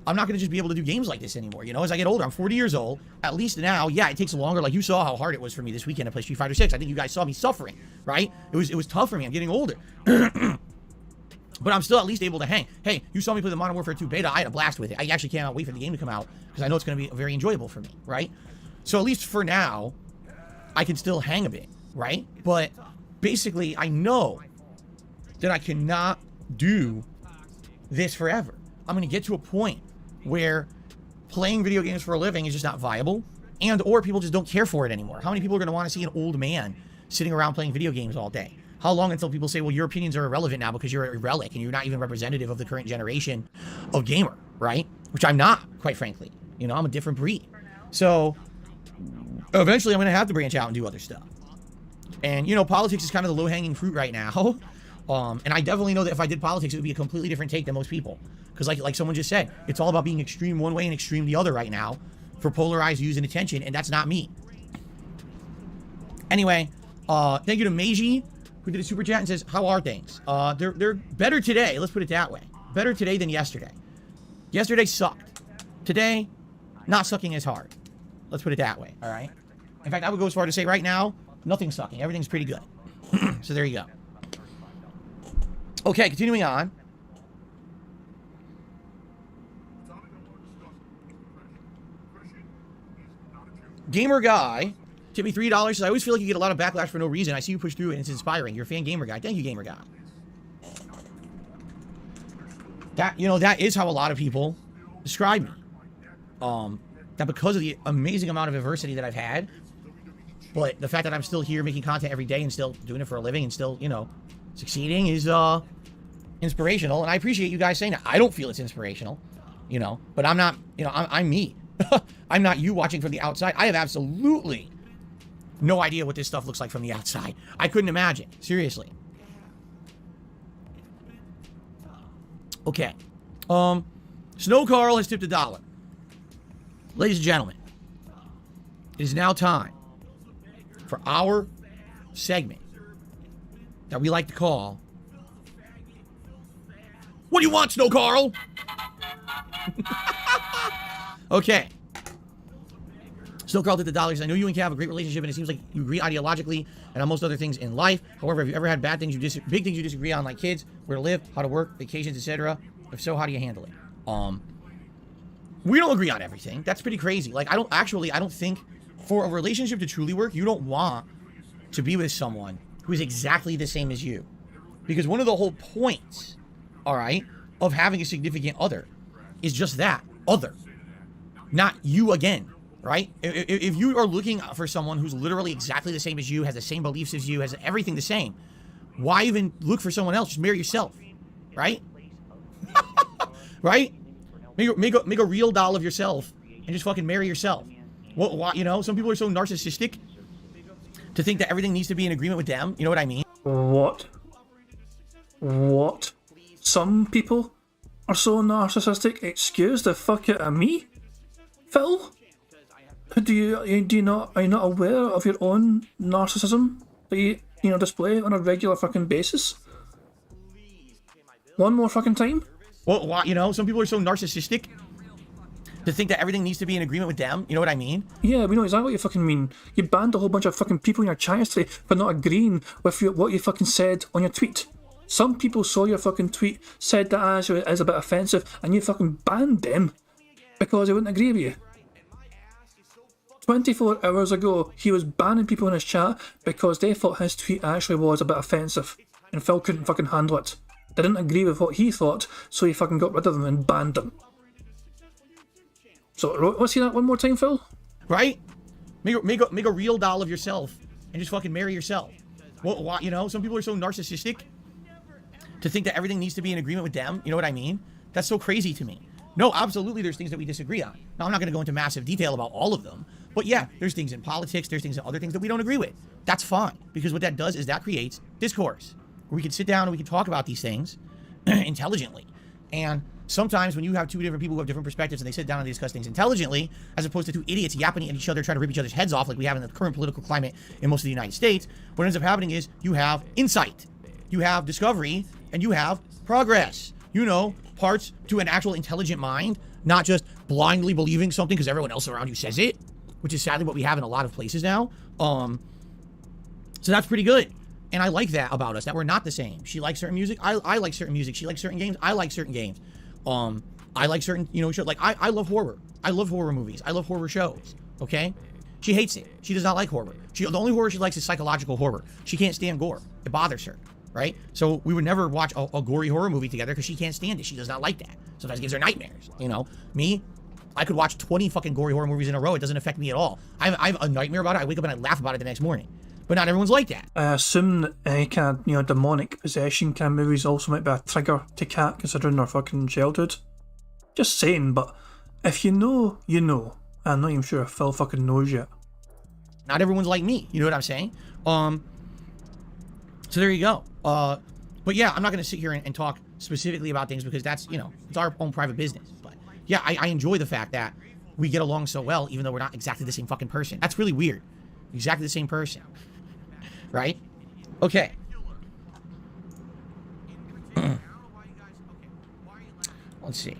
C: I'm not going to just be able to do games like this anymore. As I get older, I'm 40 years old. At least now, it takes longer. Like you saw how hard it was for me this weekend to play Street Fighter 6. I think you guys saw me suffering, right? It was tough for me. I'm getting older. But I'm still at least able to hang. Hey, you saw me play the Modern Warfare 2 beta. I had a blast with it. I actually cannot wait for the game to come out because I know it's going to be very enjoyable for me, right? So at least for now, I can still hang a bit, right? But basically, I know that I cannot do this forever. I'm going to get to a point where playing video games for a living is just not viable, and or people just don't care for it anymore. How many people are going to want to see an old man sitting around playing video games all day? How long until people say, well, your opinions are irrelevant now because you're a relic and you're not even representative of the current generation of gamer, right? Which I'm not, quite frankly. I'm a different breed. So eventually I'm going to have to branch out and do other stuff. And, politics is kind of the low-hanging fruit right now. And I definitely know that if I did politics, it would be a completely different take than most people. Because like someone just said, it's all about being extreme one way and extreme the other right now for polarized views and attention, and that's not me. Anyway, thank you to Meiji, who did a super chat and says, how are things? They're better today, let's put it that way. Better today than yesterday. Yesterday sucked. Today, not sucking as hard. Let's put it that way, all right? In fact, I would go as far to say right now, nothing's sucking. Everything's pretty good. So there you go. Okay, continuing on. Gamer Guy tipped me $3. Says, I always feel like you get a lot of backlash for no reason. I see you push through it and it's inspiring. You're a fan, Gamer Guy. Thank you, Gamer Guy. That is how a lot of people describe me. That because of the amazing amount of adversity that I've had, but the fact that I'm still here making content every day and still doing it for a living and still, succeeding is inspirational. And I appreciate you guys saying that. I don't feel it's inspirational, but I'm not, I'm me. I'm not you watching from the outside. I have absolutely no idea what this stuff looks like from the outside. I couldn't imagine. Seriously. Okay. Snow Carl has tipped $1. Ladies and gentlemen, it is now time for our segment that we like to call, What do you want, Snow Carl? Okay. Snow Carl did the $. I know you and Kat have a great relationship, and it seems like you agree ideologically and on most other things in life. However, have you ever had big things you disagree on, like kids, where to live, how to work, vacations, etc.? If so, how do you handle it? We don't agree on everything. That's pretty crazy. Like, I don't think for a relationship to truly work, you don't want to be with someone who is exactly the same as you. Because one of the whole points, all right, of having a significant other is just that, other. Not you again, right? If you are looking for someone who's literally exactly the same as you, has the same beliefs as you, has everything the same, why even look for someone else? Just marry yourself, right? Right? Make a real doll of yourself and just fucking marry yourself. What, you know, some people are so narcissistic to think that everything needs to be in agreement with them. You know what I mean?
A: What? Some people are so narcissistic? Excuse the fuck out of me? Phil? Are you not aware of your own narcissism that you display on a regular fucking basis? One more fucking time?
C: Well, you know, some people are so narcissistic to think that everything needs to be in agreement with them. You know what I mean?
A: Yeah, we know exactly what you fucking mean. You banned a whole bunch of fucking people in your chat today for not agreeing with what you fucking said on your tweet. Some people saw your fucking tweet, said that as a bit offensive, and you fucking banned them because they wouldn't agree with you. 24 hours ago, he was banning people in his chat because they thought his tweet actually was a bit offensive, and Phil couldn't fucking handle it. They didn't agree with what he thought, so he fucking got rid of them and banned them. So, let's see that one more time, Phil?
C: Right? Make a real doll of yourself and just fucking marry yourself. Well, you know, some people are so narcissistic to think that everything needs to be in agreement with them. You know what I mean? That's so crazy to me. No, absolutely there's things that we disagree on. Now, I'm not going to go into massive detail about all of them, but yeah, there's things in politics, there's things in other things that we don't agree with. That's fine, because what that does is that creates discourse, where we can sit down and we can talk about these things intelligently. And sometimes when you have two different people who have different perspectives and they sit down and they discuss things intelligently, as opposed to two idiots yapping at each other, trying to rip each other's heads off like we have in the current political climate in most of the United States, what ends up happening is you have insight, you have discovery, and you have progress. You know, parts to an actual intelligent mind, not just blindly believing something because everyone else around you says it, which is sadly what we have in a lot of places now. So that's pretty good. And I like that about us, that we're not the same. She likes certain music. I like certain music. She likes certain games. I like certain games. I like certain, you know, shows. Like, I love horror. I love horror movies. I love horror shows. Okay? She hates it. She does not like horror. The only horror she likes is psychological horror. She can't stand gore. It bothers her. Right? So we would never watch a gory horror movie together because she can't stand it. She does not like that. Sometimes it gives her nightmares. You know? Me, I could watch 20 fucking gory horror movies in a row. It doesn't affect me at all. I have a nightmare about it. I wake up and I laugh about it the next morning. But not everyone's like that.
A: I assume that any kind of, demonic possession kind of movies also might be a trigger to Kat considering her fucking childhood. Just saying, but if you know, you know. I'm not even sure if Phil fucking knows yet.
C: Not everyone's like me. You know what I'm saying? So there you go. But yeah, I'm not going to sit here and talk specifically about things because that's, it's our own private business. But yeah, I enjoy the fact that we get along so well, even though we're not exactly the same fucking person. That's really weird. Exactly the same person. Right? Okay. Let's see.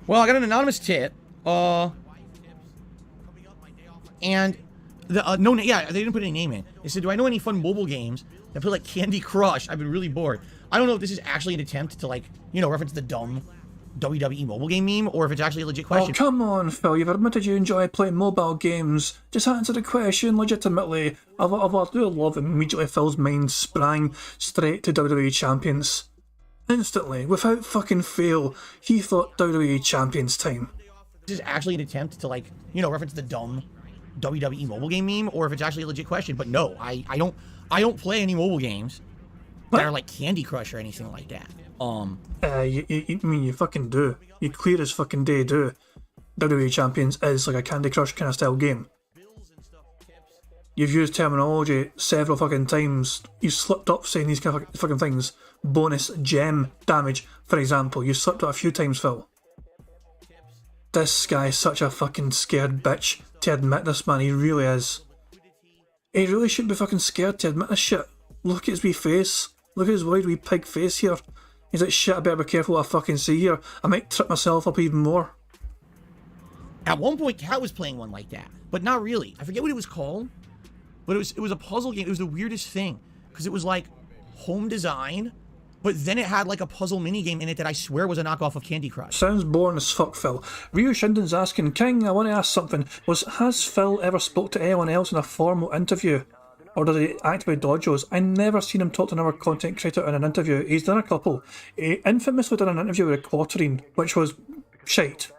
C: Well, I got an anonymous tip. And they didn't put any name in. They said, "Do I know any fun mobile games that play like Candy Crush? I've been really bored." I don't know if this is actually an attempt to reference the dumb WWE mobile game meme, or if it's actually a legit question.
A: Oh, come on, Phil. You've admitted you enjoy playing mobile games. Just answer the question legitimately. I do love it. Immediately Phil's mind sprang straight to WWE Champions. Instantly, without fucking fail, he thought WWE Champions time.
C: This is actually an attempt to reference the dumb WWE mobile game meme, or if it's actually a legit question. But no, I don't play any mobile games that are like Candy Crush or anything like that.
A: You fucking do. You clear as fucking day do. WWE Champions is like a Candy Crush kind of style game. You've used terminology several fucking times. You slipped up saying these kind of fucking things. Bonus gem damage, for example. You slipped up a few times, Phil. This guy's such a fucking scared bitch to admit this, man. He really is. He really shouldn't be fucking scared to admit this shit. Look at his wee face. Look at his wide wee pig face here. He's like, shit, I better be careful what I fucking see here. I might trip myself up even more.
C: At one point, Kat was playing one like that, but not really. I forget what it was called, but it was a puzzle game. It was the weirdest thing, because it was like home design, but then it had like a puzzle mini game in it that I swear was a knockoff of Candy Crush.
A: Sounds boring as fuck, Phil. Ryu Shinden's asking, King, I want to ask something. Has Phil ever spoke to anyone else in a formal interview? Or does he actively dodge those? I never seen him talk to another content creator in an interview. He's done a couple. He infamously done an interview with Quarterine, which was shite.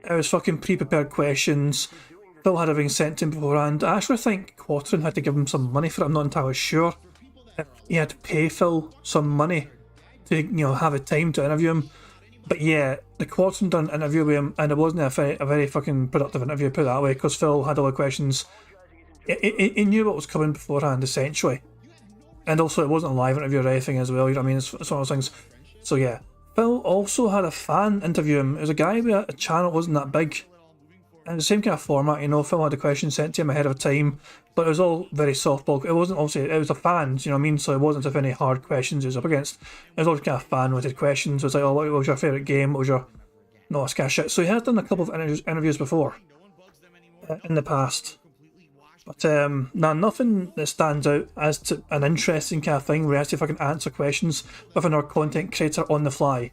A: It was fucking pre-prepared questions. Phil had everything sent to him beforehand. I actually think Quarterine had to give him some money for it. I'm not entirely sure. He had to pay Phil some money to, have a time to interview him. But yeah, the Quarterine done an interview with him, and it wasn't a very fucking productive interview, put it that way, because Phil had all the questions. He knew what was coming beforehand, essentially. And also, it wasn't a live interview or anything as well, you know what I mean? It's one of those things. So yeah. Phil also had a fan interview him. It was a guy with a channel that wasn't that big. And the same kind of format, Phil had a question sent to him ahead of time, but it was all very softball. It wasn't, obviously, it was the fans, you know what I mean? So it wasn't as if any hard questions he was up against. It was all kind of fan-related questions. It was like, oh, what was your favourite game? What was your... No, this kind of shit. So he has done a couple of interviews before, in the past. But nothing that stands out as to an interesting kind of thing where he has to fucking answer questions with another content creator on the fly.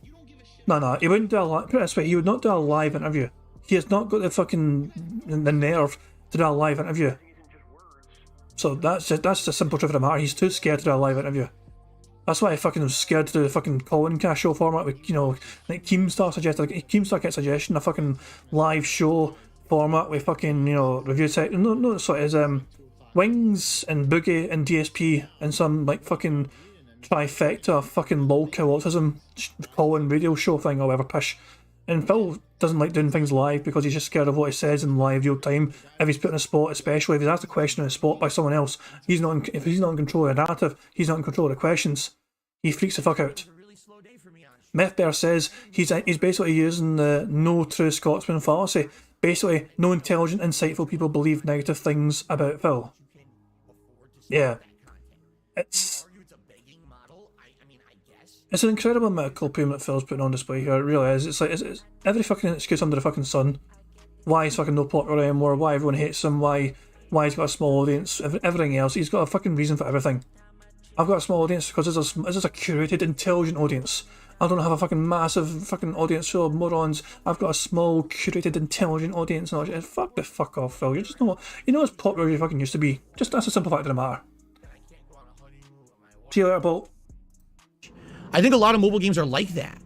A: No, he wouldn't do a live... Put it this way, he would not do a live interview. He has not got the nerve to do a live interview. So that's the simple truth of the matter. He's too scared to do a live interview. That's why I fucking was scared to do the fucking call-in kind of show format with, like Keemstar suggested. Like, Keemstar gets a suggestion, a fucking live show format with fucking, review tech. No, so it is Wings and Boogie and DSP and some like fucking trifecta of fucking lolcow autism call-in radio show thing or whatever pish. And Phil doesn't like doing things live because he's just scared of what he says in live real time. If he's put in a spot, especially if he's asked a question in a spot by someone else, if he's not in control of the narrative, he's not in control of the questions. He freaks the fuck out. Methbear says he's basically using the no true Scotsman fallacy. Basically, no intelligent, insightful people believe negative things about Phil. Yeah. It's an incredible amount of copium that Phil's putting on display here, it really is. It's like, it's every fucking excuse under the fucking sun. Why he's fucking no popular anymore, why everyone hates him, why he's got a small audience, everything else. He's got a fucking reason for everything. I've got a small audience because this is a curated, intelligent audience. I don't have a fucking massive fucking audience full of morons. I've got a small, curated, intelligent audience. And fuck the fuck off, Phil. You're just not, as popular as you fucking used to be. Just that's a simple fact of the matter. See you later, Bolt.
C: I think a lot of mobile games are like that.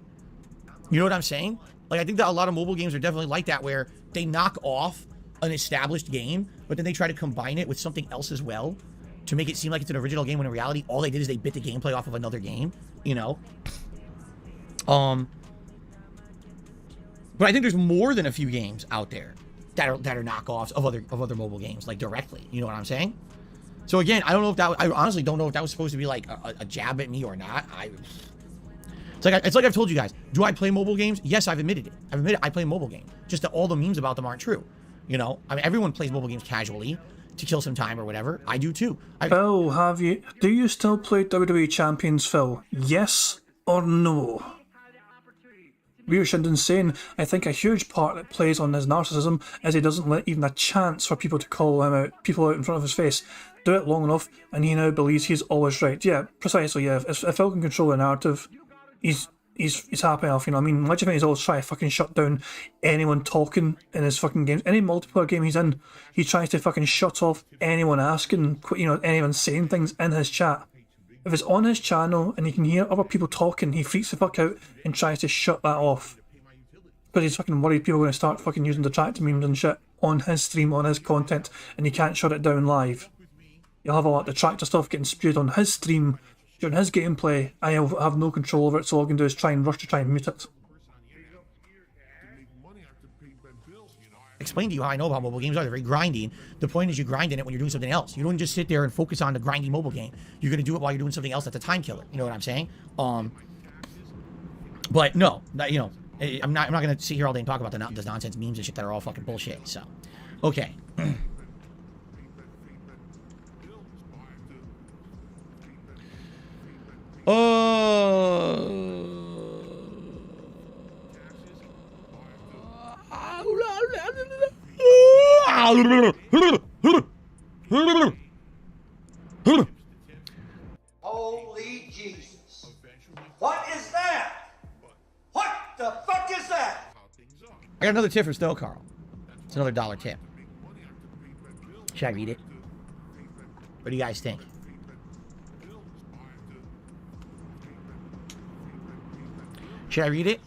C: You know what I'm saying? Like, I think that a lot of mobile games are definitely like that, where they knock off an established game, but then they try to combine it with something else as well to make it seem like it's an original game, when in reality, all they did is they bit the gameplay off of another game, But I think there's more than a few games out there that are knockoffs of other mobile games, like directly. You know what I'm saying? So again, I honestly don't know if that was supposed to be like a jab at me or not. It's like I've told you guys. Do I play mobile games? Yes, I've admitted it. I play mobile games. Just that all the memes about them aren't true. I mean, everyone plays mobile games casually to kill some time or whatever. I do too.
A: Phil, do you still play WWE Champions, Phil? Yes or no? Ryu Shinden's saying, I think a huge part that plays on his narcissism is he doesn't let even a chance for people to call him out, people out in front of his face. Do it long enough, and he now believes he's always right. Yeah, precisely, yeah. If Phil can control the narrative, he's happy enough, Imagine if he's always trying to fucking shut down anyone talking in his fucking games. Any multiplayer game he's in, he tries to fucking shut off anyone asking, anyone saying things in his chat. If it's on his channel and he can hear other people talking, he freaks the fuck out and tries to shut that off. Because he's fucking worried people are going to start fucking using detractor memes and shit on his stream, on his content, and he can't shut it down live. You'll have all that detractor stuff getting spewed on his stream during his gameplay. I have no control over it, so all I can do is try and mute it.
C: Explain to you how I know about mobile games. They're very grinding. The point is, you grind in it when you're doing something else. You don't just sit there and focus on the grindy mobile game. You're going to do it while you're doing something else that's a time killer. You know what I'm saying? But no, I'm not going to sit here all day and talk about this nonsense memes and shit that are all fucking bullshit. So, okay.
E: Holy Jesus.
C: What is that? What the fuck is that? I got another tip for Snow Carl. It's another $1 tip. Should I read it? What do you guys think? Should I read it?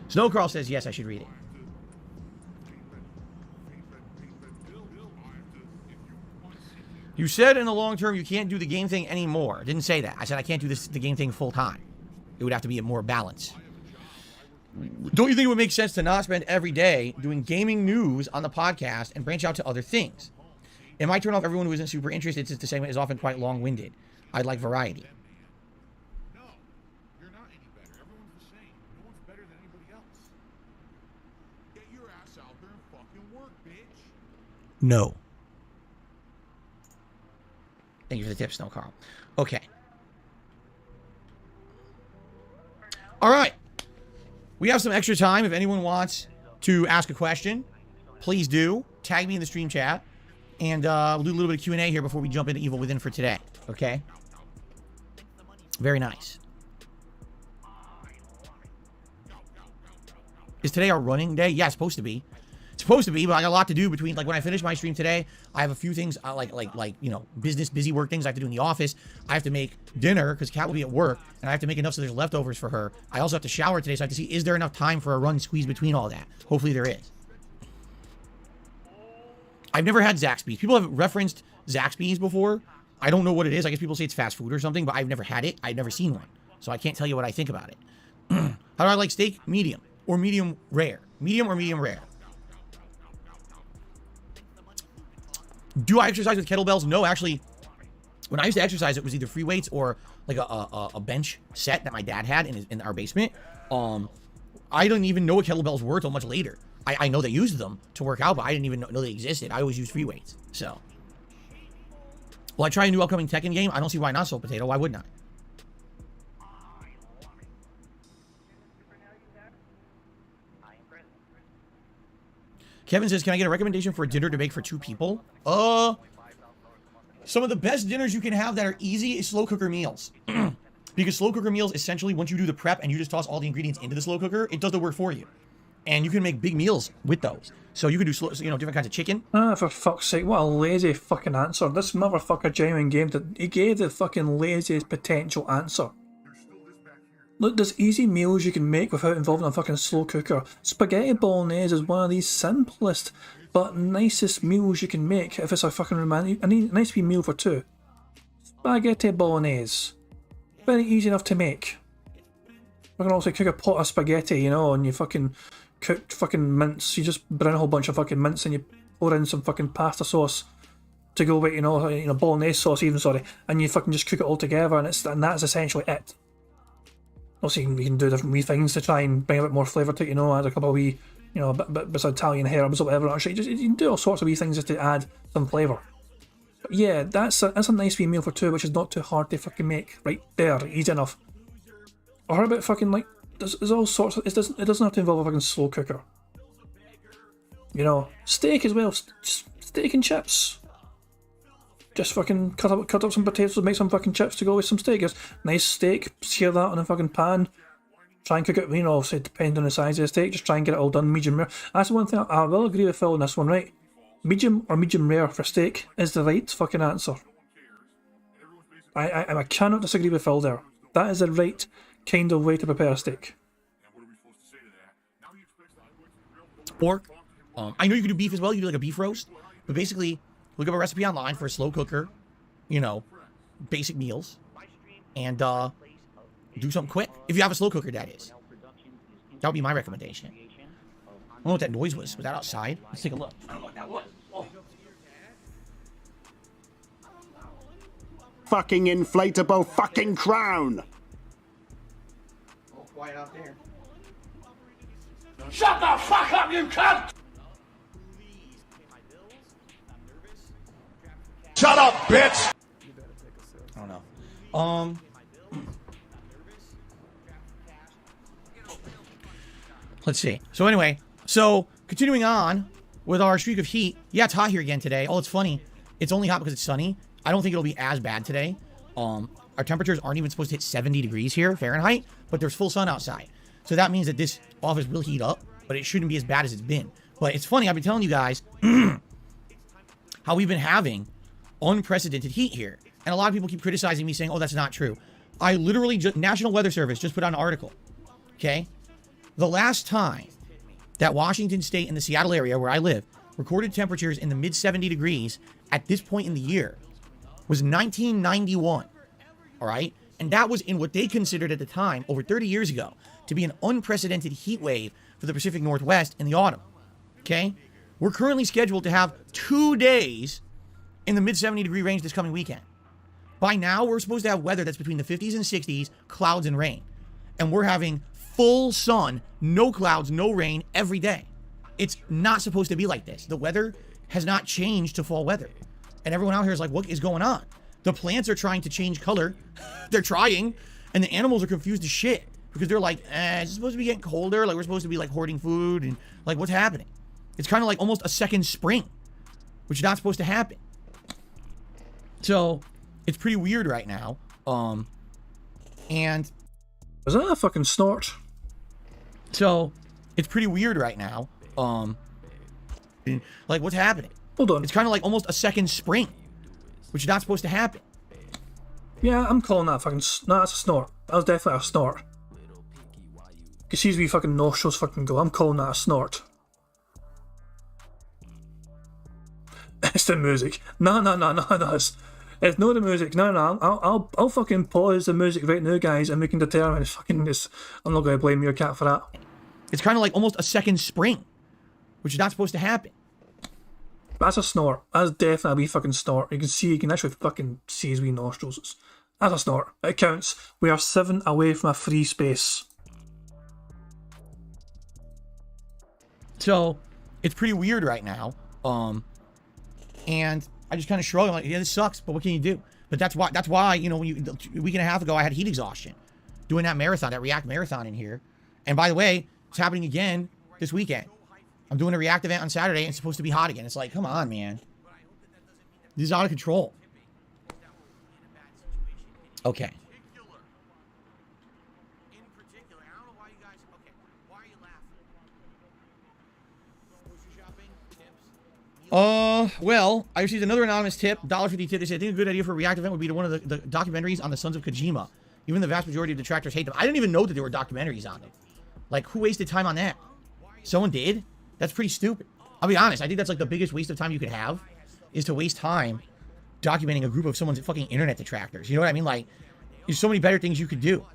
C: Snow Carl says yes, I should read it. You said in the long term you can't do the game thing anymore. I didn't say that. I said I can't do the game thing full time. It would have to be a more balance. Don't you think it would make sense to not spend every day doing gaming news on the podcast and branch out to other things? It might turn off everyone who isn't super interested since the segment is often quite long-winded. I'd like variety.
E: No, you're not any better. Everyone's the same. No one's better than anybody else. Get your ass out there and fucking work, bitch.
C: No. Thank you for the tip, Snow Carl. Okay. All right. We have some extra time. If anyone wants to ask a question, please do. Tag me in the stream chat. And we'll do a little bit of Q&A here before we jump into Evil Within for today. Okay? Very nice. Is today our running day? Yeah, it's supposed to be. It's supposed to be, but I got a lot to do between, like, when I finish my stream today, I have a few things, like you know, busy work things I have to do in the office. I have to make dinner, because Kat will be at work, and I have to make enough so there's leftovers for her. I also have to shower today, so I have to see, is there enough time for a run squeeze between all that? Hopefully there is. I've never had Zaxby's. People have referenced Zaxby's before. I don't know what it is. I guess people say it's fast food or something, but I've never had it. I've never seen one. So I can't tell you what I think about it. How do I like steak? Medium. Or medium rare. Medium or medium rare. Do I exercise with kettlebells? No, actually. When I used to exercise, it was either free weights or like a bench set that my dad had in our basement. I didn't even know what kettlebells were until much later. I know they used them to work out, but I didn't even know they existed. I always used free weights. So, will I try a new upcoming Tekken game? I don't see why not, Soul Potato. Why wouldn't I? Kevin says, can I get a recommendation for a dinner to make for 2 people? Some of the best dinners you can have that are easy is slow cooker meals. Because slow cooker meals, essentially, once you do the prep and you just toss all the ingredients into the slow cooker, it does the work for you. And you can make big meals with those. So you can do, different kinds of chicken.
A: For fuck's sake, what a lazy fucking answer. This motherfucker genuine game, he gave the fucking laziest potential answer. Look, there's easy meals you can make without involving a fucking slow cooker. Spaghetti bolognese is one of the simplest but nicest meals you can make if it's a fucking romantic, a nice wee meal for 2. Spaghetti bolognese. Very easy enough to make. You can also cook a pot of spaghetti, and you fucking cook fucking mince. You just brown a whole bunch of fucking mince and you pour in some fucking pasta sauce to go with, bolognese sauce even, sorry. And you fucking just cook it all together and that's essentially it. Also, you can do different wee things to try and bring a bit more flavour to it, add a couple of wee, bits of Italian herbs or whatever. Actually, you can do all sorts of wee things just to add some flavour. But yeah, that's a nice wee meal for 2, which is not too hard to fucking make. Right there, easy enough. Or how about fucking, there's all sorts of, it doesn't have to involve a fucking slow cooker. Steak as well, steak and chips. Just fucking cut up some potatoes and make some fucking chips to go with some steak. Just nice steak, sear that on a fucking pan. Try and cook it, say depending on the size of the steak, just try and get it all done medium rare. That's the one thing I will agree with Phil on this one, right? Medium or medium rare for steak is the right fucking answer. I cannot disagree with Phil there. That is the right kind of way to prepare a steak.
C: Pork. I know you can do beef as well. You can do like a beef roast. But basically, look up a recipe online for a slow cooker, basic meals, and do something quick. If you have a slow cooker, that is. That would be my recommendation. I don't know what that noise was. Was that outside? Let's take a look. I don't know what that was. Oh.
F: Fucking inflatable fucking crown!
C: Oh, quiet out there.
B: Shut the fuck up, you cunt!
D: Shut up, bitch!
C: I don't know. Let's see. So anyway, continuing on with our streak of heat. Yeah, it's hot here again today. Oh, it's funny. It's only hot because it's sunny. I don't think it'll be as bad today. I our temperatures aren't even supposed to hit 70 degrees here, Fahrenheit, but there's full sun outside. So that means that this office will heat up, but it shouldn't be as bad as it's been. But it's funny, I've been telling you guys how we've been having unprecedented heat here. And a lot of people keep criticizing me saying, oh, that's not true. I literally just, National Weather Service just put out an article, okay? The last time that Washington State and the Seattle area where I live recorded temperatures in the mid 70 degrees at this point in the year was 1991, all right? And that was in what they considered at the time, over 30 years ago, to be an unprecedented heat wave for the Pacific Northwest in the autumn, okay? We're currently scheduled to have 2 days in the mid 70 degree range this coming weekend. By now, we're supposed to have weather that's between the 50s and 60s, clouds and rain. And we're having full sun, no clouds, no rain every day. It's not supposed to be like this. The weather has not changed to fall weather. And everyone out here is like, what is going on? The plants are trying to change color. They're trying. And the animals are confused as shit. Because they're like, is it supposed to be getting colder? Like, we're supposed to be, like, hoarding food? And, like, what's happening? It's kind of like almost a second spring, which is not supposed to happen. So, it's pretty weird right now. And...
A: is that a fucking snort?
C: So, it's pretty weird right now. Like, what's happening?
A: Hold on.
C: It's kind of like almost a second spring, which is not supposed to happen.
A: Yeah, I'm calling that fucking... no, that's a snort. That was definitely a snort. You see his wee fucking nostrils fucking go. I'm calling that a snort. It's the music. No, it's not the music. No. I'll fucking pause the music right now, guys, and we can determine it's fucking this. I'm not going to blame your cat for that.
C: It's kind of like almost a second spring, which is not supposed to happen.
A: That's a snort. That's definitely a wee fucking snort. You can actually fucking see his wee nostrils. That's a snort. It counts. We are 7 away from a free space.
C: So, it's pretty weird right now. And I just kind of shrug. I'm like, yeah, this sucks, but what can you do? But that's why, you know, a week and a half ago, I had heat exhaustion doing that marathon, that React marathon in here. And by the way, it's happening again this weekend. I'm doing a React event on Saturday, and it's supposed to be hot again. It's like, come on, man. This is out of control. Okay. Well, I received another anonymous tip, $1.50 tip. They said, I think a good idea for a React event would be to one of the documentaries on the Sons of Kojima. Even the vast majority of detractors hate them. I didn't even know that there were documentaries on it. Like, who wasted time on that? Someone did? That's pretty stupid. I'll be honest, I think that's like the biggest waste of time you could have, is to waste time documenting a group of someone's fucking internet detractors. You know what I mean? Like, there's so many better things you could do.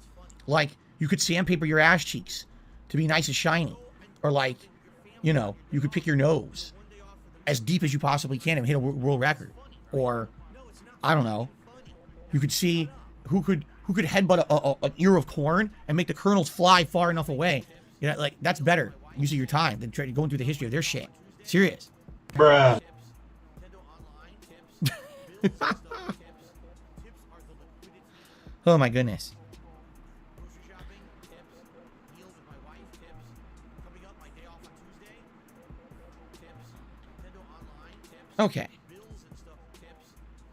C: Like, you could sandpaper your ass cheeks to be nice and shiny. Or like, you know, you could pick your nose as deep as you possibly can and hit a world record. Or, I don't know, you could see who could headbutt an ear of corn and make the kernels fly far enough away. You know, like, that's better use of your time than going through the history of their shit. Serious.
F: Bruh.
C: Oh my goodness. Okay.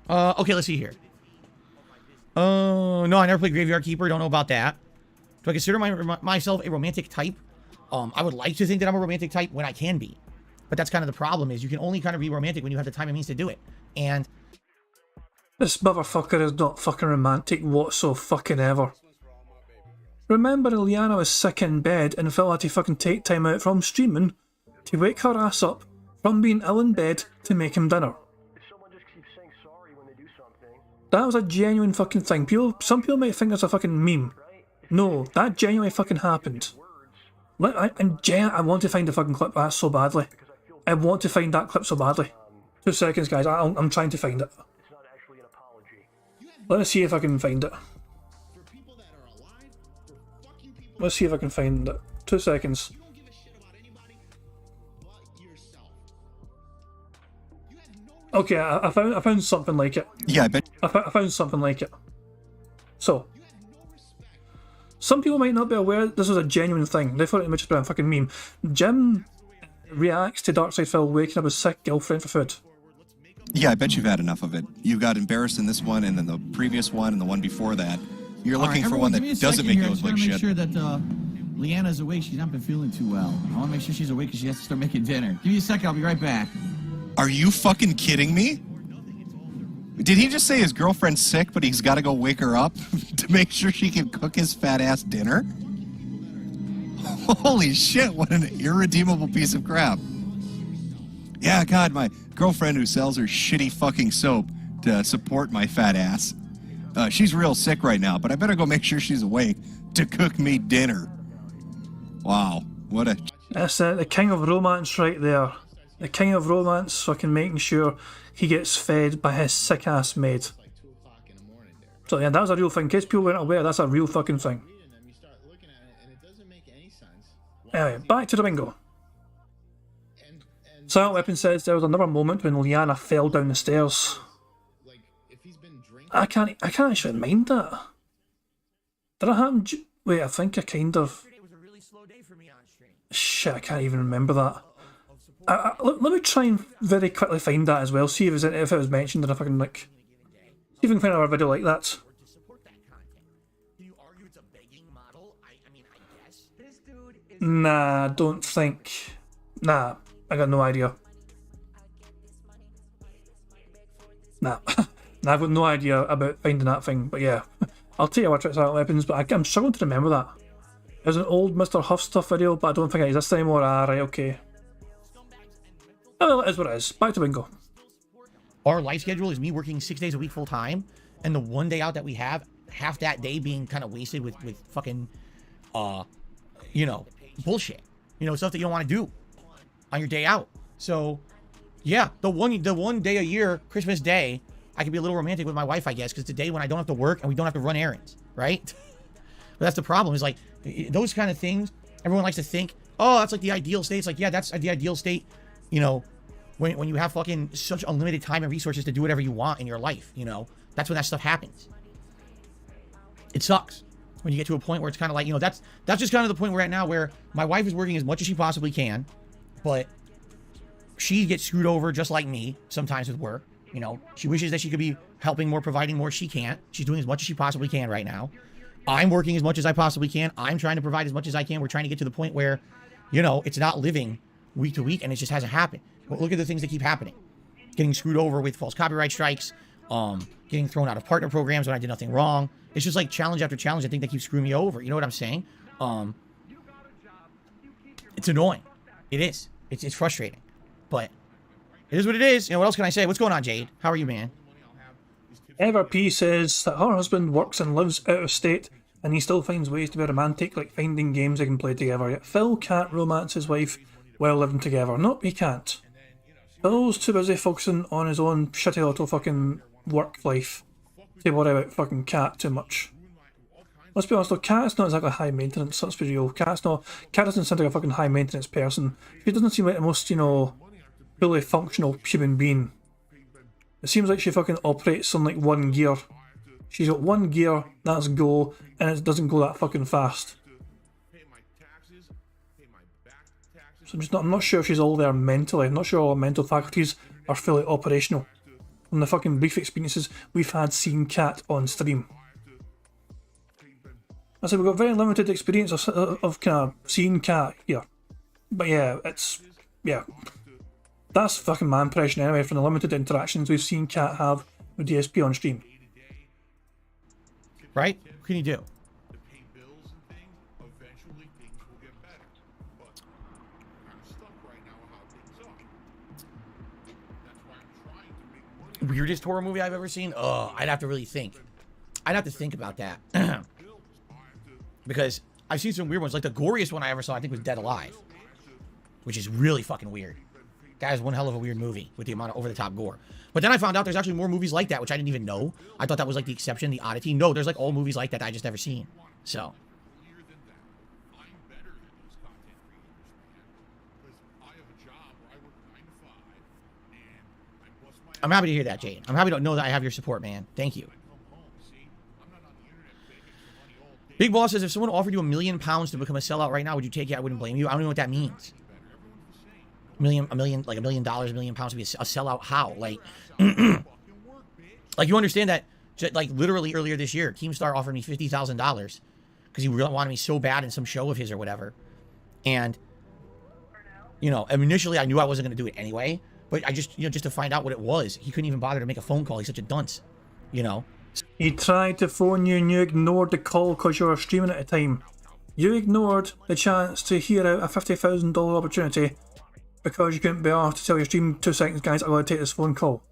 C: Okay, let's see here. No, I never played Graveyard Keeper. Don't know about that. Do I consider myself a romantic type? I would like to think that I'm a romantic type when I can be. But that's kind of the problem, is you can only kind of be romantic when you have the time and means to do it. And
A: this motherfucker is not fucking romantic whatsoever. Remember, Ileana was sick in bed and Phil had to fucking take time out from streaming to wake her ass up from being ill in bed to make him dinner. That was a genuine fucking thing. Some people might think that's a fucking meme. No, that genuinely fucking happened. I want to find the fucking clip so badly. I want to find that clip so badly. 2 seconds, guys. I'm trying to find it. Let's see if I can find it. Let's see if I can find it. 2 seconds. Okay, I found something like it.
F: Yeah, I bet.
A: I found something like it. So, some people might not be aware this was a genuine thing. They thought it might just be a fucking meme. Jim reacts to Darkside Phil waking up his sick girlfriend for food.
G: Yeah, I bet you've had enough of it. You got embarrassed in this one, and then the previous one, and the one before that. You're looking for one that doesn't make you look like shit.
H: I just want to make sure that Leanna's awake. She's not been feeling too well. I want to make sure she's awake because she has to start making dinner. Give me a second. I'll be right back.
G: Are you fucking kidding me? Did he just say his girlfriend's sick, but he's got to go wake her up to make sure she can cook his fat ass dinner? Holy shit, what an irredeemable piece of crap. Yeah, God, my girlfriend who sells her shitty fucking soap to support my fat ass. She's real sick right now, but I better go make sure she's awake to cook me dinner. Wow, what a...
A: That's the king of romance right there. The king of romance, fucking making sure he gets fed by his sick ass maid. So yeah, that's a real thing. In case people weren't aware, that's a real fucking thing. Anyway, back to the bingo. Silent Weapon says there was another moment when Liana fell down the stairs. I can't actually mind that. Did it happen? Wait, I think I kind of... Shit, I can't even remember that. Let me try and very quickly find that as well, see if it was mentioned, and if I can, like... See if I can find another video like that. Nah, don't think... Nah, I got no idea. Nah. I've got no idea about finding that thing, but yeah. I'll tell you what tricks Silent Weapons, but I'm struggling to remember that. It was an old Mr. Huff stuff video, but I don't think it exists anymore. Ah, right, okay. Oh, well, it is what it is. Back to bingo.
C: Our life schedule is me working 6 days a week full time, and the one day out that we have, half that day being kind of wasted with fucking, you know, bullshit. You know, stuff that you don't want to do on your day out. So, yeah, the one day a year, Christmas Day, I can be a little romantic with my wife, I guess, because it's a day when I don't have to work and we don't have to run errands, right? But that's the problem, is like, those kind of things, everyone likes to think, oh, that's like the ideal state. It's like, yeah, that's the ideal state, you know, when you have fucking such unlimited time and resources to do whatever you want in your life, you know? That's when that stuff happens. It sucks when you get to a point where it's kind of like, you know, that's just kind of the point we're at now, where my wife is working as much as she possibly can, but she gets screwed over just like me sometimes with work. You know, she wishes that she could be helping more, providing more. She can't. She's doing as much as she possibly can right now. I'm working as much as I possibly can. I'm trying to provide as much as I can. We're trying to get to the point where, you know, it's not living week to week, and it just hasn't happened. But look at the things that keep happening. Getting screwed over with false copyright strikes, getting thrown out of partner programs when I did nothing wrong. It's just like challenge after challenge, I think, that keeps screwing me over. You know what I'm saying? It's annoying. It is. It's frustrating. But it is what it is. You know, what else can I say? What's going on, Jade? How are you, man?
A: Ever P says that her husband works and lives out of state, and he still finds ways to be romantic, like finding games they can play together. Yet Phil can't romance his wife while living together. Nope, he can't. Phil's too busy focusing on his own shitty little fucking work life to worry about fucking Cat too much. Let's be honest though, Cat's not exactly high maintenance, let's be real. Cat doesn't sound like a fucking high maintenance person. She doesn't seem like the most, you know, fully functional human being. It seems like she fucking operates on like one gear. She's got one gear, that's go, and it doesn't go that fucking fast. So I'm not sure if she's all there mentally. I'm not sure all her mental faculties are fully operational. From the fucking brief experiences we've had seeing Cat on stream. I said we've got very limited experience of kind of seeing Cat here. But yeah, yeah. That's fucking my impression anyway, from the limited interactions we've seen Cat have with DSP on stream.
C: Right? What can you do? Weirdest horror movie I've ever seen? Oh, I'd have to really think. I'd have to think about that. Because I've seen some weird ones. Like the goriest one I ever saw, I think, was Dead Alive. Which is really fucking weird. That is one hell of a weird movie with the amount of over-the-top gore. But then I found out there's actually more movies like that, which I didn't even know. I thought that was like the exception, the oddity. No, there's like all movies like that I just never seen. So. I'm happy to hear that, Jade. I'm happy to know that I have your support, man. Thank you. Big Boss says, if someone offered you £1 million to become a sellout right now, would you take it? I wouldn't blame you. I don't know what that means. like $1 million, £1 million to be a sellout. How? Like, like you understand that? Like literally earlier this year, Keemstar offered me $50,000 because he really wanted me so bad in some show of his or whatever. And you know, initially I knew I wasn't going to do it anyway, but I just, you know, just to find out what it was, he couldn't even bother to make a phone call. He's such a dunce, you know.
A: He tried to phone you and you ignored the call because you were streaming at the time. You ignored the chance to hear out a $50,000 opportunity because you couldn't be asked to tell your stream 2 seconds, guys, I'm going to take this phone call.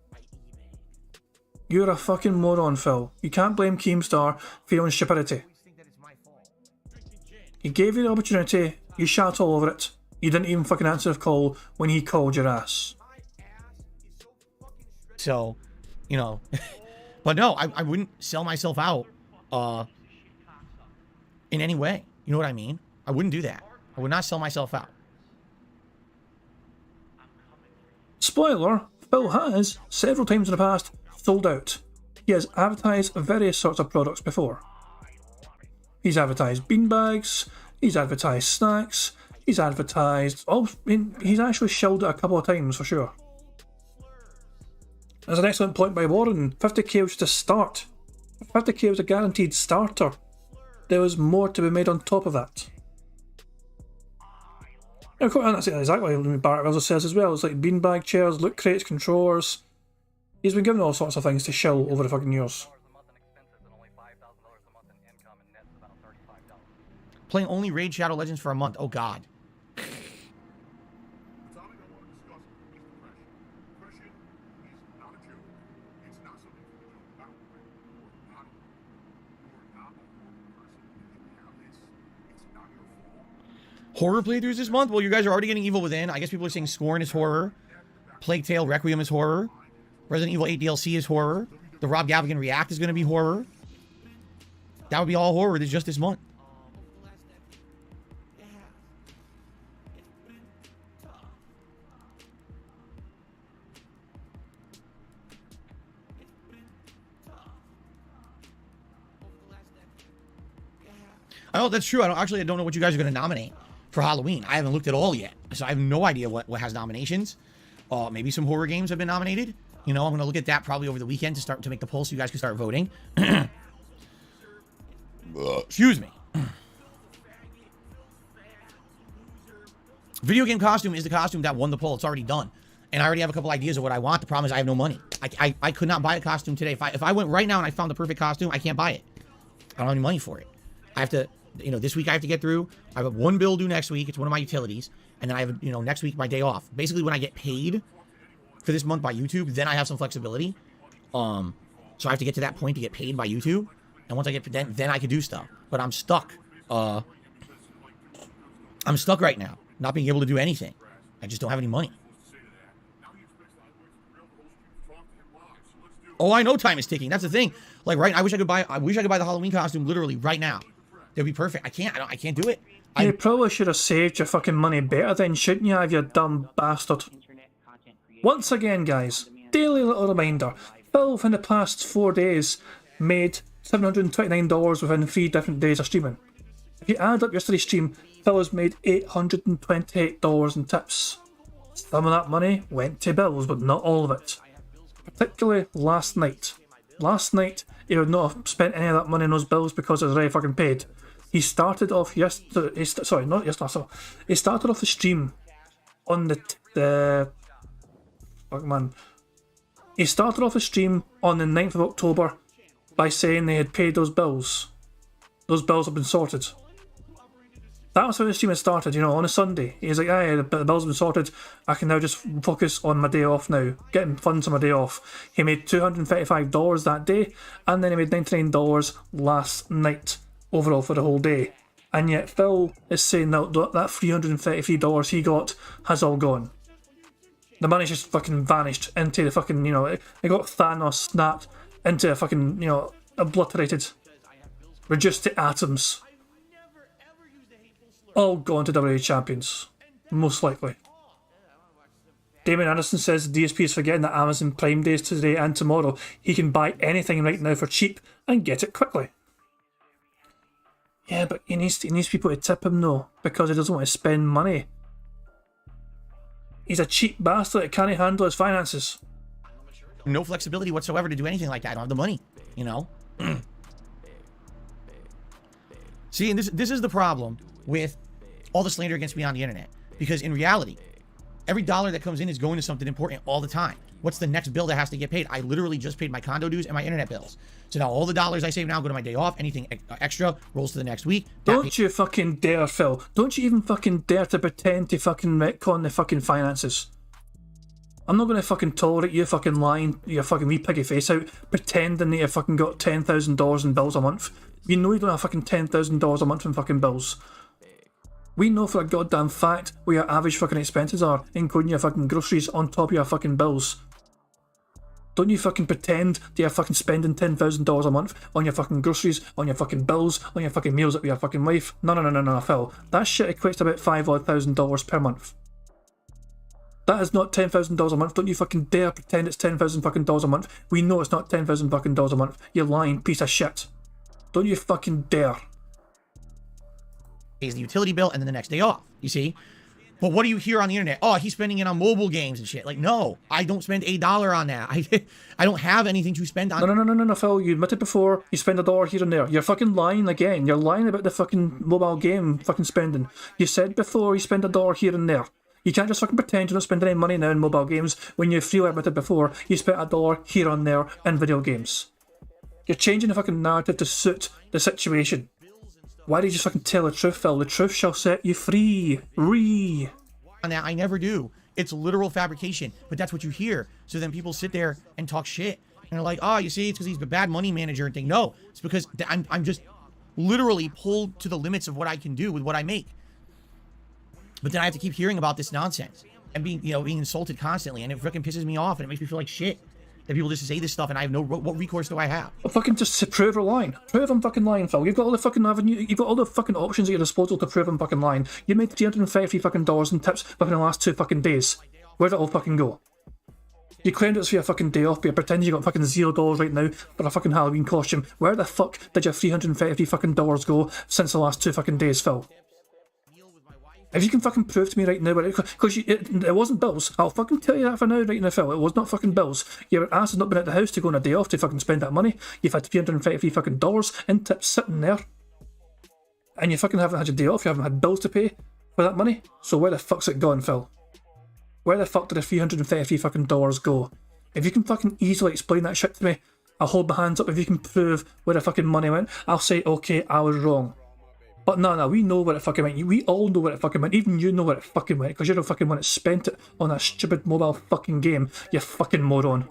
A: You're a fucking moron, Phil. You can't blame Keemstar for your own stupidity. He gave you the opportunity, you shat all over it. You didn't even fucking answer the call when he called your ass.
C: So, you know, but no, I wouldn't sell myself out in any way. You know what I mean? I wouldn't do that. I would not sell myself out.
A: Spoiler, Phil has, several times in the past, sold out. He has advertised various sorts of products before. He's advertised beanbags, he's advertised snacks, he's advertised... Oh, I mean, he's actually shelled it a couple of times for sure. That's an excellent point by Warren. 50k was just a start. 50k was a guaranteed starter. There was more to be made on top of that. And that's exactly what Barrett also says as well. It's like beanbag chairs, loot crates, controllers. He's been given all sorts of things to shill over the fucking years.
C: Playing only Raid Shadow Legends for a month. Oh god. Horror playthroughs this month? Well, you guys are already getting Evil Within. I guess people are saying Scorn is horror. Plague Tale Requiem is horror. Resident Evil 8 DLC is horror. The Rob Galligan React is going to be horror. That would be all horror just this month. Oh, that's true. I don't know what you guys are going to nominate for Halloween. I haven't looked at all yet, so I have no idea what has nominations. Maybe some horror games have been nominated. You know, I'm going to look at that probably over the weekend to start to make the poll so you guys can start voting. Excuse me. Video game costume is the costume that won the poll. It's already done. And I already have a couple ideas of what I want. The problem is I have no money. I could not buy a costume today. If I went right now and I found the perfect costume, I can't buy it. I don't have any money for it. I have to, you know, this week I have to get through. I have one bill due next week. It's one of my utilities. And then I have, you know, next week my day off. Basically, when I get paid for this month by YouTube, then I have some flexibility. So I have to get to that point to get paid by YouTube. And once I get, then I can do stuff. But I'm stuck. I'm stuck right now. Not being able to do anything. I just don't have any money. Oh, I know time is ticking. That's the thing. Like, right, I wish I could buy the Halloween costume literally right now. That'd be perfect. I can't do it.
A: You probably should have saved your fucking money better then, shouldn't you, you dumb bastard? Once again, guys, daily little reminder. Phil, in the past 4 days, made $729 within 3 different days of streaming. If you add up yesterday's stream, Phil has made $828 in tips. Some of that money went to bills, but not all of it. Particularly last night. Last night, he would not have spent any of that money on those bills because it was already fucking paid. He started off yesterday. He started off the stream on the fuck man. He started off the stream on the 9th of October by saying they had paid those bills. Those bills have been sorted. That was how the stream had started, you know, on a Sunday. He's like, aye, the bills have been sorted. I can now just focus on my day off now. Getting funds on my day off. He made $235 that day, and then he made $99 last night overall for the whole day. And yet Phil is saying that $333 he got has all gone. The money's just fucking vanished into the fucking, you know, it got Thanos snapped into a fucking, you know, obliterated, reduced to atoms. All gone to WWE Champions. Most likely. Damon Anderson says DSP is forgetting that Amazon Prime Day is today and tomorrow. He can buy anything right now for cheap and get it quickly. Yeah, but he needs people to tip him though, because he doesn't want to spend money. He's a cheap bastard that can't handle his finances.
C: No flexibility whatsoever to do anything like that. I don't have the money, you know? See, and this is the problem with all the slander against me on the internet. Because in reality, every dollar that comes in is going to something important all the time. What's the next bill that has to get paid? I literally just paid my condo dues and my internet bills. So now all the dollars I save now go to my day off. Anything extra rolls to the next week.
A: Don't you fucking dare, Phil. Don't you even fucking dare to pretend to fucking retcon the fucking finances. I'm not going to fucking tolerate you fucking lying your fucking wee piggy face out, pretending that you fucking got $10,000 in bills a month. You know you don't have fucking $10,000 a month in fucking bills. We know for a goddamn fact what your average fucking expenses are, including your fucking groceries on top of your fucking bills. Don't you fucking pretend that you're fucking spending $10,000 a month on your fucking groceries, on your fucking bills, on your fucking meals with your fucking wife. No, Phil. That shit equates to about $5,000 per month. That is not $10,000 a month. Don't you fucking dare pretend it's $10,000 fucking dollars a month. We know it's not $10,000 fucking dollars a month. You lying piece of shit. Don't you fucking dare.
C: Pays the utility bill and then the next day off, you see? But what do you hear on the internet? Oh, he's spending it on mobile games and shit. Like, no, I don't spend $1 on that. I don't have anything to spend on.
A: No, Phil. You admitted before you spend $1 here and there. You're fucking lying again. You're lying about the fucking mobile game fucking spending. You said before you spend $1 here and there. You can't just fucking pretend you don't spend any money now in mobile games when you freely admitted before you spent $1 here and there in video games. You're changing the fucking narrative to suit the situation. Why did you just fucking tell the truth, Phil? The truth shall set you free.
C: On that, I never do. It's literal fabrication, but that's what you hear. So then people sit there and talk shit. And they're like, oh, you see, it's because he's a bad money manager and thing. No, it's because I'm just literally pulled to the limits of what I can do with what I make. But then I have to keep hearing about this nonsense and being insulted constantly. And it freaking pisses me off and it makes me feel like shit. That people just say this stuff and I have what recourse do I have?
A: Well, fucking just prove a line. Prove I'm fucking lying, Phil. You've got all the fucking avenue, you've got all the fucking options at your disposal to prove I'm fucking lying. You made $350 fucking dollars in tips fucking the last 2 fucking days. Where'd it all fucking go? You claimed it was for your fucking day off, but you pretend you got fucking $0 right now for a fucking Halloween costume. Where the fuck did your $350 fucking dollars go since the last 2 fucking days, Phil? If you can fucking prove to me right now, because it wasn't bills, I'll fucking tell you that for now, right now, Phil. It was not fucking bills. Your ass has not been at the house to go on a day off to fucking spend that money. You've had $350 fucking dollars in tips sitting there. And you fucking haven't had your day off, you haven't had bills to pay for that money. So where the fuck's it gone, Phil? Where the fuck did the $350 fucking dollars go? If you can fucking easily explain that shit to me, I'll hold my hands up. If you can prove where the fucking money went, I'll say, okay, I was wrong. But no, we know where it fucking went. We all know where it fucking went. Even you know where it fucking went, because you're the fucking one that spent it on that stupid mobile fucking game, you fucking moron.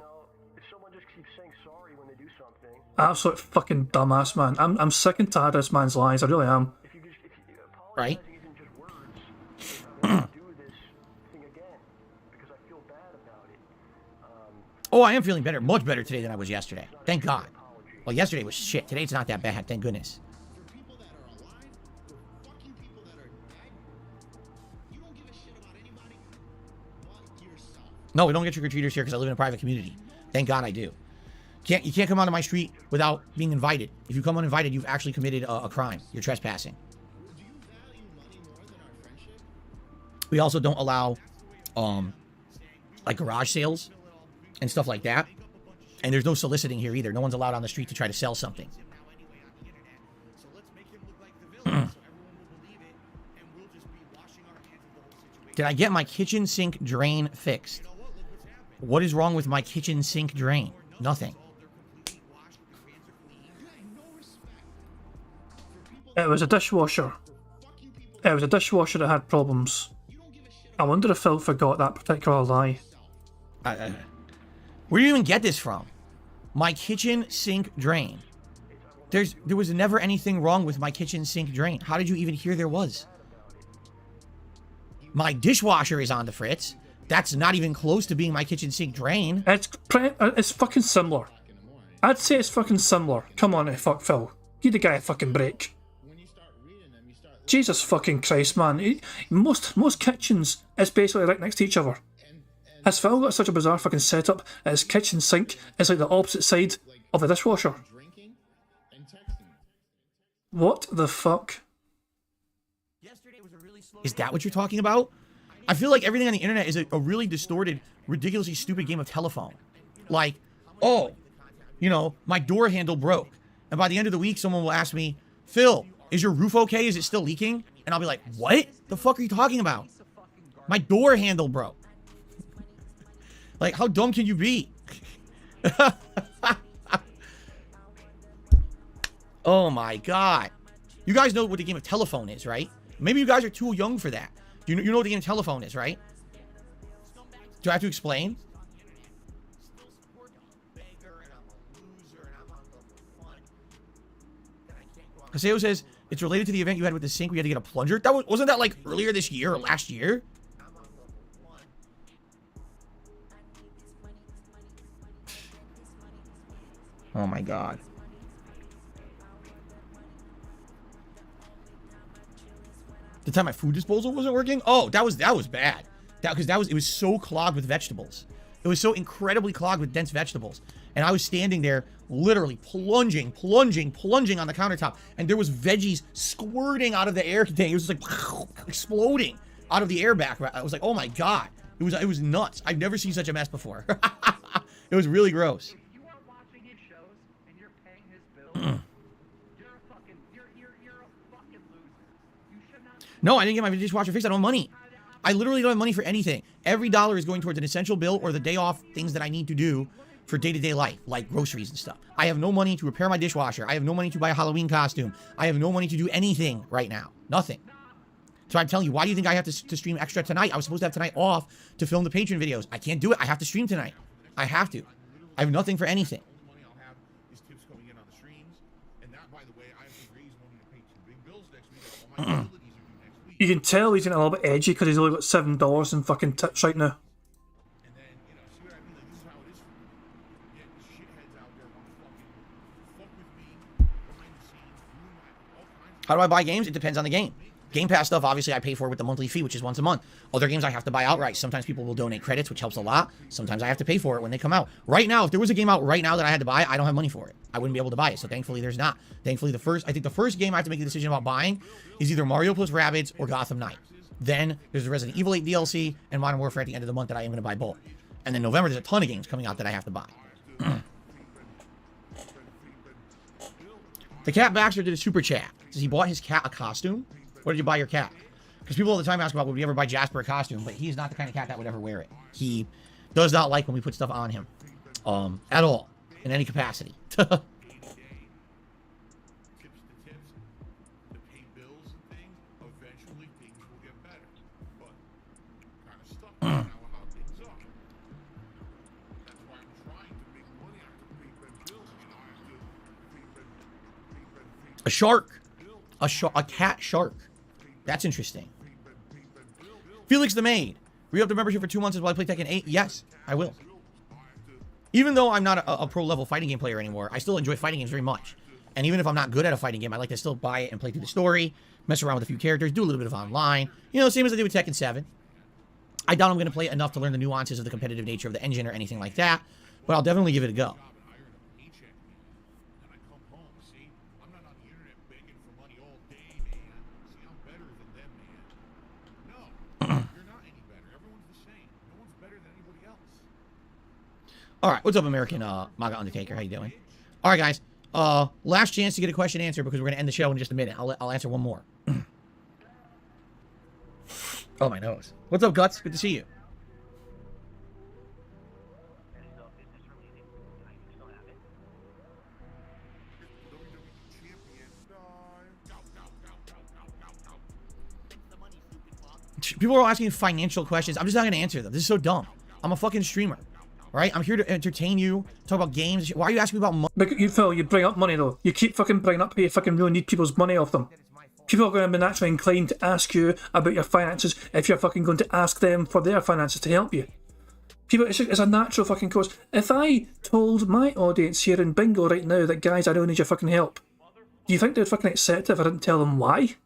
A: Absolute fucking dumbass, man. I'm sick and tired of this man's lies, I really am.
C: Right? Oh, I am feeling better, much better today than I was yesterday. Thank God. Well, yesterday was shit. Today it's not that bad, thank goodness. No, we don't get trick-or-treaters here because I live in a private community. Thank God I do. You can't come onto my street without being invited. If you come uninvited, you've actually committed a crime. You're trespassing. We also don't allow, like garage sales and stuff like that. And there's no soliciting here either. No one's allowed on the street to try to sell something. Did I get my kitchen sink drain fixed? What is wrong with my kitchen sink drain? Nothing.
A: It was a dishwasher. It was a dishwasher that had problems. I wonder if Phil forgot that particular lie.
C: Where do you even get this from? My kitchen sink drain. There was never anything wrong with my kitchen sink drain. How did you even hear there was? My dishwasher is on the fritz. That's not even close to being my kitchen sink drain.
A: It's fucking similar. I'd say it's fucking similar. Come on, fuck Phil. Give the guy a fucking break. Jesus fucking Christ, man. Most kitchens is basically right next to each other. Has Phil got such a bizarre fucking setup that his kitchen sink is like the opposite side of the dishwasher? What the fuck?
C: Is that what you're talking about? I feel like everything on the internet is a really distorted, ridiculously stupid game of telephone. Like, oh, you know, my door handle broke. And by the end of the week, someone will ask me, Phil, is your roof okay? Is it still leaking? And I'll be like, what the fuck are you talking about? My door handle broke. Like, how dumb can you be? Oh my God. You guys know what the game of telephone is, right? Maybe you guys are too young for that. You know what the game of telephone is, right? Do I have to explain? Haseo says, it's related to the event you had with the sink where you had to get a plunger. Wasn't that like earlier this year or last year? Oh my God. The time my food disposal wasn't working? Oh, that was bad. Because it was so clogged with vegetables. It was so incredibly clogged with dense vegetables. And I was standing there literally plunging on the countertop. And there was veggies squirting out of the air container. It was just like exploding out of the air back. I was like, oh my God. It was nuts. I've never seen such a mess before. It was really gross.
I: You are watching his shows and you're paying his bills. You're a fucking loser. You should not.
C: No, I didn't get my dishwasher fixed. I don't have money. I literally don't have money for anything. Every dollar is going towards an essential bill or the day off things that I need to do for day-to-day life, like groceries and stuff. I have no money to repair my dishwasher. I have no money to buy a Halloween costume. I have no money to do anything right now. Nothing. So I'm telling you, why do you think I have to stream extra tonight? I was supposed to have tonight off to film the Patreon videos. I can't do it. I have to stream tonight. I have to. I have nothing for anything.
E: Money I'll have is tips coming in on the streams. And that, by the way, I have to raise money to pay some big bills next week. All my utilities are due next week.
A: You can tell he's getting a little bit edgy because he's only got $7 in fucking tips right now.
E: And then, you know, see what I mean? Like, this is how it is for me. Yeah, these shitheads out there want to fuck with me behind the scenes, doing all kinds of
C: How do I buy games? It depends on the game. Game Pass stuff, obviously, I pay for with the monthly fee, which is once a month. Other games I have to buy outright. Sometimes people will donate credits, which helps a lot. Sometimes I have to pay for it when they come out. Right now, if there was a game out right now that I had to buy, I don't have money for it. I wouldn't be able to buy it. So thankfully, there's not. Thankfully, I think the first game I have to make a decision about buying is either Mario plus Rabbids or Gotham Knight. Then there's the Resident Evil 8 DLC and Modern Warfare at the end of the month that I am going to buy both. And then November, there's a ton of games coming out that I have to buy. The Cat Baxter did a super chat. Says he bought his cat a costume. Where did you buy your cat? Because people all the time ask about, would we ever buy Jasper a costume? But he's not the kind of cat that would ever wear it. He does not like when we put stuff on him. At all. In any capacity.
E: tips to pay bills and things. Eventually, things will get better. But kind of stuck right now with how things are. That's why I'm trying to make money. I have to pay them bills. You know, I have to
C: A shark. A cat shark. That's interesting. Felix the Maid. Re-up the membership for 2 months while I play Tekken 8? Yes, I will. Even though I'm not a pro-level fighting game player anymore, I still enjoy fighting games very much. And even if I'm not good at a fighting game, I like to still buy it and play through the story, mess around with a few characters, do a little bit of online. You know, same as I did with Tekken 7. I doubt I'm going to play it enough to learn the nuances of the competitive nature of the engine or anything like that, but I'll definitely give it a go. All right, what's up, American Maga Undertaker? How you doing? All right, guys. Last chance to get a question answered because we're going to end the show in just a minute. I'll answer one more. Oh, my nose. What's up, Guts? Good to see you. People are asking financial questions. I'm just not going to answer them. This is so dumb. I'm a fucking streamer. Right? I'm here to entertain you, talk about games. Why are you asking me about money?
A: But you, Phil, you bring up money though. You keep fucking bringing up how you fucking really need people's money off them. People are going to be naturally inclined to ask you about your finances if you're fucking going to ask them for their finances to help you. People, it's a natural fucking course. If I told my audience here in Bingo right now that, guys, I don't need your fucking help, do you think they'd fucking accept it if I didn't tell them why?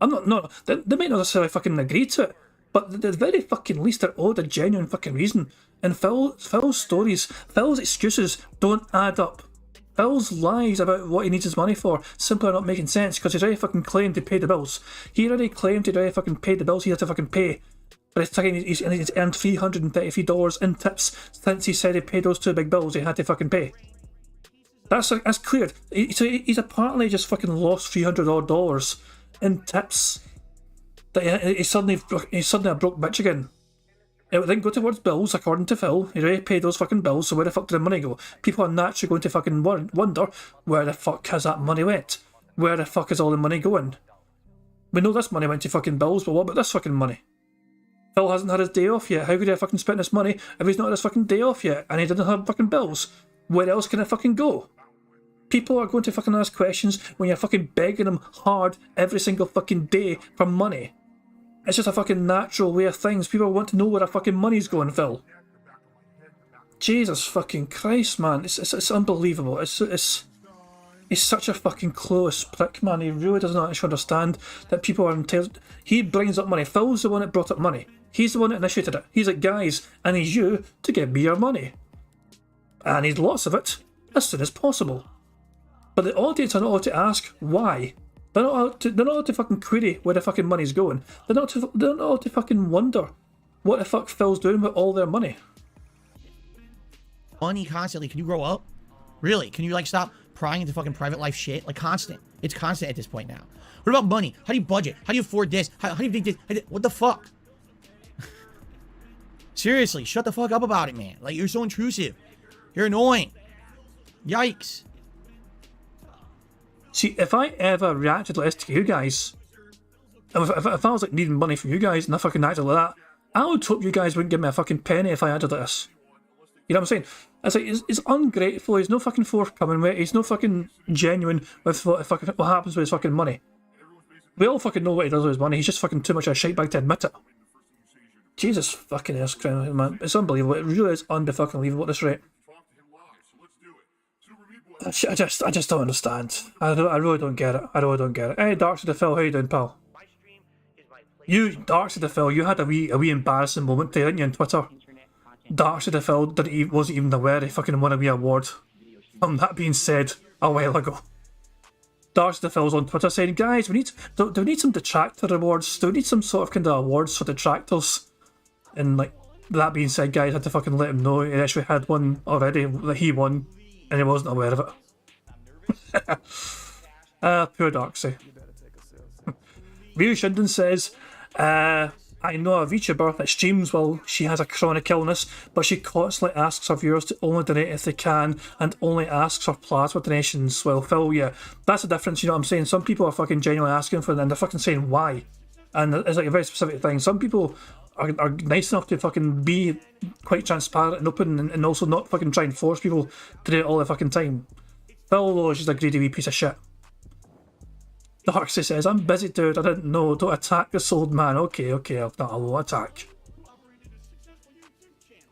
A: I'm not, they might not necessarily fucking agree to it, but at the very fucking least they're owed a genuine fucking reason. And Phil's stories, Phil's excuses don't add up. Phil's lies about what he needs his money for simply are not making sense because he's already fucking claimed to pay the bills. He already claimed he'd already fucking paid the bills he had to fucking pay. But he's earned $333 in tips since he said he paid those 2 big bills he had to fucking pay. That's clear. So he's apparently just fucking lost $300 in tips. That he's suddenly a broke bitch again. It didn't go towards bills, according to Phil. He already paid those fucking bills, so where the fuck did the money go? People are naturally going to fucking wonder, where the fuck has that money went? Where the fuck is all the money going? We know this money went to fucking bills, but what about this fucking money? Phil hasn't had his day off yet. How could he fucking spend this money if he's not had his fucking day off yet and he didn't have fucking bills? Where else can it fucking go? People are going to fucking ask questions when you're fucking begging them hard every single fucking day for money. It's just a fucking natural way of things. People want to know where their fucking money's going, Phil. Jesus fucking Christ, man. It's unbelievable. He's such a fucking close prick, man. He really doesn't actually understand that people are entitled. He brings up money. Phil's the one that brought up money. He's the one that initiated it. He's like, guys, I need you to give me your money. I need lots of it as soon as possible. But the audience are not allowed to ask why. They're not allowed to fucking query where the fucking money's going. They're not allowed to fucking wonder what the fuck Phil's doing with all their money.
C: Money constantly. Can you grow up? Really? Can you like stop prying into fucking private life shit? Like constant. It's constant at this point now. What about money? How do you budget? How do you afford this? How do you think this? What the fuck? Seriously, shut the fuck up about it, man. Like, you're so intrusive. You're annoying. Yikes.
A: See, if I ever reacted like this to you guys, if I was like needing money from you guys and I fucking acted like that, I would hope you guys wouldn't give me a fucking penny if I acted like this. You know what I'm saying? It's like, he's ungrateful, he's no fucking forthcoming with it, he's no fucking genuine with what happens with his fucking money. We all fucking know what he does with his money, he's just fucking too much of a shitebag to admit it. Jesus fucking ass, man. It's unbelievable. It really is unfucking believable at this rate. I just don't understand. I really don't get it. I really don't get it. Hey, Dark to the Phil, how you doing, pal? You, Dark to the Phil, you had a wee embarrassing moment there, didn't you, on Twitter? Dark to the Phil wasn't even aware he fucking won a wee award. That being said, a while ago. Dark to the Phil's on Twitter saying, guys, do we need some detractor awards? Do we need some sort of kind of awards for detractors? And like, that being said, guys, I had to fucking let him know he actually had one already, that he won. And he wasn't aware of it. Poor Darksy. Ryu Shinden says, I know a VTuber that streams while she has a chronic illness, but she constantly asks her viewers to only donate if they can, and only asks for plasma donations. Well, Phil, yeah, that's the difference, you know what I'm saying? Some people are fucking genuinely asking for it, and they're fucking saying why. And it's like a very specific thing. Some people are nice enough to fucking be quite transparent and open, and also not fucking try and force people to do it all the fucking time. Phil, though, is just a greedy wee piece of shit. Darksy says, I'm busy, dude, I didn't know, don't attack this old man. Okay, I won't attack.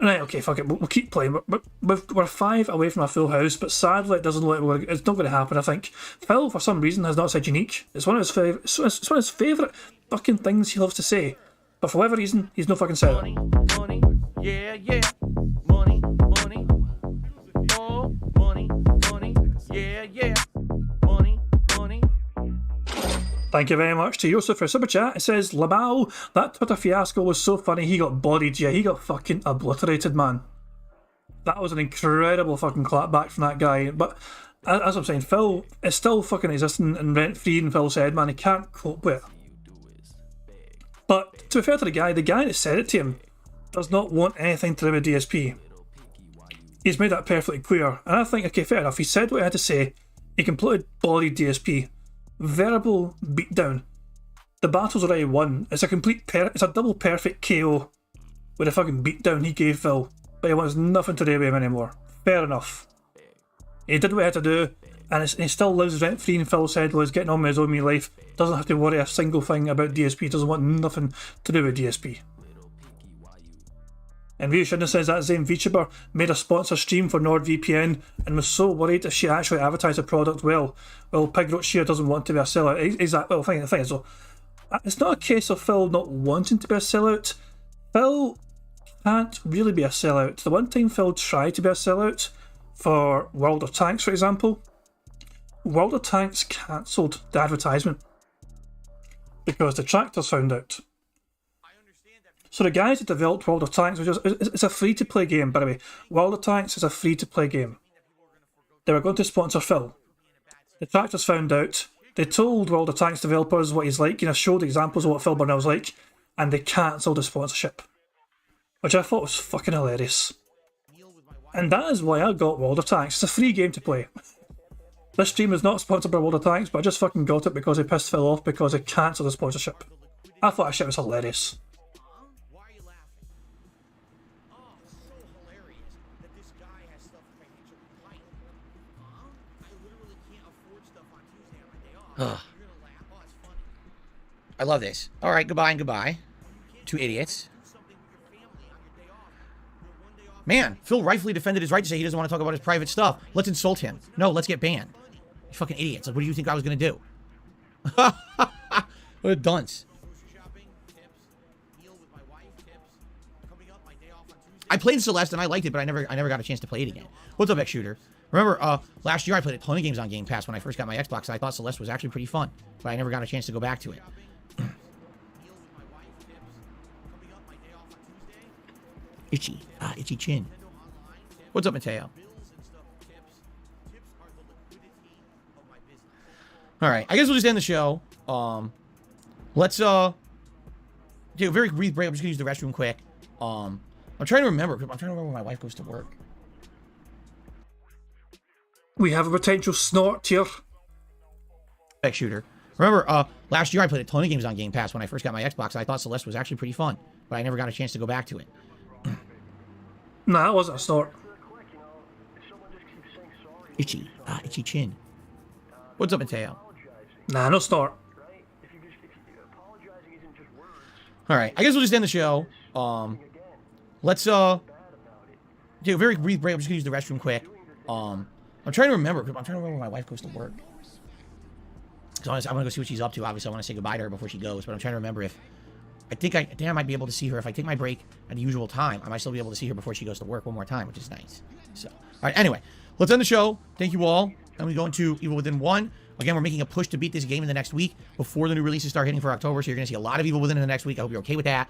A: Right, okay, fuck it, we'll keep playing. We're 5 away from a full house, but sadly it doesn't look like it's not going to happen, I think. Phil, for some reason, has not said unique. It's one of his favourite fucking things he loves to say. But for whatever reason, he's no fucking said it.
I: Money, yeah, money, oh, money, yeah, money.
A: Thank you very much to Yosef for super chat. It says, Lamau, that Twitter fiasco was so funny, he got bodied. Yeah, he got fucking obliterated, man. That was an incredible fucking clapback from that guy. But as I'm saying, Phil is still fucking existing and rent-free, and Phil said, man, he can't cope with it. But to be fair to the guy that said it to him does not want anything to do with DSP. He's made that perfectly clear. And I think, okay, fair enough, he said what he had to say. He completely bodied DSP. Verbal beatdown. The battle's already won. It's a double perfect KO with a fucking beatdown he gave Phil. But he wants nothing to do with him anymore. Fair enough. He did what he had to do, and he still lives rent-free, and Phil said, well, he's getting on with his own wee life. Doesn't have to worry a single thing about DSP. Doesn't want nothing to do with DSP. And Ryu Shinden says that same VTuber made a sponsor stream for NordVPN and was so worried if she actually advertised the product well. Well, Pigroat Shear doesn't want to be a sellout. Exactly. Well, the thing is, though, it's not a case of Phil not wanting to be a sellout. Phil can't really be a sellout. The one time Phil tried to be a sellout for World of Tanks, for example, World of Tanks cancelled the advertisement because detractors found out. So the guys that developed World of Tanks, which is it's a free-to-play game, by the way. World of Tanks is a free-to-play game. They were going to sponsor Phil. The Tractors found out. They told World of Tanks developers what he's like, showed examples of what Phil Burnell's like, and they cancelled the sponsorship. Which I thought was fucking hilarious. And that is why I got World of Tanks. It's a free game to play. This stream is not sponsored by World of Tanks, but I just fucking got it because they pissed Phil off because they cancelled the sponsorship. I thought that shit was hilarious.
C: Ugh. I love this. All right, goodbye and goodbye. Two idiots. Man, Phil rightfully defended his right to say he doesn't want to talk about his private stuff. Let's insult him. No, let's get banned. You fucking idiots. Like, what do you think I was going to do? What a dunce. I played Celeste and I liked it, but I never got a chance to play it again. What's up, X-Shooter? Remember, last year I played a ton of games on Game Pass when I first got my Xbox, and I thought Celeste was actually pretty fun, but I never got a chance to go back to it. Itchy. Itchy chin. What's up, Mateo? Alright, I guess we'll just end the show. Let's, take a very brief break. I'm just gonna use the restroom quick. I'm trying to remember when my wife goes to work.
A: We have a potential snort here.
C: X-Shooter. Remember, last year I played a ton of games on Game Pass when I first got my Xbox, and I thought Celeste was actually pretty fun, but I never got a chance to go back to it.
A: Nah, that wasn't a snort.
C: Itchy. Itchy chin. What's up, Mateo?
A: Nah, no snort.
C: Alright, I guess we'll just end the show. Let's, take a very brief break. I'm just gonna use the restroom quick. I'm trying to remember when my wife goes to work. So I want to go see what she's up to. Obviously, I want to say goodbye to her before she goes, but I'm trying to remember if... I think I might be able to see her. If I take my break at the usual time, I might still be able to see her before she goes to work one more time, which is nice. So, alright, anyway. Let's end the show. Thank you all. And we go into Evil Within 1. Again, we're making a push to beat this game in the next week before the new releases start hitting for October, so you're going to see a lot of Evil Within in the next week. I hope you're okay with that.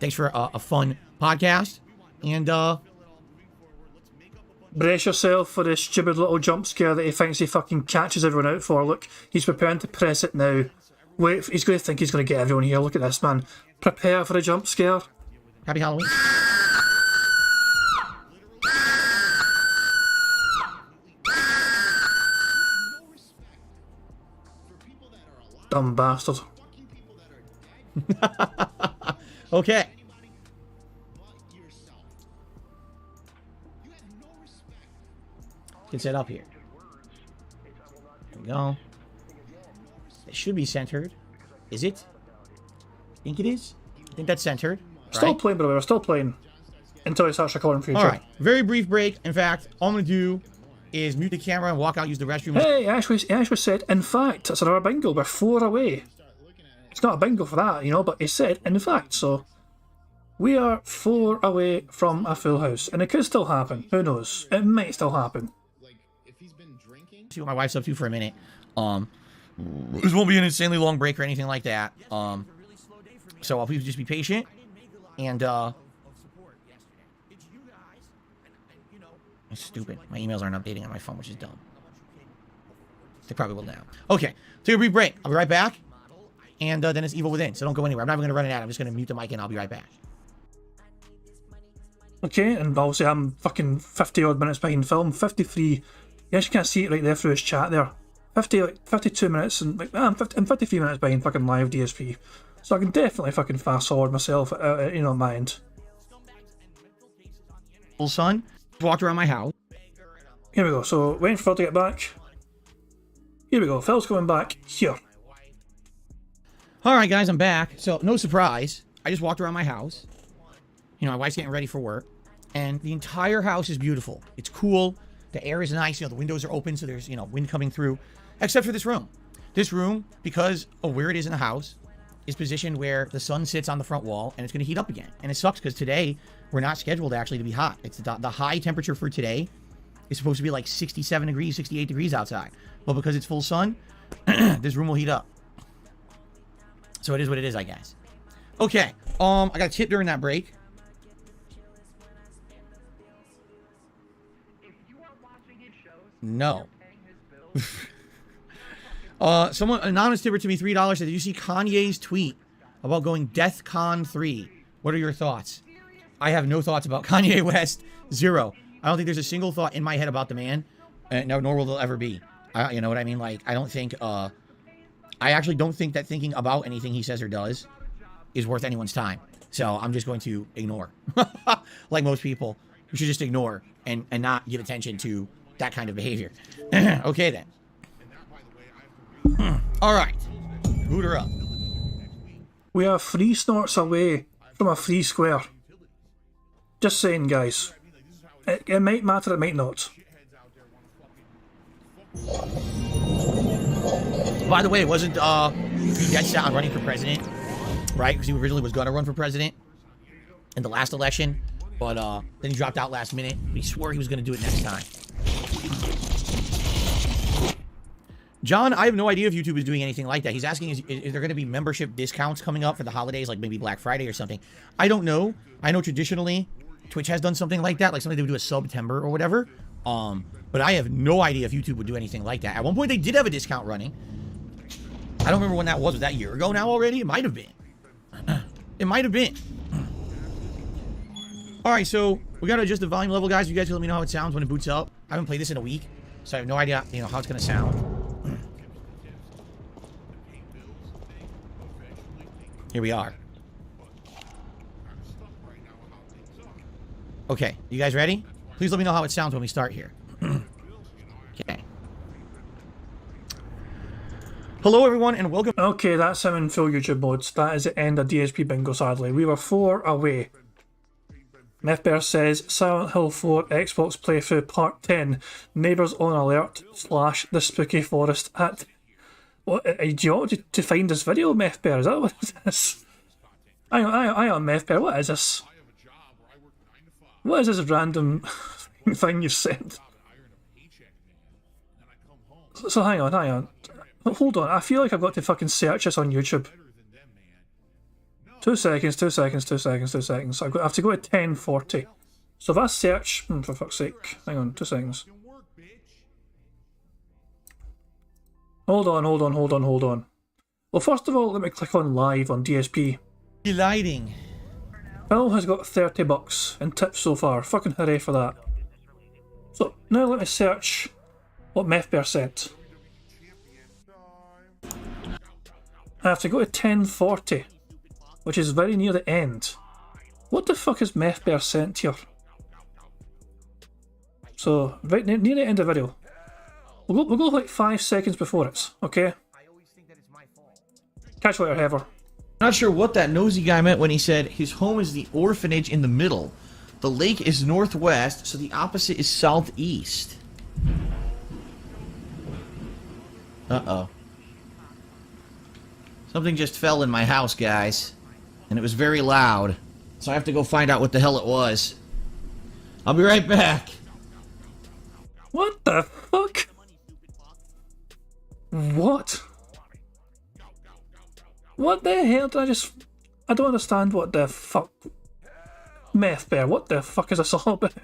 C: Thanks for a fun podcast. And,
A: brace yourself for this stupid little jump scare that he thinks he fucking catches everyone out for. Look, he's preparing to press it now. Wait, he's going to think he's going to get everyone here. Look at this, man. Prepare for a jump scare.
C: Happy Halloween.
A: Dumb bastard.
C: Okay. Get set up here. There we go. It should be centered. Is it? I think it is. I think that's centered.
A: Still playing, by the way. We're still playing until he starts recording future.
C: Alright. Very brief break. In fact, all I'm going to do is mute the camera and walk out, use the restroom.
A: Hey, he actually said, in fact, it's another bingo. We're 4 away. It's not a bingo for that, but he said, in fact, so we are 4 away from a full house. And it could still happen. Who knows? It might still happen.
C: See what my wife's up to for a minute. This won't be an insanely long break or anything like that. So I'll please just be patient. And, it's stupid. My emails aren't updating on my phone, which is dumb. They probably will now. Okay, take a brief break. I'll be right back. And then it's Evil Within, so don't go anywhere. I'm not even going to run it out. I'm just going to mute the mic and I'll be right back.
A: Okay, and obviously I'm fucking 50 odd minutes behind film. 53. Yes, you can't see it right there through his chat there. 52 minutes and I'm 53 minutes behind fucking live DSP. So I can definitely fucking fast forward myself, my end.
C: Full son, walked around my house.
A: Here we go. So waiting for Phil to get back. Here we go. Phil's coming back here.
C: Alright guys, I'm back. So no surprise. I just walked around my house. My wife's getting ready for work. And the entire house is beautiful. It's cool. The air is nice. The windows are open, so there's, wind coming through. Except for this room. This room, because of where it is in the house, is positioned where the sun sits on the front wall, and it's going to heat up again. And it sucks, because today, we're not scheduled actually to be hot. It's the high temperature for today is supposed to be like 67 degrees, 68 degrees outside. But because it's full sun, this room will heat up. So it is what it is, I guess. Okay, I got a tip during that break.
I: If you are watching his shows,
C: No.
I: paying his bills,
C: Someone anonymous tipper to me $3 said, "Did you see Kanye's tweet about going Death Con 3? What are your thoughts?" I have no thoughts about Kanye West. Zero. I don't think there's a single thought in my head about the man, no, nor will there ever be. You know what I mean? Like, I don't think, I actually don't think that thinking about anything he says or does is worth anyone's time. So I'm just going to ignore. Like most people, you should just ignore and not give attention to that kind of behavior. Okay, then. All right. Boot her up.
A: We are 3 snorts away from a free square. Just saying, guys. It might matter, it might not.
C: By the way, it wasn't dead set on running for president, right? Because he originally was going to run for president in the last election, but then he dropped out last minute. He swore he was going to do it next time. John, I have no idea if YouTube is doing anything like that. He's asking, is there going to be membership discounts coming up for the holidays, like maybe Black Friday or something? I don't know. I know traditionally Twitch has done something like that, like something they would do a September or whatever. But I have no idea if YouTube would do anything like that. At one point, they did have a discount running. I don't remember when that was. Was that a year ago now already? It might have been. It might have been. All right, so we got to adjust the volume level, guys. You guys can let me know how it sounds when it boots up. I haven't played this in a week, so I have no idea, how it's going to sound. Here we are. Okay, you guys ready? Please let me know how it sounds when we start here. Okay. Hello, everyone, and welcome.
A: Okay, that's him in full YouTube modes. That is the end of DSP Bingo, sadly. We were 4 away. Methbear says, Silent Hill 4 Xbox playthrough part 10. Neighbours on alert / the spooky forest at... What, do you want to find this video, Methbear? Is that what it is? Hang on, Methbear, what is this? What is this random thing you said? So hang on. Hold on, I feel like I've got to fucking search this on YouTube. 2 seconds. I have to go to 1040. So if I search... for fuck's sake. Hang on, 2 seconds. Hold on. Well, first of all, let me click on live on DSP.
C: Lighting.
A: Phil has got $30 in tips so far. Fucking hooray for that. So, now let me search what Methbear sent. I have to go to 1040, which is very near the end. What the fuck has Methbear sent here? So, right near the end of the video. We'll go like 5 seconds before it, okay? Catch you later, Heather.
C: Not sure what that nosy guy meant when he said his home is the orphanage in the middle. The lake is northwest, so the opposite is southeast. Uh-oh. Something just fell in my house, guys. And it was very loud. So I have to go find out what the hell it was. I'll be right back.
A: What the fuck? What? What the hell did I don't understand what the fuck... Methbear, what the fuck is this all about?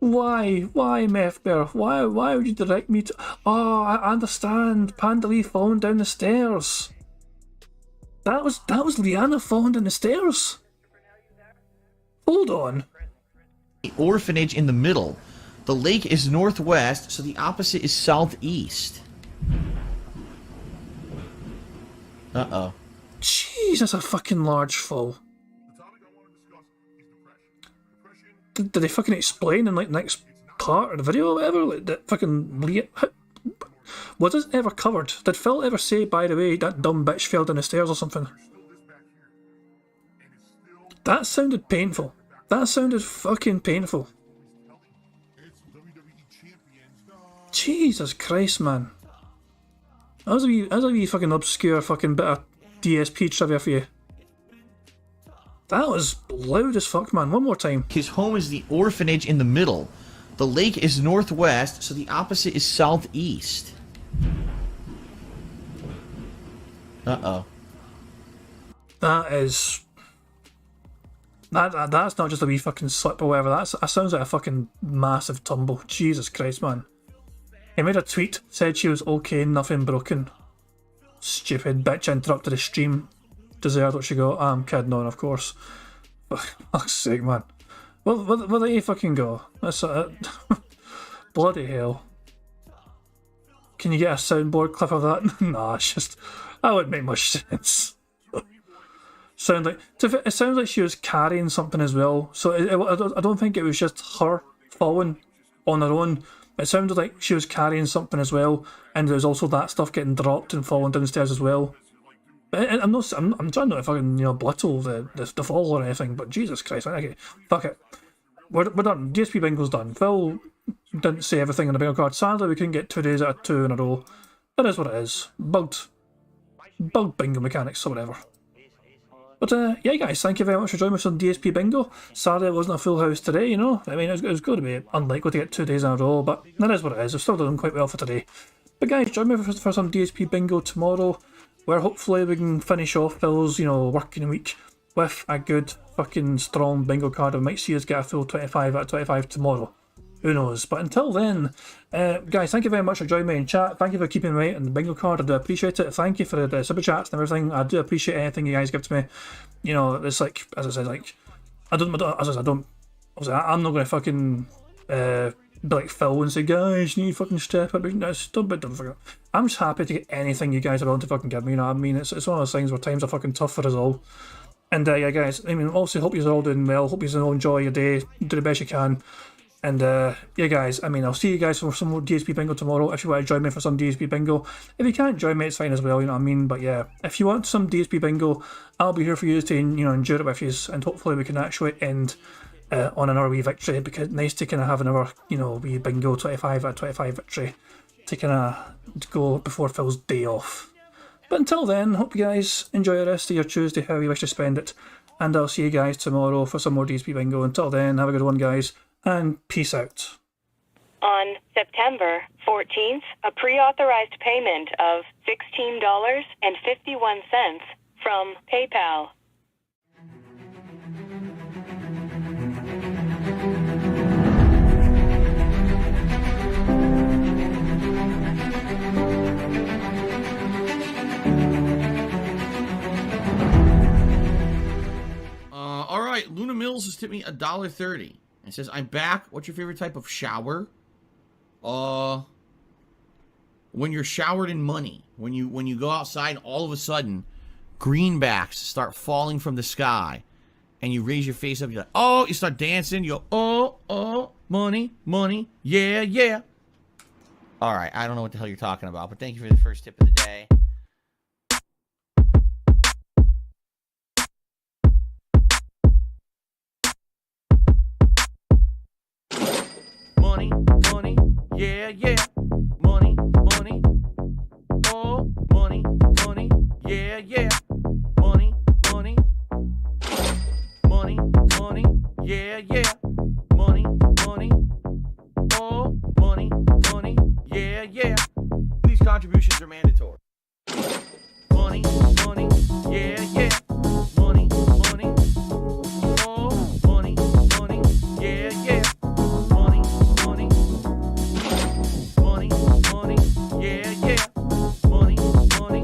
A: Why, Methbear? Why would you direct me to... Oh, I understand. Panda Lee falling down the stairs. That was Liana falling down the stairs. Hold on.
C: The orphanage in the middle. The lake is northwest, so the opposite is southeast. Uh-oh.
A: Jeez, that's a fucking large fall. Did they fucking explain in like next part of the video or whatever? Like that fucking was this ever covered? Did Phil ever say, by the way, that dumb bitch fell down the stairs or something? That sounded painful. That sounded fucking painful. Jesus Christ, man. That was a wee fucking obscure fucking bit of DSP trivia for you. That was loud as fuck, man. One more time.
C: His home is the orphanage in the middle. The lake is northwest, so the opposite is southeast. Uh-oh.
A: That is... That's not just a wee fucking slip or whatever. That sounds like a fucking massive tumble. Jesus Christ, man. He made a tweet, said she was okay, nothing broken. Stupid bitch interrupted the stream. Deserved what she got. I'm kidding on, of course. For fuck's sake, man. Where did he fucking go? That's bloody hell. Can you get a soundboard clip of that? Nah, it's just... That wouldn't make much sense. It sounds like she was carrying something as well. So I don't think it was just her falling on her own. It sounded like she was carrying something as well, and there was also that stuff getting dropped and falling downstairs as well. I'm trying not to fucking belittle the fall or anything, but Jesus Christ, okay, fuck it. We're done. DSP Bingo's done. Phil didn't say everything on the bingo card. Sadly, we couldn't get 2 days out of 2 in a row. That is what it is. Bugged bingo mechanics or whatever. But yeah, guys, thank you very much for joining us on DSP Bingo. Sadly, it wasn't a full house today, you know. I mean, it was going to be unlikely to get 2 days in a row, but that is what it is. We've still done quite well for today. But guys, join me for some DSP Bingo tomorrow, where hopefully we can finish off Phil's, working week with a good fucking strong bingo card. We might see us get a full 25 out of 25 tomorrow. Who knows? But until then, guys, thank you very much for joining me in chat. Thank you for keeping me on the bingo card. I do appreciate it. Thank you for the super chats and everything. I do appreciate anything you guys give to me. It's like, as I said, like, I'm not going to fucking be like Phil and say, guys, you need to fucking step up. Don't forget. I'm just happy to get anything you guys are willing to fucking give me. You know what I mean? It's one of those things where times are fucking tough for us all. And yeah, guys, I mean, obviously, hope you're all doing well. Hope you all enjoy your day. Do the best you can. And yeah, guys, I mean, I'll see you guys for some more DSP Bingo tomorrow if you want to join me for some DSP Bingo. If you can't join me, it's fine as well, you know what I mean? But yeah, if you want some DSP Bingo, I'll be here for you to, endure it with you, and hopefully we can actually end on another wee victory, because it's nice to kind of have another, wee Bingo 25 out of 25 victory to kind of go before Phil's day off. But until then, hope you guys enjoy the rest of your Tuesday, how you wish to spend it, and I'll see you guys tomorrow for some more DSP Bingo. Until then, have a good one, guys. And peace out.
J: On September 14th, a pre-authorized payment of $16.51 from PayPal.
C: All right, Luna Mills has tipped me $1.30. It says, I'm back. What's your favorite type of shower? When you're showered in money. When you go outside, all of a sudden, greenbacks start falling from the sky. And you raise your face up, you're like, oh, you start dancing, you go, oh, money, money, yeah, yeah. All right, I don't know what the hell you're talking about, but thank you for the first tip of the day. Money, money, yeah, yeah. Money, money, oh, money, money, yeah, yeah. Money, money, money, money, yeah, yeah. Money, money, oh, money, money, yeah, yeah. These contributions are mandatory. Money, money, yeah, yeah. Money, money, oh, money, money, yeah, yeah. Money, money, money, money, yeah, yeah. Money, money,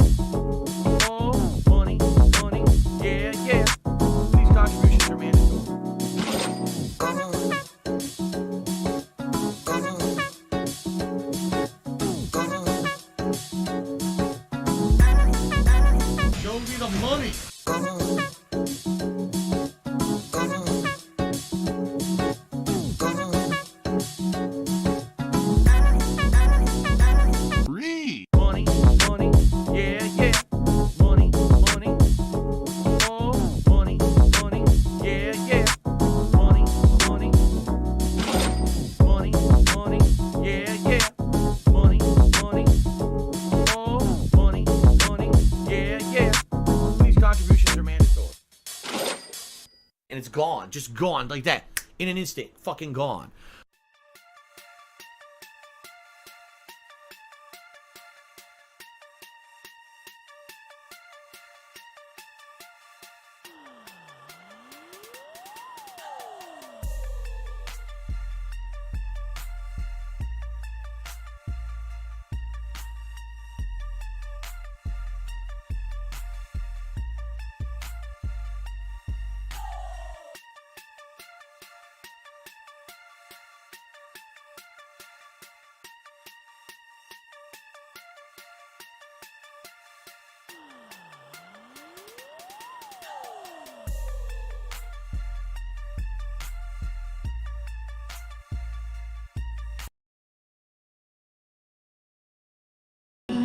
C: oh, money, money, yeah, yeah. These contributions are mandatory. Show me the money.
G: Free.
C: Money, money, yeah, yeah. Money, money, oh, money, money, yeah, yeah. Money, money, money, money, yeah, yeah. Money, money, oh, money, money, yeah, yeah. These contributions are mandatory. And it's gone, just gone like that. In an instant, fucking gone.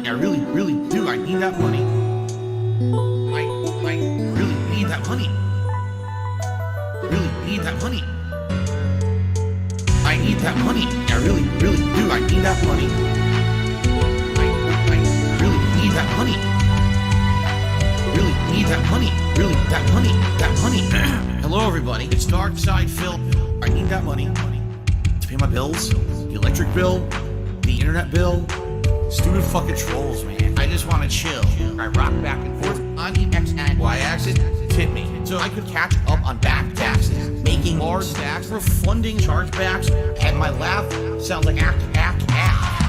C: I really, really do. I need that money. I really need that money. Really need that money. I need that money. I really, really do. I need that money. I really need that money. Really need that money. Really, that money. That money. Hello, everybody. It's Dark Side Phil. I need that money to pay my bills, the electric bill, the internet bill. Stupid fucking trolls, man. I just want to chill. I rock back and forth on the X and Y axis. Tip me so I could catch up on back taxes, making large stacks, refunding chargebacks. And my laugh sounds like act.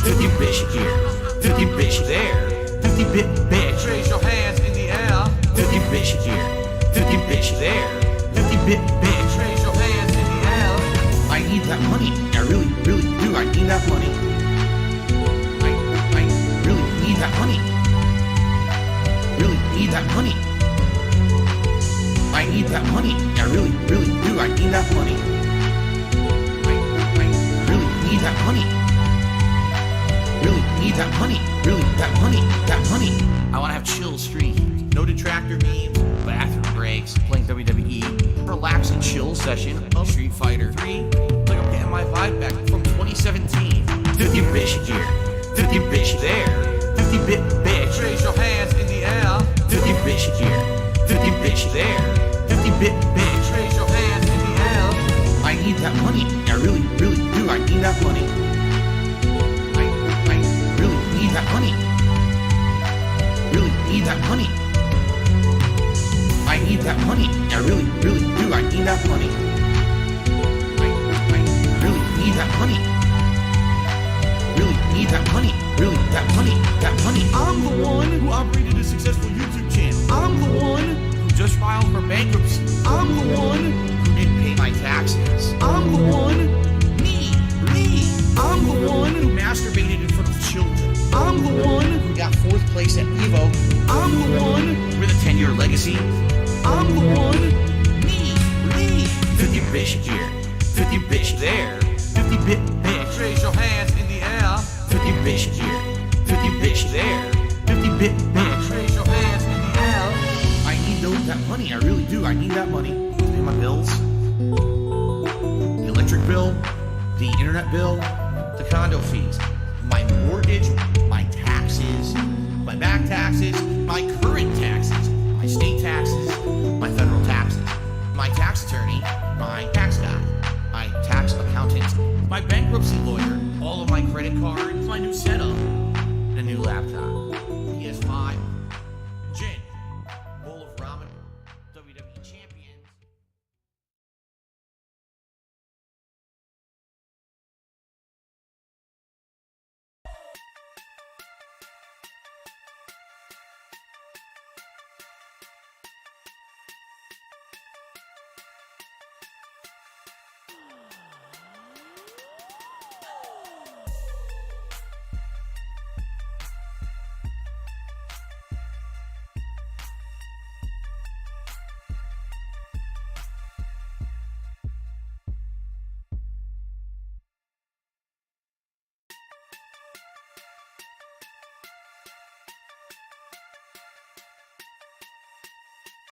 C: 50 bitch here, 50 bitch there, 50 bit bitch. Raise your hands in the air. 50 bitch here, 50 bitch there, 50 bit bitch. Raise your hands in the air. I need that money. I really, really do. I need that money. I really need that money. Really need that money. I need that money. I really, really do. I need that money. I really need that money. Really need that money. Really, that money. That money. I want to have chill streams. No detractor memes. Bathroom breaks. Playing WWE. Relaxing chill session of Street Fighter 3. Like I'm getting my vibe back from 2017. 50 bitch here. 50 bitch there. 50 bit bitch. Raise your hands in the air. 50 bitch here. 50 bitch there. 50 bit bitch. Raise your hands in the air. I need that money. I really, really do. I need that money. I really need that money. Really need that money. I need that money. I really, really do. I need that money. I really need that money. Really need that money. Really, that money. That money. I'm the one who operated a successful YouTube channel. I'm the one who just filed for bankruptcy. I'm the one who didn't pay my taxes. I'm the one. Me. I'm the one who masturbated in front of children. I'm the one who got 4th place at Evo. I'm the one with a 10-year legacy. I'm the one. Me. 50 bitch here. 50 bitch there. 50 bit bitch. Raise your hands in the air. 50 bitch here. 50 bitch there. 50 bit bitch. Raise your hands in the air. I need that money. I really do. I need that money to pay my bills. The electric bill, the internet bill, the condo fees, my mortgage, my taxes, my back taxes, my current taxes, my state taxes, my federal taxes, my tax attorney, my tax guy, my tax accountant, my bankruptcy lawyer, all of my credit cards, my new setup, and a new laptop, PS5,